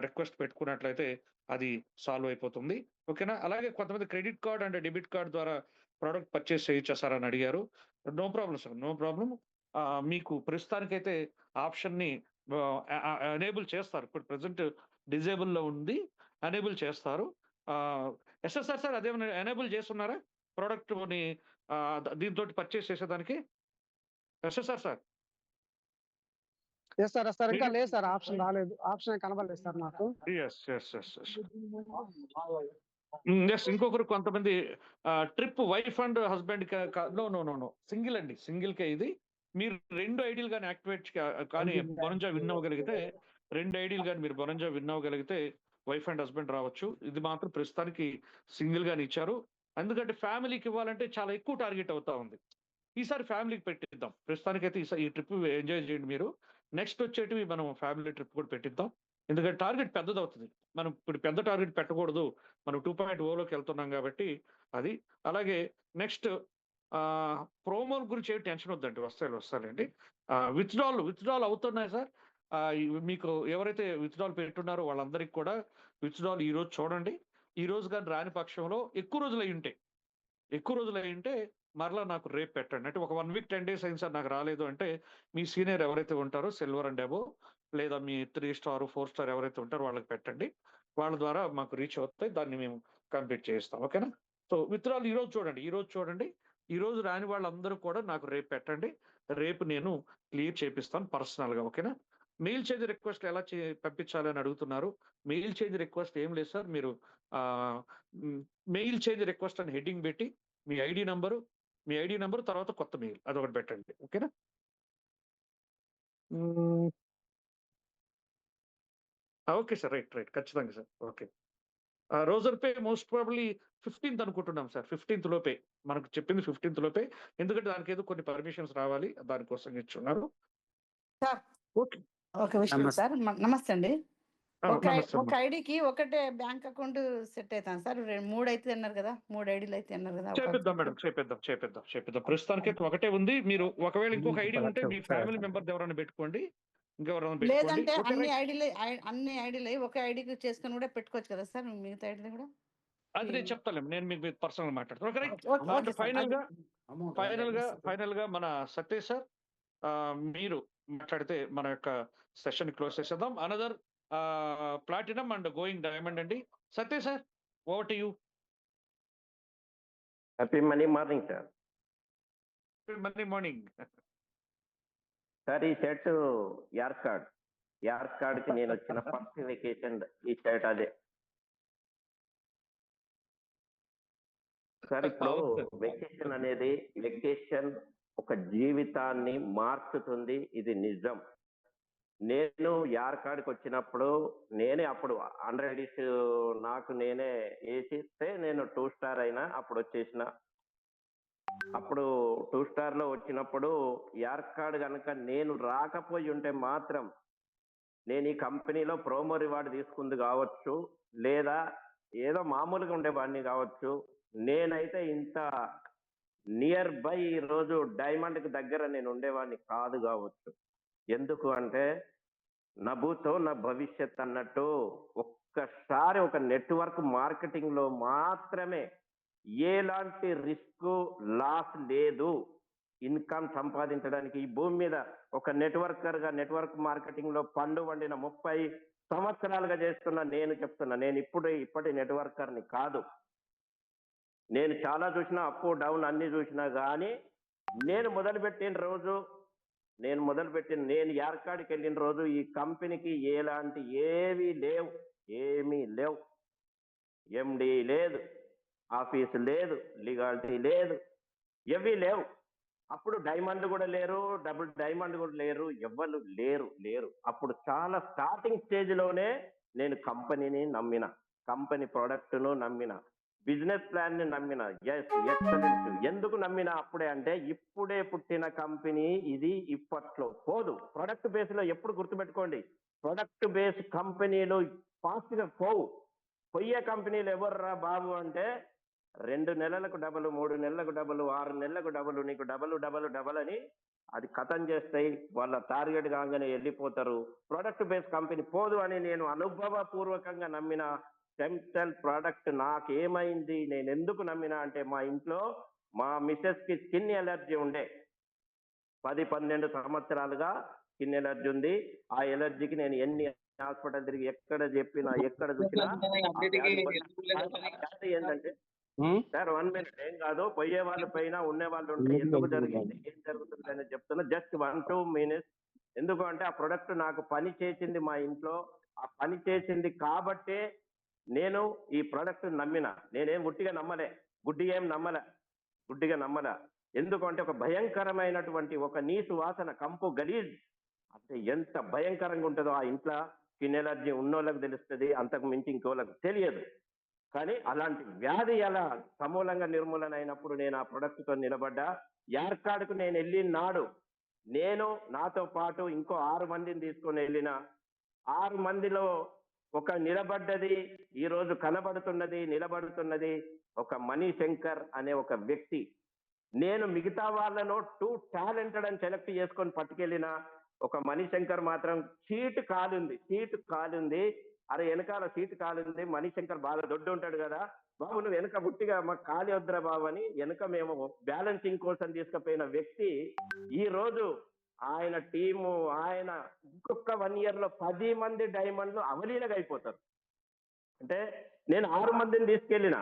రిక్వెస్ట్ పెట్టుకున్నట్లయితే అది సాల్వ్ అయిపోతుంది. ఓకేనా? అలాగే కొంతమంది credit card and debit card ద్వారా ప్రోడక్ట్ పర్చేస్ చేయొచ్చా సార్ అని అడిగారు. No problem sir, no problem. మీకు ప్రస్తుతానికైతే ఆప్షన్ని ఎనేబుల్ చేస్తారు. ఇప్పుడు ప్రెసెంట్ డిజేబుల్లో ఉంది, ఎనేబుల్ చేస్తారు. ఎస్ఎస్ఆర్ సార్ అదేమైనా ఎనేబుల్ చేస్తున్నారా ప్రోడక్ట్ని దీంతో పర్చేస్ చేసేదానికి? SSR sir. Yes sir, sir ఇంకా లేదు సార్, ఆప్షన్ రాలేదు, ఆప్షన్ కనబడలేదు సార్ నాకు. ఇంకొకరు కొంతమంది trip wife and husband no single అండి, సింగిల్ కే ఇది. మీరు 2 ఐడీలు కానీ యాక్టివేట్ కానీ బొనంజా విన్ అవ్వగలిగితే, 2 ఐడీలు కానీ మీరు బొనంజా విన్ అవ్వగలిగితే వైఫ్ అండ్ హస్బెండ్ రావచ్చు. ఇది మాత్రం ప్రస్తుతానికి సింగిల్ గాని ఇచ్చారు. ఎందుకంటే ఫ్యామిలీకి ఇవ్వాలంటే చాలా ఎక్కువ టార్గెట్ అవుతా ఉంది. ఈసారి ఫ్యామిలీకి పెట్టిద్దాం. ప్రస్తుతానికైతే ఈ ట్రిప్ ఎంజాయ్ చేయండి మీరు. నెక్స్ట్ వచ్చేటివి మనం ఫ్యామిలీ ట్రిప్ కూడా పెట్టిద్దాం. ఎందుకంటే టార్గెట్ పెద్దది అవుతుంది. మనం ఇప్పుడు పెద్ద టార్గెట్ పెట్టకూడదు, మనం 2.0లోకి వెళ్తున్నాం కాబట్టి అది. అలాగే నెక్స్ట్ ప్రోమోల గురించి ఏమి టెన్షన్ వద్దండి, వస్తాయండి. విత్డ్రాల్ అవుతున్నాయి సార్. మీకు ఎవరైతే విత్డ్రాల్ పెట్టున్నారో వాళ్ళందరికీ కూడా విత్డ్రాల్ ఈ రోజు చూడండి. ఈ రోజు కానీ రాని పక్షంలో ఎక్కువ రోజులు అయి ఉంటే మరలా నాకు రేపు పెట్టండి. అంటే ఒక 1 వీక్ 10 days అయింది సార్ నాకు రాలేదు అంటే, మీ సీనియర్ ఎవరైతే ఉంటారో సిల్వర్ అండ్ అబోవ్ లేదా మీ 3 స్టార్ 4 స్టార్ ఎవరైతే ఉంటారో వాళ్ళకి పెట్టండి. వాళ్ళ ద్వారా మాకు రీచ్ అవుతాయి, దాన్ని మేము కంప్లీట్ చేస్తాం. ఓకేనా? సో విత్డ్రాల్ ఈరోజు చూడండి. ఈరోజు రాని వాళ్ళందరూ కూడా నాకు రేపు పెట్టండి. రేపు నేను క్లియర్ చేపిస్తాను పర్సనల్‌గా. ఓకేనా? మెయిల్ చేంజ్ రిక్వెస్ట్ ఎలా పంపించాలి అని అడుగుతున్నారు. మెయిల్ చేంజ్ రిక్వెస్ట్ ఏం లేదు సార్. మీరు మెయిల్ చేంజ్ రిక్వెస్ట్ అని హెడ్డింగ్ పెట్టి మీ ఐడీ నంబరు తర్వాత కొత్త మెయిల్ అదొకటి పెట్టండి. ఓకేనా? Okay sir. రైట్. ఖచ్చితంగా sir. Okay. Roger pay most probably 15థ్ అనుకుంటున్నాం సార్. 15థ్ లోపే. మనకు చెప్పింది 15థ్ లోపే. ఎందుకంటే దానికేదో కొన్ని పర్మిషన్స్ రావాలి. దానికోసం ఇచ్చున్నారు. Sir okay. ఒక విషయం సార్ నమస్తే అండి. నమస్తే ఒక ఐడికి ఒకటే బ్యాంక్ అకౌంట్ సెట్ అవుతాను సార్. 3 అయితే అన్నారు కదా, 3 ఐడీలు అయితే అన్నారు కదా. చేపిద్దాం మేడం. చేపిద్దాం. ప్రస్తుతానికి ఒకటే ఉంది. మీరు ఒకవేళ ఇంకొక ఐడి ఉంటే మీ ఫ్యామిలీ మెంబర్ ఎవరైనా పెట్టుకోండి. ఇంకెవరైనా పెట్టుకోండి. లేదంటే ఓకే, అన్ని ఐడీలు ఒక ఐడికి చేసుకొని కూడా పెట్టుకోవచ్చు కదా సార్, మిగతా ఐడీలు కూడా. అది నేను చెప్తాను. నేను మీకు పర్సనల్ మాట్లాడతాను. Okay, right. ఓకే అంటే సార్. ఫైనల్ గా మన సతీష్ సార్ మీరు మాట్లాడితే మన యొక్క సెషన్ క్లోజ్ చేసేద్దాం. Another platinum and going diamond అండి. Satish sir, over to you. Happy money morning sir. Monday morning sir, ఈ షర్ట్ యార్కాడ్ కి నేను వచ్చిన ఫస్ట్ వెకేషన్ ఈ షర్ట్ అదే సార్. ఇప్పుడు వెకేషన్ ఒక జీవితాన్ని మార్చుతుంది, ఇది నిజం. నేను యార్కాడ్కి వచ్చినప్పుడు నేనే అప్పుడు 100 డేస్ నాకు నేనే వేసిస్తే నేను 2 స్టార్ అయినా అప్పుడు వచ్చేసిన. అప్పుడు 2 స్టార్ లో వచ్చినప్పుడు యార్కాడ్ కనుక నేను రాకపోయి ఉంటే మాత్రం నేను ఈ కంపెనీలో ప్రోమో రివార్డ్ తీసుకుంది కావచ్చు, లేదా ఏదో మామూలుగా ఉండేవాడిని కావచ్చు. నేనైతే ఇంత నియర్ బై ఈ రోజు డైమండ్ కి దగ్గర నేను ఉండేవాడిని కాదు కావచ్చు. ఎందుకు అంటే నా భూతో నా భవిష్యత్ అన్నట్టు ఒక్కసారి ఒక నెట్వర్క్ మార్కెటింగ్ లో మాత్రమే ఎలాంటి రిస్క్ లాస్ లేదు. ఇన్కమ్ సంపాదించడానికి ఈ భూమి మీద ఒక నెట్వర్కర్ గా నెట్వర్క్ మార్కెటింగ్ లో పండు వండిన 30 సంవత్సరాలుగా చేస్తున్నా నేను చెప్తున్నా. నేను ఇప్పటి నెట్వర్కర్ని కాదు. నేను చాలా చూసినా, అప్ డౌన్ అన్ని చూసినా, కానీ నేను యార్కాడ్కి వెళ్ళిన రోజు ఈ కంపెనీకి ఎలాంటి ఏమీ లేవు. ఎండి లేదు, ఆఫీస్ లేదు, లీగాలిటీ లేదు, ఏవి లేవు. అప్పుడు డైమండ్ కూడా లేరు, డబుల్ డైమండ్ కూడా లేరు, ఎవ్వరు లేరు. అప్పుడు చాలా స్టార్టింగ్ స్టేజ్ లోనే నేను కంపెనీని నమ్మిన, కంపెనీ ప్రొడక్ట్ను నమ్మిన, బిజినెస్ ప్లాన్ ని నమ్మిన. ఎక్సలెంట్. ఎందుకు నమ్మిన అప్పుడే అంటే ఇప్పుడే పుట్టిన కంపెనీ ఇది, ఇప్పట్లో పోదు. ప్రొడక్ట్ బేస్ లో ఎప్పుడు గుర్తుపెట్టుకోండి, ప్రొడక్ట్ బేస్ కంపెనీలు ఫాస్ట్ గా పోయే కంపెనీలు ఎవర్రా బాబు అంటే 2 నెలలకు డబల్, 3 నెలలకు డబల్, 6 నెలలకు డబల్, నీకు డబల్ అని అది కథం చేస్తాయి. వాళ్ళ టార్గెట్ కాగానే వెళ్ళిపోతారు. ప్రొడక్ట్ బేస్ కంపెనీ పోదు అని నేను అనుభవపూర్వకంగా నమ్మిన సెంట్రల్ ప్రోడక్ట్. నాకేమైంది, నేను ఎందుకు నమ్మినా అంటే మా ఇంట్లో మా మిసెస్ కి స్కిన్ ఎలర్జీ ఉండే. 10-12 సంవత్సరాలుగా స్కిన్ ఎలర్జీ ఉంది. ఆ ఎలర్జీకి నేను ఎన్ని హాస్పిటల్ తిరిగి ఎక్కడ చెప్పినా, ఎక్కడ చూసినా ఏంటంటే సార్ 1 మినిట్ ఏం కాదు, పోయే వాళ్ళు పైన ఉండే వాళ్ళు ఉంటే ఎందుకు జరిగింది, ఏం జరుగుతుంది అని చెప్తున్నా. Just 1-2 minutes. ఎందుకు అంటే ఆ ప్రొడక్ట్ నాకు పని చేసింది మా ఇంట్లో. ఆ పని చేసింది కాబట్టే నేను ఈ ప్రొడక్ట్ నమ్మిన. నేనేం గుడ్డిగా నమ్మలే. ఎందుకంటే ఒక భయంకరమైనటువంటి ఒక నీసు వాసన, కంపు, గలీజ్ అంటే ఎంత భయంకరంగా ఉంటుందో ఆ ఇంట్లో. స్కిన్ ఎలర్జీ ఉన్నోళ్ళకి తెలుస్తుంది, అంతకు మించి ఇంకోళ్ళకి తెలియదు. కానీ అలాంటి వ్యాధి ఎలా సమూలంగా నిర్మూలన అయినప్పుడు నేను ఆ ప్రొడక్ట్ తో నిలబడ్డా. యార్కాడ్కు నేను వెళ్ళిన నాడు నేను నాతో పాటు ఇంకో 6 మందిని తీసుకొని వెళ్ళిన. 6 మందిలో ఒక నిలబడ్డది, ఈ రోజు నిలబడుతున్నది ఒక మణిశంకర్ అనే ఒక వ్యక్తి. నేను మిగతా వాళ్ళలో 2 టాలెంటెడ్ అని సెలెక్ట్ చేసుకొని పట్టుకెళ్ళిన. ఒక మణిశంకర్ మాత్రం సీటు కాలుంది. అరే వెనకాల సీటు కాలుంది. మణిశంకర్ బాగా దొడ్డు ఉంటాడు కదా, బాబు నువ్వు వెనక బుట్టిగా మాకు ఖాళీ వద్దురా బాబు అని వెనక మేము బ్యాలెన్సింగ్ కోసం తీసుకుపోయిన వ్యక్తి ఈ రోజు ఆయన టీము, ఆయన ఇంకొక 1 year లో 10 మంది డైమండ్లు అవలీలగా అయిపోతారు. అంటే నేను 6 మందిని తీసుకెళ్ళిన.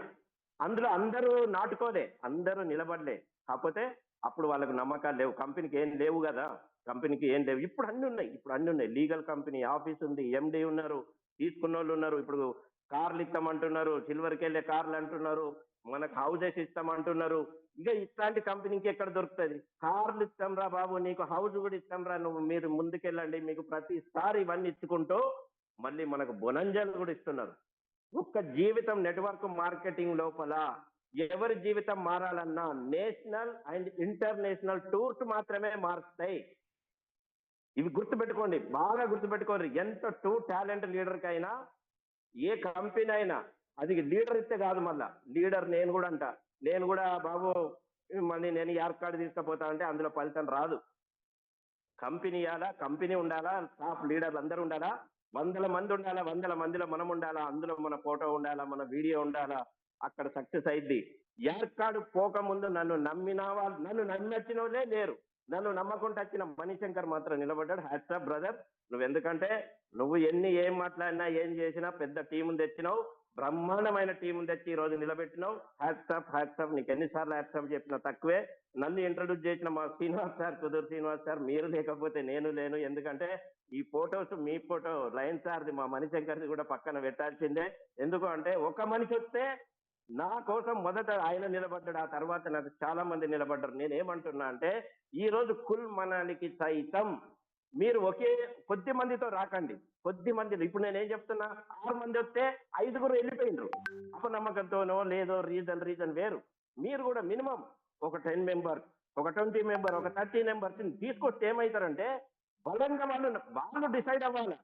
అందులో అందరూ నాటుకోలే, అందరూ నిలబడలే. కాకపోతే అప్పుడు వాళ్ళకు నమ్మకాలు లేవు, కంపెనీకి ఏం లేవు కదా, కంపెనీకి ఏం లేవు. ఇప్పుడు అన్ని ఉన్నాయి, ఇప్పుడు అన్ని ఉన్నాయి. లీగల్ కంపెనీ ఆఫీస్ ఉంది, ఎండి ఉన్నారు, తీసుకున్న వాళ్ళు ఉన్నారు. ఇప్పుడు కార్లు ఇస్తామంటున్నారు, సిల్వర్కి వెళ్ళే కార్లు అంటున్నారు, మనకు హౌజెస్ ఇస్తామంటున్నారు. ఇక ఇట్లాంటి కంపెనీకి ఎక్కడ దొరుకుతుంది? కార్లు ఇస్తాం రా బాబు, నీకు హౌస్ కూడా ఇస్తాం రా, నువ్వు మీరు ముందుకెళ్ళండి, మీకు ప్రతిసారి ఇవన్నీ ఇచ్చుకుంటూ మళ్ళీ మనకు బొనంజాలు కూడా ఇస్తున్నారు. ఒక్క జీవితం నెట్వర్క్ మార్కెటింగ్ లోపల ఎవరి జీవితం మారాలన్నా నేషనల్ అండ్ ఇంటర్నేషనల్ టూర్స్ మాత్రమే మారుస్తాయి. ఇవి గుర్తుపెట్టుకోండి, బాగా గుర్తుపెట్టుకోండి. ఎంత టాలెంట్ లీడర్కి అయినా, ఏ కంపెనీ అయినా, అది లీడర్ ఇస్తే కాదు, మళ్ళా లీడర్ నేను కూడా అంట, నేను కూడా బాబు మళ్ళీ నేను యార్ కార్డు తీసుకుపోతా అంటే అందులో ఫలితం రాదు. కంపెనీ ఇవ్వాలా, కంపెనీ ఉండాలా, టాప్ లీడర్లు అందరూ ఉండాలా, 100 మంది ఉండాలా, 100 మందిలో మనం ఉండాలా, అందులో మన ఫోటో ఉండాలా, మన వీడియో ఉండాలా, అక్కడ సక్సెస్ అయింది. యార్ కార్డు పోకముందు నన్ను నమ్మిన వాళ్ళు, నన్ను నమ్మిన వాళ్ళే లేరు, నన్ను నమ్మకుండా వచ్చిన మణిశంకర్ మాత్రం నిలబడ్డాడు. హ్యాట్స్ ఆఫ్ బ్రదర్, నువ్వు ఎందుకంటే నువ్వు ఏం మాట్లాడినా ఏం చేసినా పెద్ద టీముని తెచ్చినావు, బ్రహ్మాండమైన టీముని తెచ్చి ఈ రోజు నిలబెట్టినావు. Hats off. నీకు ఎన్నిసార్లు హ్యాట్స్ ఆఫ్ చెప్పినా తక్కువే. నన్ను ఇంట్రడ్యూస్ చేసిన మా శ్రీనివాస్ సార్, కుదురు శ్రీనివాస్ సార్, మీరు లేకపోతే నేను లేను. ఎందుకంటే ఈ ఫోటోస్, మీ ఫోటో లయన్ సార్ది, మా మణిశంకర్ది కూడా పక్కన పెట్టాల్సిందే. ఎందుకు అంటే ఒక మనిషి వస్తే నా కోసం మొదట ఆయన నిలబడ్డాడు, ఆ తర్వాత నాకు చాలా మంది నిలబడ్డారు. నేనేమంటున్నా అంటే ఈ రోజు కుల్ మనాలికి సైతం మీరు ఒకే కొద్ది మందితో రాకండి, కొద్ది మంది. ఇప్పుడు నేనేం చెప్తున్నా, 6 మంది వస్తే 5గురు వెళ్ళిపోయినరు, అపనమ్మకంతోనో లేదో రీజన్ వేరు. మీరు కూడా మినిమం ఒక 10 మెంబర్స్, ఒక 20 మెంబర్, ఒక 30 మెంబర్స్ తీసుకొస్తే ఏమవుతారంటే బలంగా వాళ్ళు డిసైడ్ అవ్వాలి.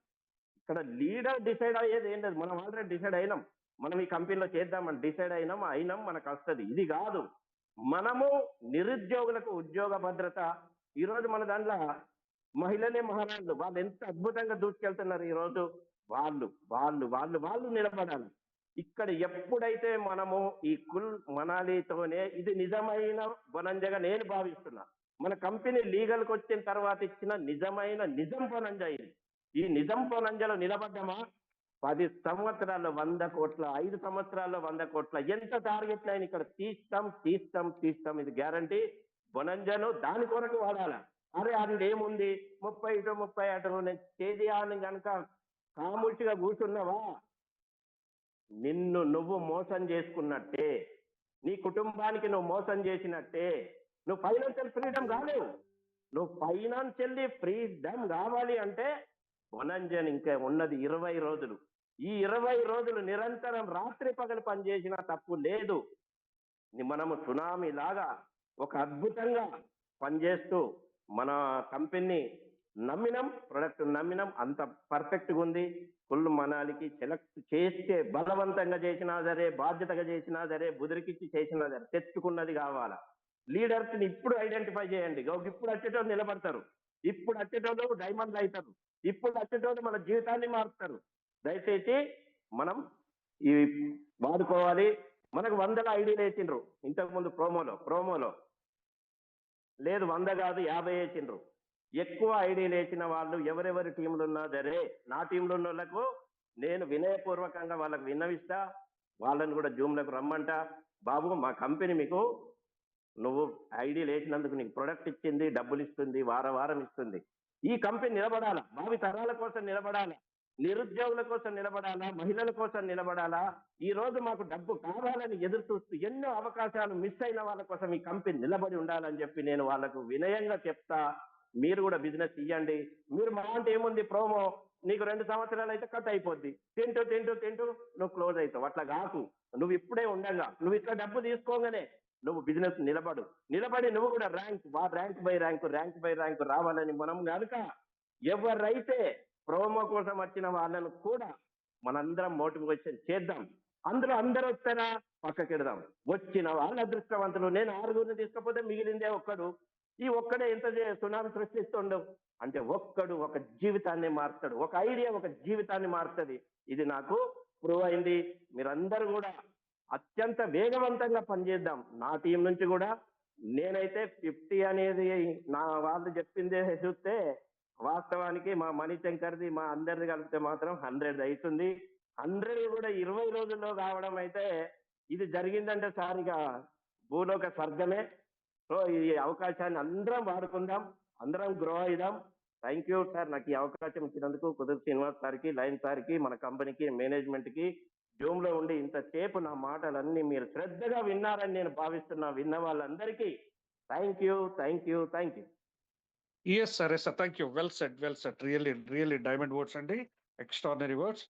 ఇక్కడ లీడర్ డిసైడ్ అయ్యేది ఏం లేదు, మనం ఆల్రెడీ డిసైడ్ అయినాం, మనం ఈ కంపెనీలో చేద్దామని డిసైడ్ అయినాం, మనకు వస్తుంది. ఇది కాదు, మనము నిరుద్యోగులకు ఉద్యోగ భద్రత. ఈ రోజు మన దాంట్లో మహిళలే మహారాణులు, వాళ్ళు ఎంత అద్భుతంగా దూసుకెళ్తున్నారు. ఈ రోజు వాళ్ళు నిలబడాలి. ఇక్కడ ఎప్పుడైతే మనము ఈ కుల్ మనాలితోనే, ఇది నిజమైన బొనంజగా నేను భావిస్తున్నా. మన కంపెనీ లీగల్కి వచ్చిన తర్వాత ఇచ్చిన నిజం బొనంజ ఇది. ఈ నిజం బొనంజలో నిలబడ్డామా 10 సంవత్సరాల్లో 100 కోట్ల, 5 సంవత్సరాల్లో 100 కోట్ల, ఎంత టార్గెట్ లైన్ ఇక్కడ తీస్తాం. ఇది గ్యారంటీ. బొనంజను దాని కొరకు వాడాల. అరే అది ఏముంది, 30 అటు నేను చేయాలని కనుక కాముడిగా కూర్చున్నావా, నిన్ను నువ్వు మోసం చేసుకున్నట్టే, నీ కుటుంబానికి నువ్వు మోసం చేసినట్టే. నువ్వు ఫైనాన్షియల్ ఫ్రీడమ్ కాలేవు. నువ్వు ఫైనాన్షియల్లీ ఫ్రీడమ్ కావాలి అంటే బొనంజన్ ఇంకా ఉన్నది 20 రోజులు. ఈ 20 రోజులు నిరంతరం రాత్రి పగలు పనిచేసినా తప్పు లేదు. మనము సునామీ లాగా ఒక అద్భుతంగా పనిచేస్తూ మన కంపెనీ నమ్మినాం, ప్రొడక్ట్ నమ్మినాం, అంత పర్ఫెక్ట్గా ఉంది. కుల్ మనాలికి సెలెక్ట్ చేస్తే బలవంతంగా చేసినా సరే, బాధ్యతగా చేసినా సరే, బుదిరికిచ్చి చేసినా సరే, తెచ్చుకున్నది కావాలా. లీడర్స్ ని ఇప్పుడు ఐడెంటిఫై చేయండి. ఇప్పుడు వచ్చేటోళ్ళు నిలబడతారు, ఇప్పుడు వచ్చేటోళ్ళు డైమండ్లు అవుతారు, ఇప్పుడు వచ్చేటోళ్ళు మన జీవితాన్ని మారుతారు. దయచేసి మనం ఇవి వాడుకోవాలి. మనకు 100 ఐడీలు వేసిండ్రు ఇంతకుముందు ప్రోమోలో లేదు, 100 కాదు 50 వేసిండ్రు. ఎక్కువ ఐడీలు వేసిన వాళ్ళు ఎవరెవరి టీంలు ఉన్నా సరే, నా టీంలో ఉన్న వాళ్ళకు నేను వినయపూర్వకంగా వాళ్ళకు విన్నవిస్తా, వాళ్ళని కూడా జూమ్లకు రమ్మంట. బాబు మా కంపెనీ మీకు నువ్వు ఐడీలు వేసినందుకు నీకు ప్రొడక్ట్ ఇచ్చింది, డబ్బులు ఇస్తుంది, వారం ఇస్తుంది. ఈ కంపెనీ నిలబడాలా, భావి తరాల కోసం నిలబడాలా, నిరుద్యోగుల కోసం నిలబడాలా, మహిళల కోసం నిలబడాలా. ఈ రోజు మాకు డబ్బు కావాలని ఎదురు చూస్తూ ఎన్నో అవకాశాలు మిస్ అయిన వాళ్ళ కోసం ఈ కంపెనీ నిలబడి ఉండాలని చెప్పి నేను వాళ్ళకు వినయంగా చెప్తా. మీరు కూడా బిజినెస్ ఇవ్వండి. మీరు మా అంటే ఏముంది, ప్రోమో నీకు 2 సంవత్సరాలు అయితే కట్ అయిపోద్ది, తింటూ నువ్వు క్లోజ్ అవుతావు. అట్లా కాకు, నువ్వు ఇప్పుడే ఉండగా, నువ్వు ఇట్లా డబ్బు తీసుకోగానే నువ్వు బిజినెస్ నిలబడి నువ్వు కూడా ర్యాంక్ బై ర్యాంక్ రావాలని మనం కనుక ఎవరైతే ప్రోమో కోసం వచ్చిన వాళ్ళను కూడా మనందరం మోటివేషన్ చేద్దాం. అందులో అందరూ వస్తారా పక్కకెడదాం. వచ్చిన వాళ్ళ అదృష్టవంతులు. నేను 6గురిని తీసుకపోతే మిగిలిందే ఒక్కడు. ఈ ఒక్కడే ఎంత సునామీ సృష్టిస్తుండవు అంటే, ఒక్కడు ఒక జీవితాన్ని మారుతాడు, ఒక ఐడియా ఒక జీవితాన్ని మారుతుంది. ఇది నాకు ప్రూవ్ అయింది. మీరందరూ కూడా అత్యంత వేగవంతంగా పనిచేద్దాం. నా టీం నుంచి కూడా నేనైతే 50 అనేది నా వాళ్ళు చెప్పిందే చూస్తే, వాస్తవానికి మా మణిశంకర్ది మా అందరిది కలిపితే మాత్రం 100 అవుతుంది. 100 కూడా 20 రోజుల్లో కావడం అయితే ఇది జరిగిందంటే సార్ ఇక భూలోక స్వర్గమే. సో ఈ అవకాశాన్ని అందరం వాడుకుందాం, అందరం గ్రో అయిదాం. థ్యాంక్ యూ సార్, నాకు ఈ అవకాశం ఇచ్చినందుకు కుదురు శ్రీనివాస్ సార్కి, లైన్ సార్కి, మన కంపెనీకి, మేనేజ్మెంట్కి. జూమ్ లో ఉండి ఇంతసేపు నా మాటలన్నీ మీరు శ్రద్ధగా విన్నారని నేను భావిస్తున్నా. విన్న వాళ్ళందరికీ thank you, thank you, thank you. Yes sir, yes sir, thank you. Well set, well set. Really diamond words అండి, ఎక్స్ట్రాడినరీ వర్డ్స్.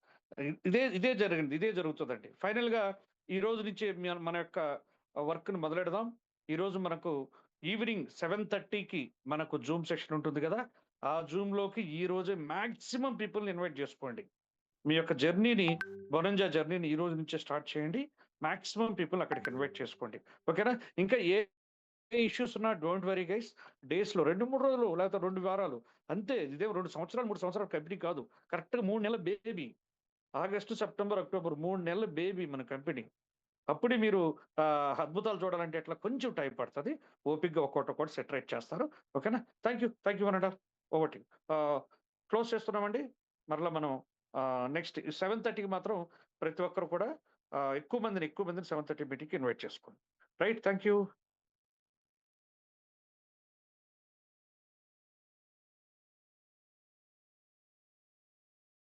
ఇదే జరిగింది, ఇదే జరుగుతుందండి. ఫైనల్ గా ఈ రోజు నుంచి మన యొక్క వర్క్ ని మొదలెడదాం. ఈ రోజు మనకు ఈవినింగ్ 7:30కి మనకు జూమ్ సెషన్ ఉంటుంది కదా, ఆ జూమ్ లోకి ఈ రోజే మాక్సిమం పీపుల్ని ఇన్వైట్ చేసుకోండి. మీ యొక్క జర్నీని, బొనంజా జర్నీని ఈ రోజు నుంచే స్టార్ట్ చేయండి. మాక్సిమం పీపుల్ అక్కడికి ఇన్వైట్ చేసుకోండి, ఓకేనా? ఇంకా ఏ ఇష్యూస్ ఉన్నా డోంట్ వరీ గైస్. డేస్ లో 2-3 రోజులు లేకపోతే 2 వారాలు అంతే. ఇదే 2 సంవత్సరాలు 3 సంవత్సరాల కంపెనీ కాదు, కరెక్ట్ గా 3 నెలల బేబీ. ఆగస్టు, సెప్టెంబర్, అక్టోబర్ 3 నెలల బేబీ మన కంపెనీ. అప్పుడు మీరు అద్భుతాలు చూడాలంటే ఎట్లా కొంచెం టైం పడుతుంది. ఓపిక్గా ఒక్కొక్కటి సెటరేట్ చేస్తారు, ఓకేనా? Thank you one and all. Over to close చేస్తున్నామండి. మరలా మనం నెక్స్ట్ 7:30కి మాత్రం ప్రతి ఒక్కరు కూడా ఎక్కువ మందిని 7:30 మీటింగ్కి ఇన్వైట్ చేసుకోండి. Right, thank you.